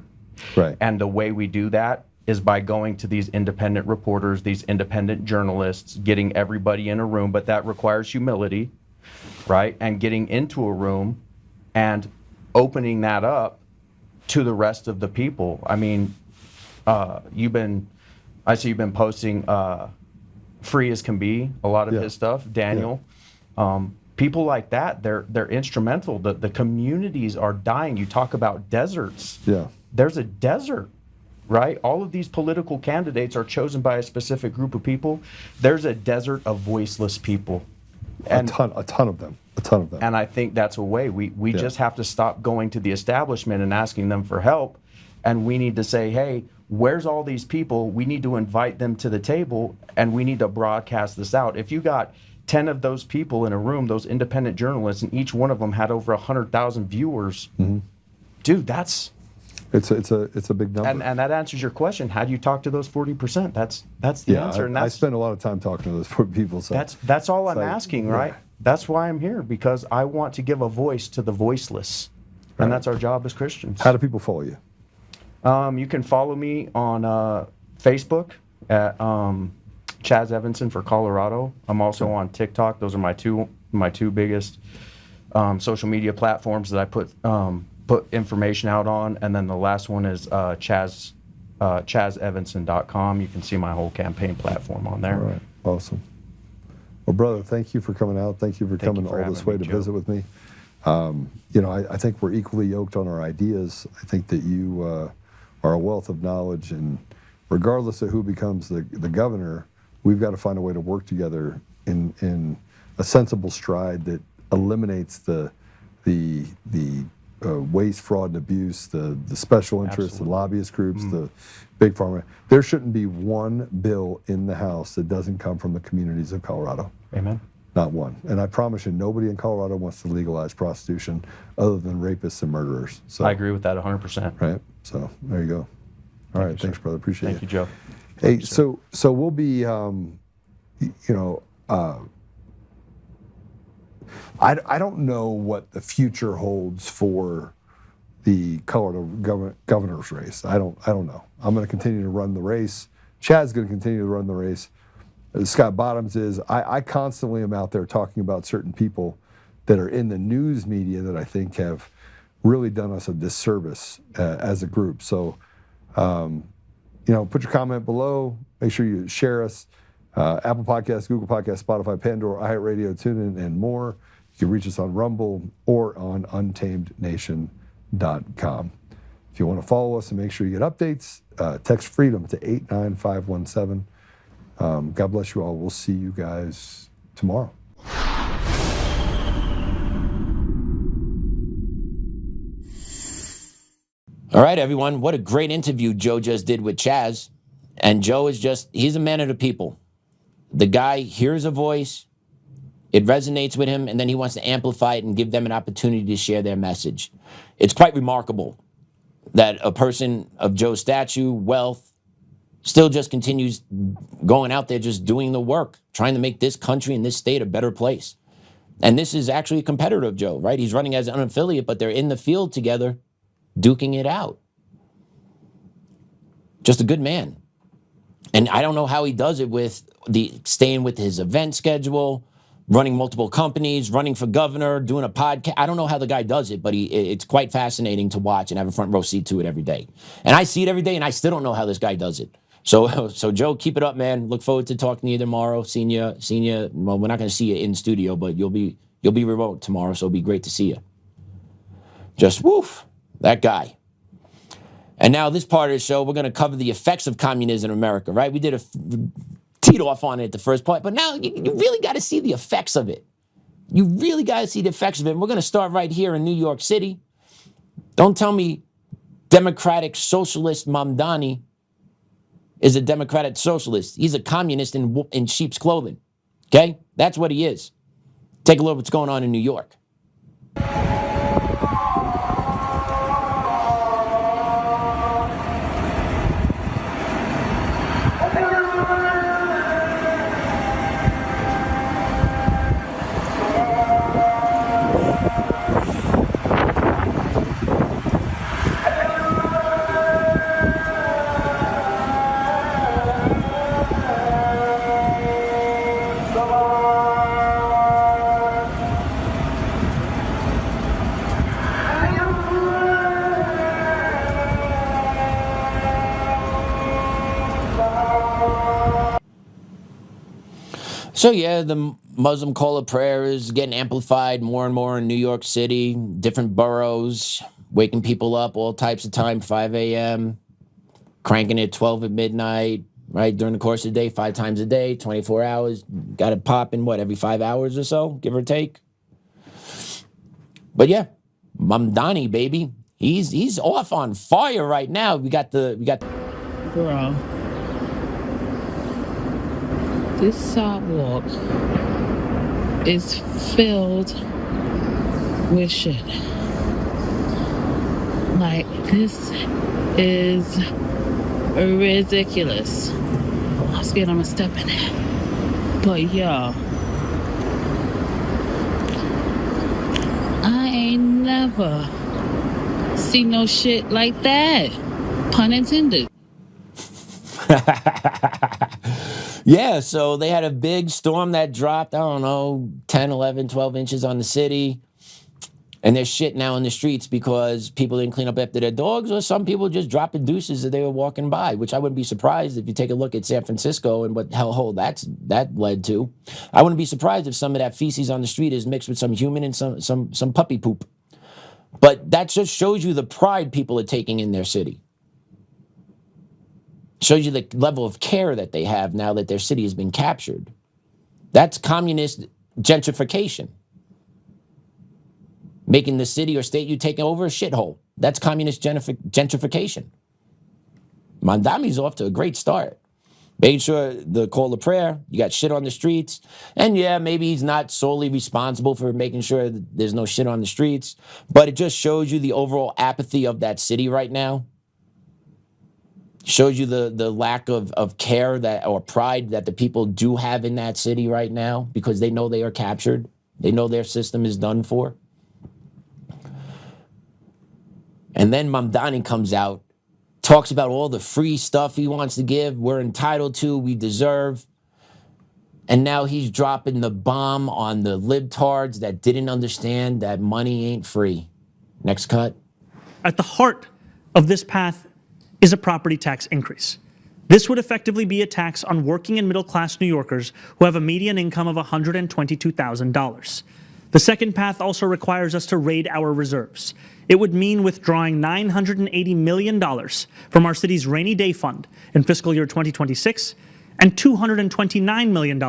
Right. And the way we do that is by going to these independent reporters, these independent journalists, getting everybody in a room, but that requires humility, right? And getting into a room and opening that up to the rest of the people. I mean, I see you've been posting Free as Can Be, a lot of his stuff, Daniel. Yeah. People like that, they're instrumental. The communities are dying. You talk about deserts. Yeah. There's a desert, right? All of these political candidates are chosen by a specific group of people. There's a desert of voiceless people. And a ton of them. And I think that's a way. We just have to stop going to the establishment and asking them for help. And we need to say, hey, where's all these people? We need to invite them to the table, and we need to broadcast this out. If you got 10 of those people in a room, those independent journalists, and each one of them had over 100,000 viewers, dude, that's... It's a big number. And that answers your question. How do you talk to those 40%? That's the answer. And I spend a lot of time talking to those people. So that's all I'm asking, right? That's why I'm here, because I want to give a voice to the voiceless. Right. And that's our job as Christians. How do people follow you? You can follow me on Facebook at Chaz Evanson for Colorado. I'm also on TikTok. Those are my two biggest social media platforms that I put information out on. And then the last one is ChazEvanson.com. You can see my whole campaign platform on there. All right. Awesome. Well, brother, thank you for coming out. Thank you for coming all this way to visit with me. I think we're equally yoked on our ideas. I think that you are a wealth of knowledge, and regardless of who becomes the governor, we've got to find a way to work together in a sensible stride that eliminates the waste, fraud, and abuse, the special interests, the lobbyist groups, the big pharma. There shouldn't be one bill in the House that doesn't come from the communities of Colorado. Amen. Not one. And I promise you, nobody in Colorado wants to legalize prostitution other than rapists and murderers. So I agree with that 100%. Right. So there you go. All right. Thanks, brother. Appreciate it. Thank you, Joe. Hey, so we'll be, I don't know what the future holds for the Colorado governor's race. I don't know. I'm going to continue to run the race. Chad's going to continue to run the race. Scott Bottoms is. I constantly am out there talking about certain people that are in the news media that I think have really done us a disservice as a group. So, put your comment below. Make sure you share us. Apple Podcasts, Google Podcasts, Spotify, Pandora, iHeartRadio, TuneIn, and more. You can reach us on Rumble or on untamednation.com. If you want to follow us and make sure you get updates, text FREEDOM to 89517. God bless you all. We'll see you guys tomorrow. All right, everyone. What a great interview Joe just did with Chaz. And Joe is he's a man of the people. The guy hears a voice, it resonates with him, and then he wants to amplify it and give them an opportunity to share their message. It's quite remarkable that a person of Joe's stature, wealth, still just continues going out there just doing the work, trying to make this country and this state a better place. And this is actually a competitor of Joe, right? He's running as an unaffiliate, but they're in the field together, duking it out. Just a good man. And I don't know how he does it with staying with his event schedule, running multiple companies, running for governor, doing a podcast. I don't know how the guy does it, but it's quite fascinating to watch and have a front row seat to it every day. And I see it every day, and I still don't know how this guy does it. So Joe, keep it up, man. Look forward to talking to you tomorrow. Seeing you. Well, we're not going to see you in studio, but you'll be remote tomorrow, so it'll be great to see you. Just woof, that guy. And now this part of the show, we're going to cover the effects of communism in America, right? We did a teed off on it at the first part, but now you really got to see the effects of it. You really got to see the effects of it. And we're going to start right here in New York City. Don't tell me Democratic Socialist Mamdani is a Democratic Socialist. He's a communist in sheep's clothing, okay? That's what he is. Take a look at what's going on in New York. So yeah, the Muslim call of prayer is getting amplified more and more in New York City, different boroughs, waking people up all types of time, 5 a.m., cranking it 12 at midnight, right, during the course of the day, 5 times a day, 24 hours. Got it popping, every 5 hours or so, give or take. But yeah, Mamdani, baby, he's off on fire right now. We got Bro. This sidewalk is filled with shit. Like, this is ridiculous. I'm scared I'm gonna step in it. But yo, I ain't never seen no shit like that. Pun intended. Yeah, so they had a big storm that dropped, 10, 11, 12 inches on the city. And there's shit now in the streets because people didn't clean up after their dogs, or some people just dropped the deuces as they were walking by, which I wouldn't be surprised if you take a look at San Francisco and what hellhole that led to. I wouldn't be surprised if some of that feces on the street is mixed with some human and some puppy poop. But that just shows you the pride people are taking in their city. Shows you the level of care that they have now that their city has been captured. That's communist gentrification. Making the city or state you take over a shithole. That's communist gentrification. Mamdani's off to a great start. Making sure the call to prayer, you got shit on the streets. And yeah, maybe he's not solely responsible for making sure that there's no shit on the streets, but it just shows you the overall apathy of that city right now. Shows you the lack of care or pride that the people do have in that city right now because they know they are captured. They know their system is done for. And then Mamdani comes out, talks about all the free stuff he wants to give, we're entitled to, we deserve. And now he's dropping the bomb on the libtards that didn't understand that money ain't free. Next cut. At the heart of this path is a property tax increase. This would effectively be a tax on working and middle-class New Yorkers who have a median income of $122,000. The second path also requires us to raid our reserves. It would mean withdrawing $980 million from our city's rainy day fund in fiscal year 2026 and $229 million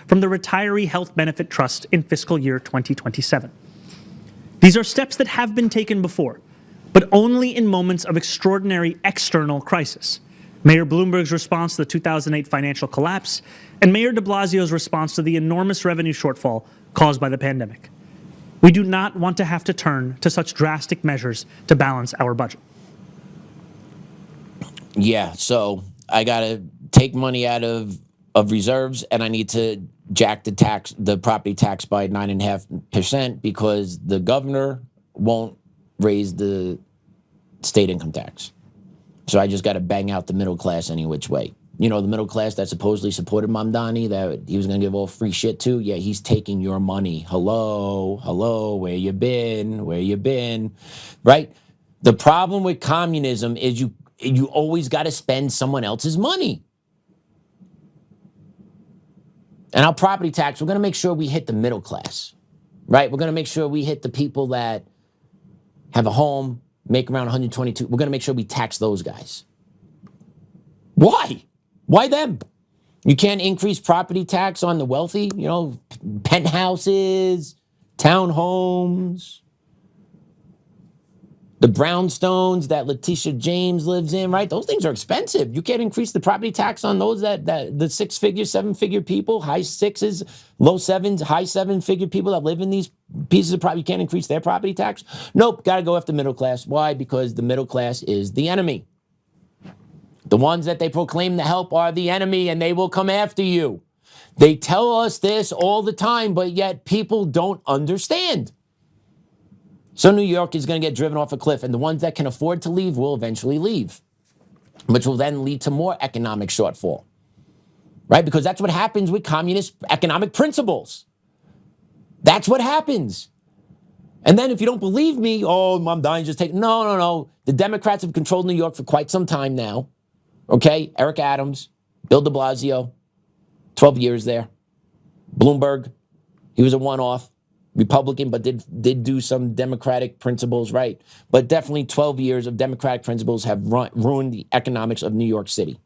from the Retiree Health Benefit Trust in fiscal year 2027. These are steps that have been taken before, but only in moments of extraordinary external crisis. Mayor Bloomberg's response to the 2008 financial collapse, and Mayor de Blasio's response to the enormous revenue shortfall caused by the pandemic. We do not want to have to turn to such drastic measures to balance our budget. Yeah, so I got to take money out of reserves, and I need to jack the property tax by 9.5% because the governor won't raise the state income tax. So I just got to bang out the middle class any which way. You know, the middle class that supposedly supported Mamdani, that he was going to give all free shit to. Yeah, he's taking your money. Hello, where you been, right? The problem with communism is you always got to spend someone else's money. And our property tax, we're going to make sure we hit the middle class, right? We're going to make sure we hit the people that have a home, make around 122. We're going to make sure we tax those guys. Why? Why them? You can't increase property tax on the wealthy, you know, penthouses, townhomes, the brownstones that Letitia James lives in, right? Those things are expensive. You can't increase the property tax on those that the 6-figure, 7-figure people, high 6s, low 7s, high 7-figure people that live in these pieces of property. You can't increase their property tax. Nope, got to go after middle class. Why? Because the middle class is the enemy. The ones that they proclaim to help are the enemy, and they will come after you. They tell us this all the time, but yet people don't understand. So New York is going to get driven off a cliff, and the ones that can afford to leave will eventually leave, which will then lead to more economic shortfall, right? Because that's what happens with communist economic principles. That's what happens. And then if you don't believe me, oh, Mamdani just take, no. The Democrats have controlled New York for quite some time now, okay? Eric Adams, Bill de Blasio, 12 years there. Bloomberg, he was a one-off. Republican, but did do some Democratic principles, right? But definitely 12 years of Democratic principles have ruined the economics of New York City.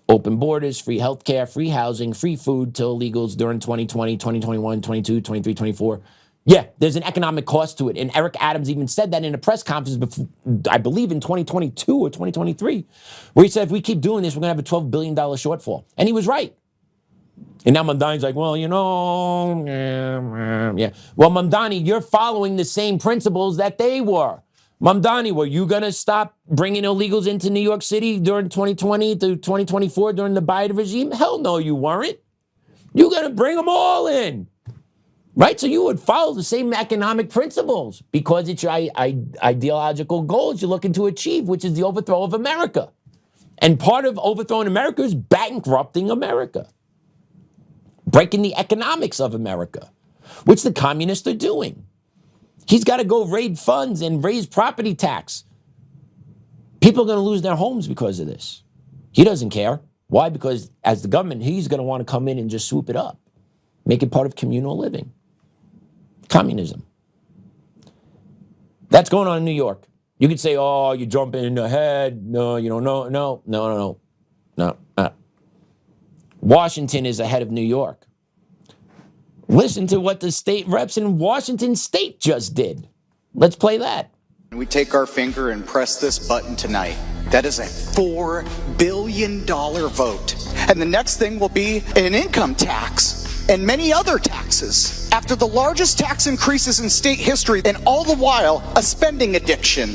Open borders, free healthcare, free housing, free food to illegals during 2020, 2021, 22, 23, 24. Yeah, there's an economic cost to it. And Eric Adams even said that in a press conference, before, I believe in 2022 or 2023, where he said, if we keep doing this, we're going to have a $12 billion shortfall. And he was right. And now Mamdani's like, well, you know, yeah. Well, Mamdani, you're following the same principles that they were. Mamdani, were you going to stop bringing illegals into New York City during 2020 to 2024 during the Biden regime? Hell no, you weren't. You're going to bring them all in, right? So you would follow the same economic principles because it's your ideological goals you're looking to achieve, which is the overthrow of America. And part of overthrowing America is bankrupting America. Breaking the economics of America, which the communists are doing. He's got to go raid funds and raise property tax. People are going to lose their homes because of this. He doesn't care. Why? Because as the government, he's going to want to come in and just swoop it up, make it part of communal living. Communism. That's going on in New York. You could say, oh, you're jumping ahead. No, you know, no. Washington is ahead of New York. Listen to what the state reps in Washington state just did. Let's play that. We take our finger and press this button tonight. That is a $4 billion vote. And the next thing will be an income tax and many other taxes. After the largest tax increases in state history, and all the while a spending addiction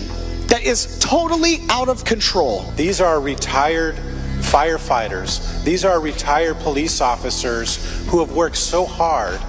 that is totally out of control. These are retired firefighters. These are retired police officers who have worked so hard.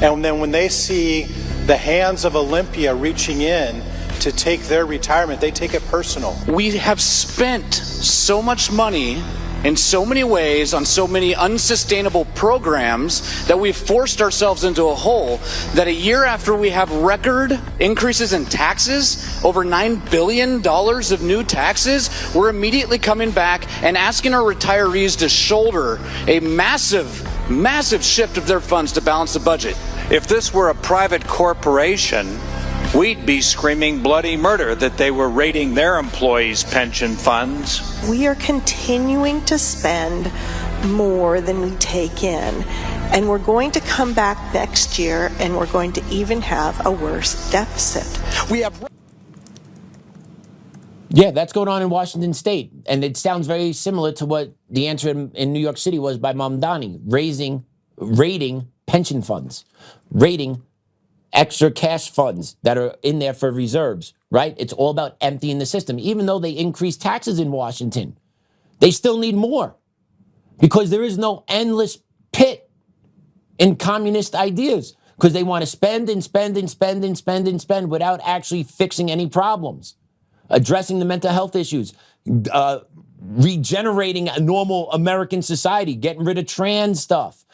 And then when they see the hands of Olympia reaching in to take their retirement, they take it personal. We have spent so much money in so many ways on so many unsustainable programs that we've forced ourselves into a hole that a year after we have record increases in taxes, over $9 billion of new taxes, we're immediately coming back and asking our retirees to shoulder a massive shift of their funds to balance the budget. If this were a private corporation, we'd be screaming bloody murder that they were raiding their employees' pension funds. We are continuing to spend more than we take in, and we're going to come back next year and we're going to even have a worse deficit. We have Yeah, that's going on in Washington State. And it sounds very similar to what the answer in New York City was by Mamdani, raiding pension funds, raiding extra cash funds that are in there for reserves, right? It's all about emptying the system. Even though they increase taxes in Washington, they still need more because there is no endless pit in communist ideas because they want to spend and spend and spend and spend and spend without actually fixing any problems, addressing the mental health issues, regenerating a normal American society, getting rid of trans stuff,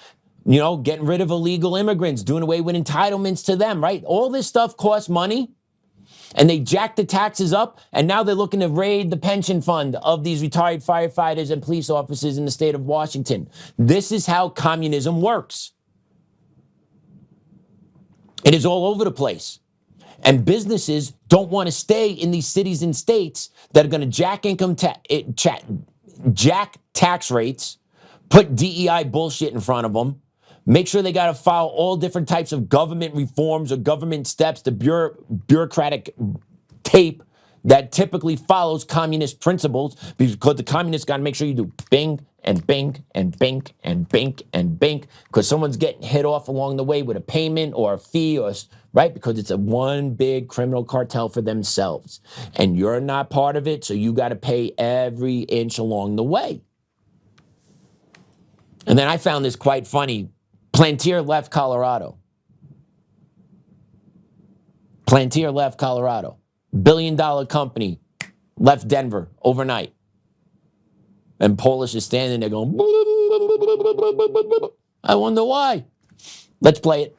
you know, getting rid of illegal immigrants, doing away with entitlements to them, right? All this stuff costs money, and they jack the taxes up, and now they're looking to raid the pension fund of these retired firefighters and police officers in the state of Washington. This is how communism works. It is all over the place. And businesses don't want to stay in these cities and states that are going to jack tax rates, put DEI bullshit in front of them, make sure they got to follow all different types of government reforms or government steps, the bureaucratic tape that typically follows communist principles, because the communists got to make sure you do bing and bing and bing and bing and bing, because someone's getting hit off along the way with a payment or a fee, or right, because it's a one big criminal cartel for themselves. And you're not part of it, so you got to pay every inch along the way. And then I found this quite funny. Palantir left Colorado. Palantir left Colorado. Billion-dollar company left Denver overnight. And Polis is standing there going, I wonder why. Let's play it.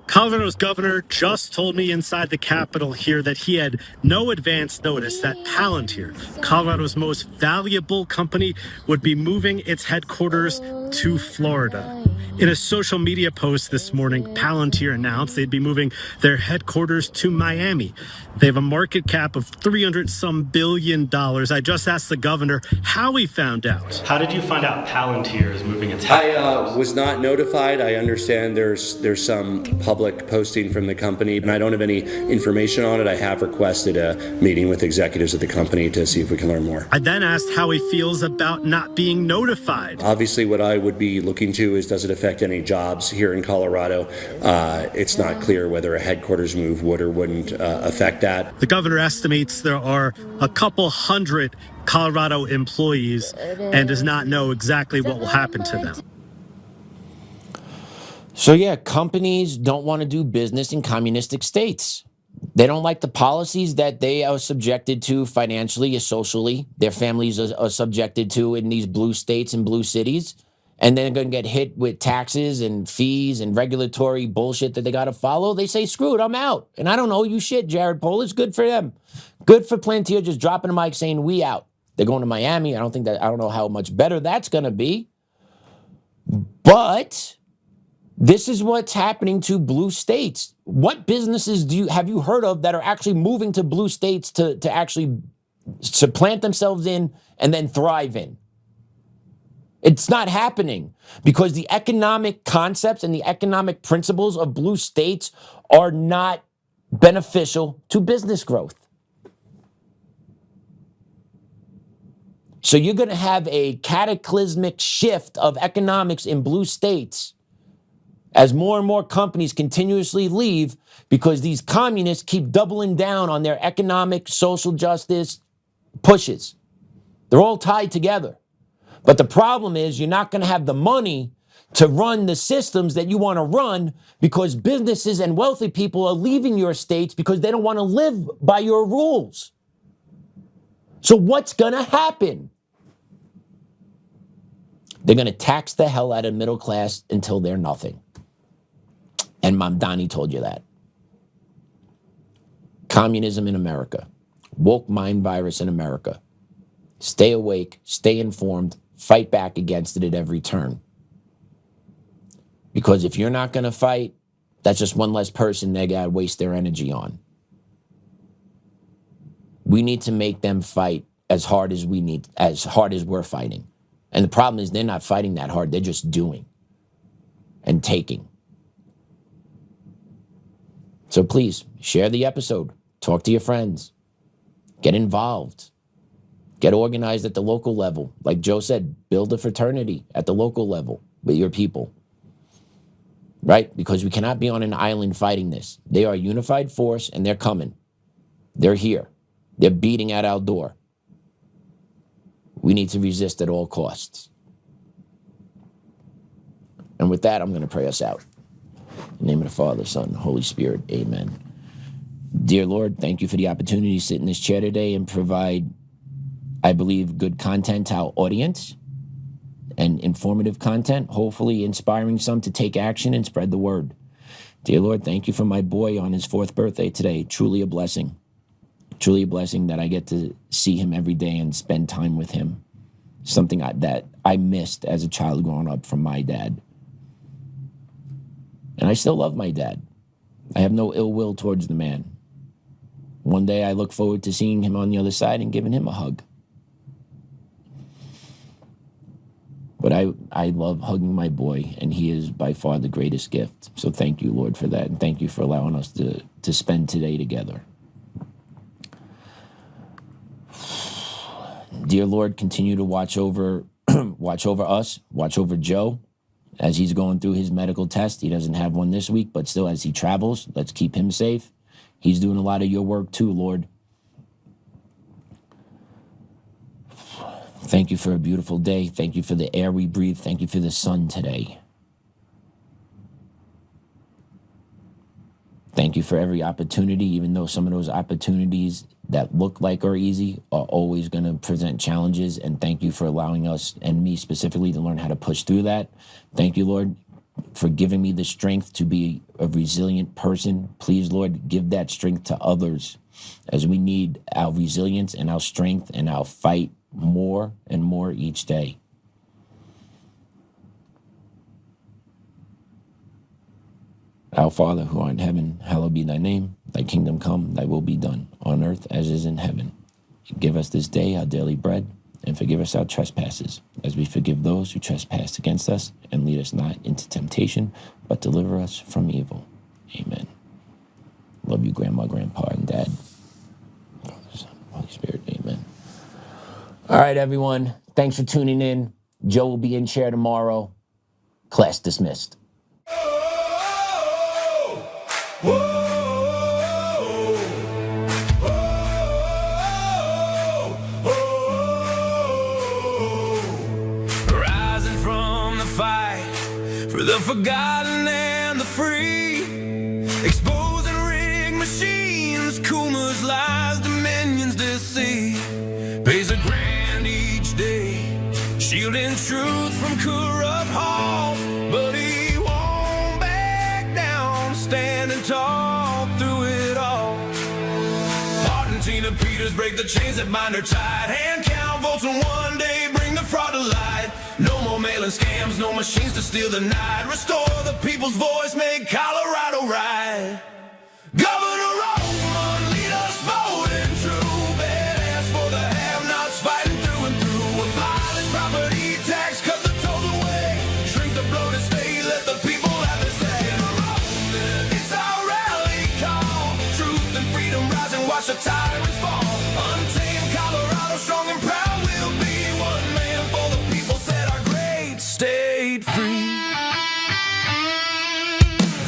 Colorado's governor just told me inside the Capitol here that he had no advance notice that Palantir, Colorado's most valuable company, would be moving its headquarters to Florida. In a social media post this morning, Palantir announced they'd be moving their headquarters to Miami. They have a market cap of $300-some billion. I just asked the governor how he found out. How did you find out Palantir is moving its headquarters? I was not notified. I understand there's some public posting from the company, and I don't have any information on it. I have requested a meeting with executives of the company to see if we can learn more. I then asked how he feels about not being notified. Obviously, what I would be looking to is, does it affect any jobs here in Colorado? It's not clear whether a headquarters move would or wouldn't affect that. The governor estimates there are a couple hundred Colorado employees and does not know exactly what will happen to them. So yeah, companies don't want to do business in communistic states. They don't like the policies that they are subjected to financially or socially. Their families are subjected to in these blue states and blue cities. And they're going to get hit with taxes and fees and regulatory bullshit that they got to follow. They say, screw it, I'm out. And I don't owe you shit, Jared Polis. Good for them. Good for Palantir just dropping a mic saying, we out. They're going to Miami. I don't know how much better that's going to be. But this is what's happening to blue states. What businesses have you heard of that are actually moving to blue states to actually supplant themselves in and then thrive in? It's not happening because the economic concepts and the economic principles of blue states are not beneficial to business growth. So you're going to have a cataclysmic shift of economics in blue states as more and more companies continuously leave because these communists keep doubling down on their economic, social justice pushes. They're all tied together. But the problem is you're not going to have the money to run the systems that you want to run because businesses and wealthy people are leaving your states because they don't want to live by your rules. So what's going to happen? They're going to tax the hell out of middle class until they're nothing. And Mamdani told you that. Communism in America. Woke mind virus in America. Stay awake, stay informed, fight back against it at every turn. Because if you're not going to fight, that's just one less person they got to waste their energy on. We need to make them fight as hard as we're fighting. And the problem is they're not fighting that hard. They're just doing and taking. So please share the episode. Talk to your friends. Get involved. Get organized at the local level. Like Joe said, build a fraternity at the local level with your people. Right? Because we cannot be on an island fighting this. They are a unified force and they're coming. They're here. They're beating at our door. We need to resist at all costs. And with that, I'm going to pray us out. In the name of the Father, Son, Holy Spirit, amen. Dear Lord, thank you for the opportunity to sit in this chair today and provide, I believe, good content to our audience and informative content, hopefully inspiring some to take action and spread the word. Dear Lord, thank you for my boy on his 4th birthday today. Truly a blessing. Truly a blessing that I get to see him every day and spend time with him. Something that I missed as a child growing up from my dad. And I still love my dad. I have no ill will towards the man. One day I look forward to seeing him on the other side and giving him a hug. But I love hugging my boy, and he is by far the greatest gift. So thank you, Lord, for that. And thank you for allowing us to spend today together. Dear Lord, continue to watch over us, watch over Joe as he's going through his medical test. He doesn't have one this week, but still as he travels, let's keep him safe. He's doing a lot of your work too, Lord. Thank you for a beautiful day. Thank you for the air we breathe. Thank you for the sun today. Thank you for every opportunity, even though some of those opportunities that look like are easy are always going to present challenges. And thank you for allowing us, and me specifically, to learn how to push through that. Thank you, Lord, for giving me the strength to be a resilient person. Please, Lord, give that strength to others, as we need our resilience and our strength and our fight more and more each day. Our Father, who art in heaven, hallowed be thy name. Thy kingdom come, thy will be done, on earth as is in heaven. Give us this day our daily bread, and forgive us our trespasses, as we forgive those who trespass against us. And lead us not into temptation, but deliver us from evil. Amen. Love you, Grandma, Grandpa, and Dad. Father, Son, Holy Spirit, amen. All right, everyone. Thanks for tuning in. Joe will be in chair tomorrow. Class dismissed. Rising from the fight for the forgotten and the free, exposing rigged machines, Coomers, lies, dominions, deceit, pays a grand each day, shielding truth from corrupt hall, but he won't back down, standing tall through it all. Martin, Tina, Peters break the chains that bind her tight, hand count votes and one day bring the fraud to light. No more mailing scams, no machines to steal the night, restore the people's voice, make Colorado right. Governor Oltmann, lead us bold and true, badass for the have-nots, fighting through and through. Abolish property tax, cut the tolls away, shrink the bloated state, let the people have their say. It's our rally call, truth and freedom rise and watch the tyrants fall. Untamed Colorado, strong and proud, we'll be one man for the people, set our great state free.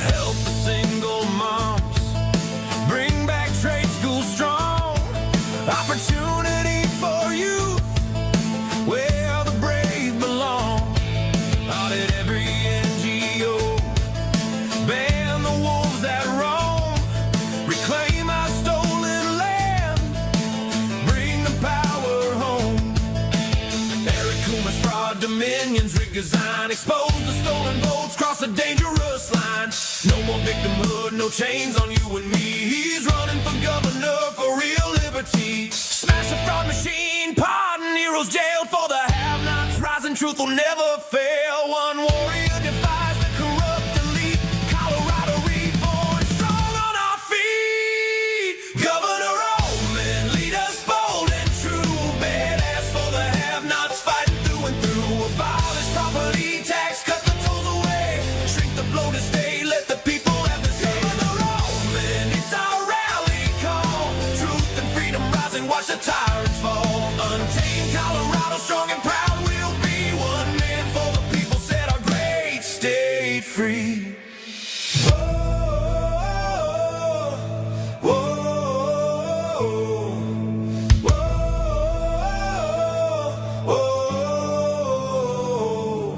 Help the single moms, bring back trade school strong, opportunity for youth, where the brave belong. Audit every NGO, ban the wolves that roam, reclaim our stolen land, bring the power home. Eric Coomer's fraud, dominions, rig design, expose the stolen votes, cross the dangerous line. No more victimhood, no chains on you and me. He's running for governor for real liberty. Smash the fraud machine, pardon heroes jailed for the have-nots. Rising truth will never fail. One warrior defies the corrupt elite. Colorado reborn, strong on our feet. Governor Oltmann, lead us bold and true, badass for the have-nots, fighting through and through. Abolish property tax, cut the tolls away, shrink the bloated state, let the people have the say. Governor Oltmann, it's our rally call, truth and freedom rise and watch free.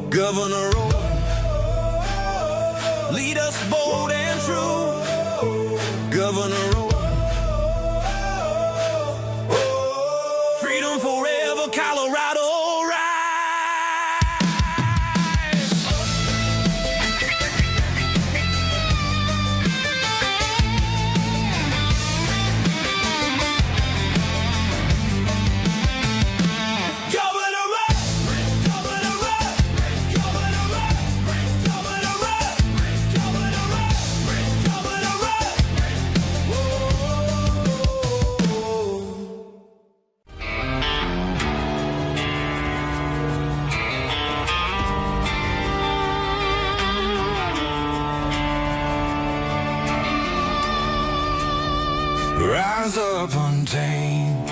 Governor, lead us bold and true. Governor, freedom forever, Colorado. Rise up, Untamed.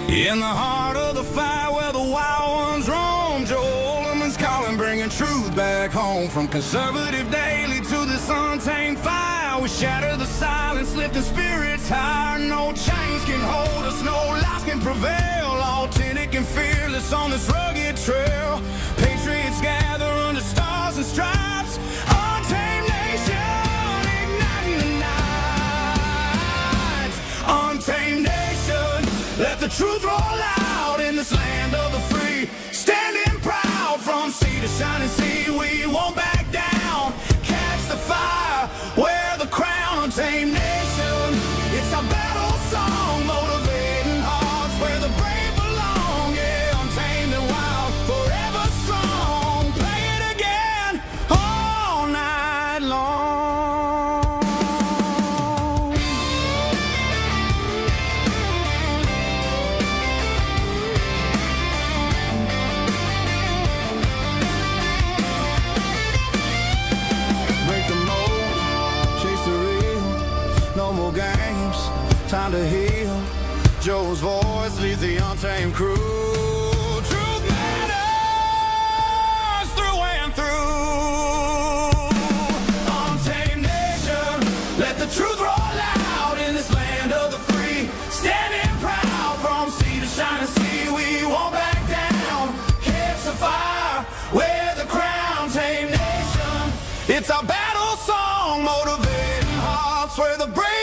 In the heart of the fire where the wild ones roam, Joe Oltmann's calling, bringing truth back home. From conservative daily to this untamed fire, we shatter the silence, lifting spirits higher. No chains can hold us, no lies can prevail. Authentic and fearless on this rugged trail. Patriots gather under stars and stripes. Untamed nation, igniting the night. Untamed nation, let the truth roll out in this land of the free. Standing proud from sea to shining sea, we won't back down. Catch the fire, wear the crown. Untamed nation, it's our battle song, motivating hearts where the brave belong. Yeah, untamed and wild, forever strong. Play it again all night long. Break the mold, chase the real, no more games, time to heal. Joe's voice leads the untamed crew. Truth matters through and through. Untamed nation, let the truth roll out in this land of the free. Standing proud from sea to shining sea, we won't back down. Catch the fire, wear the crown. Untamed nation, it's our battle song, motivating hearts where the brave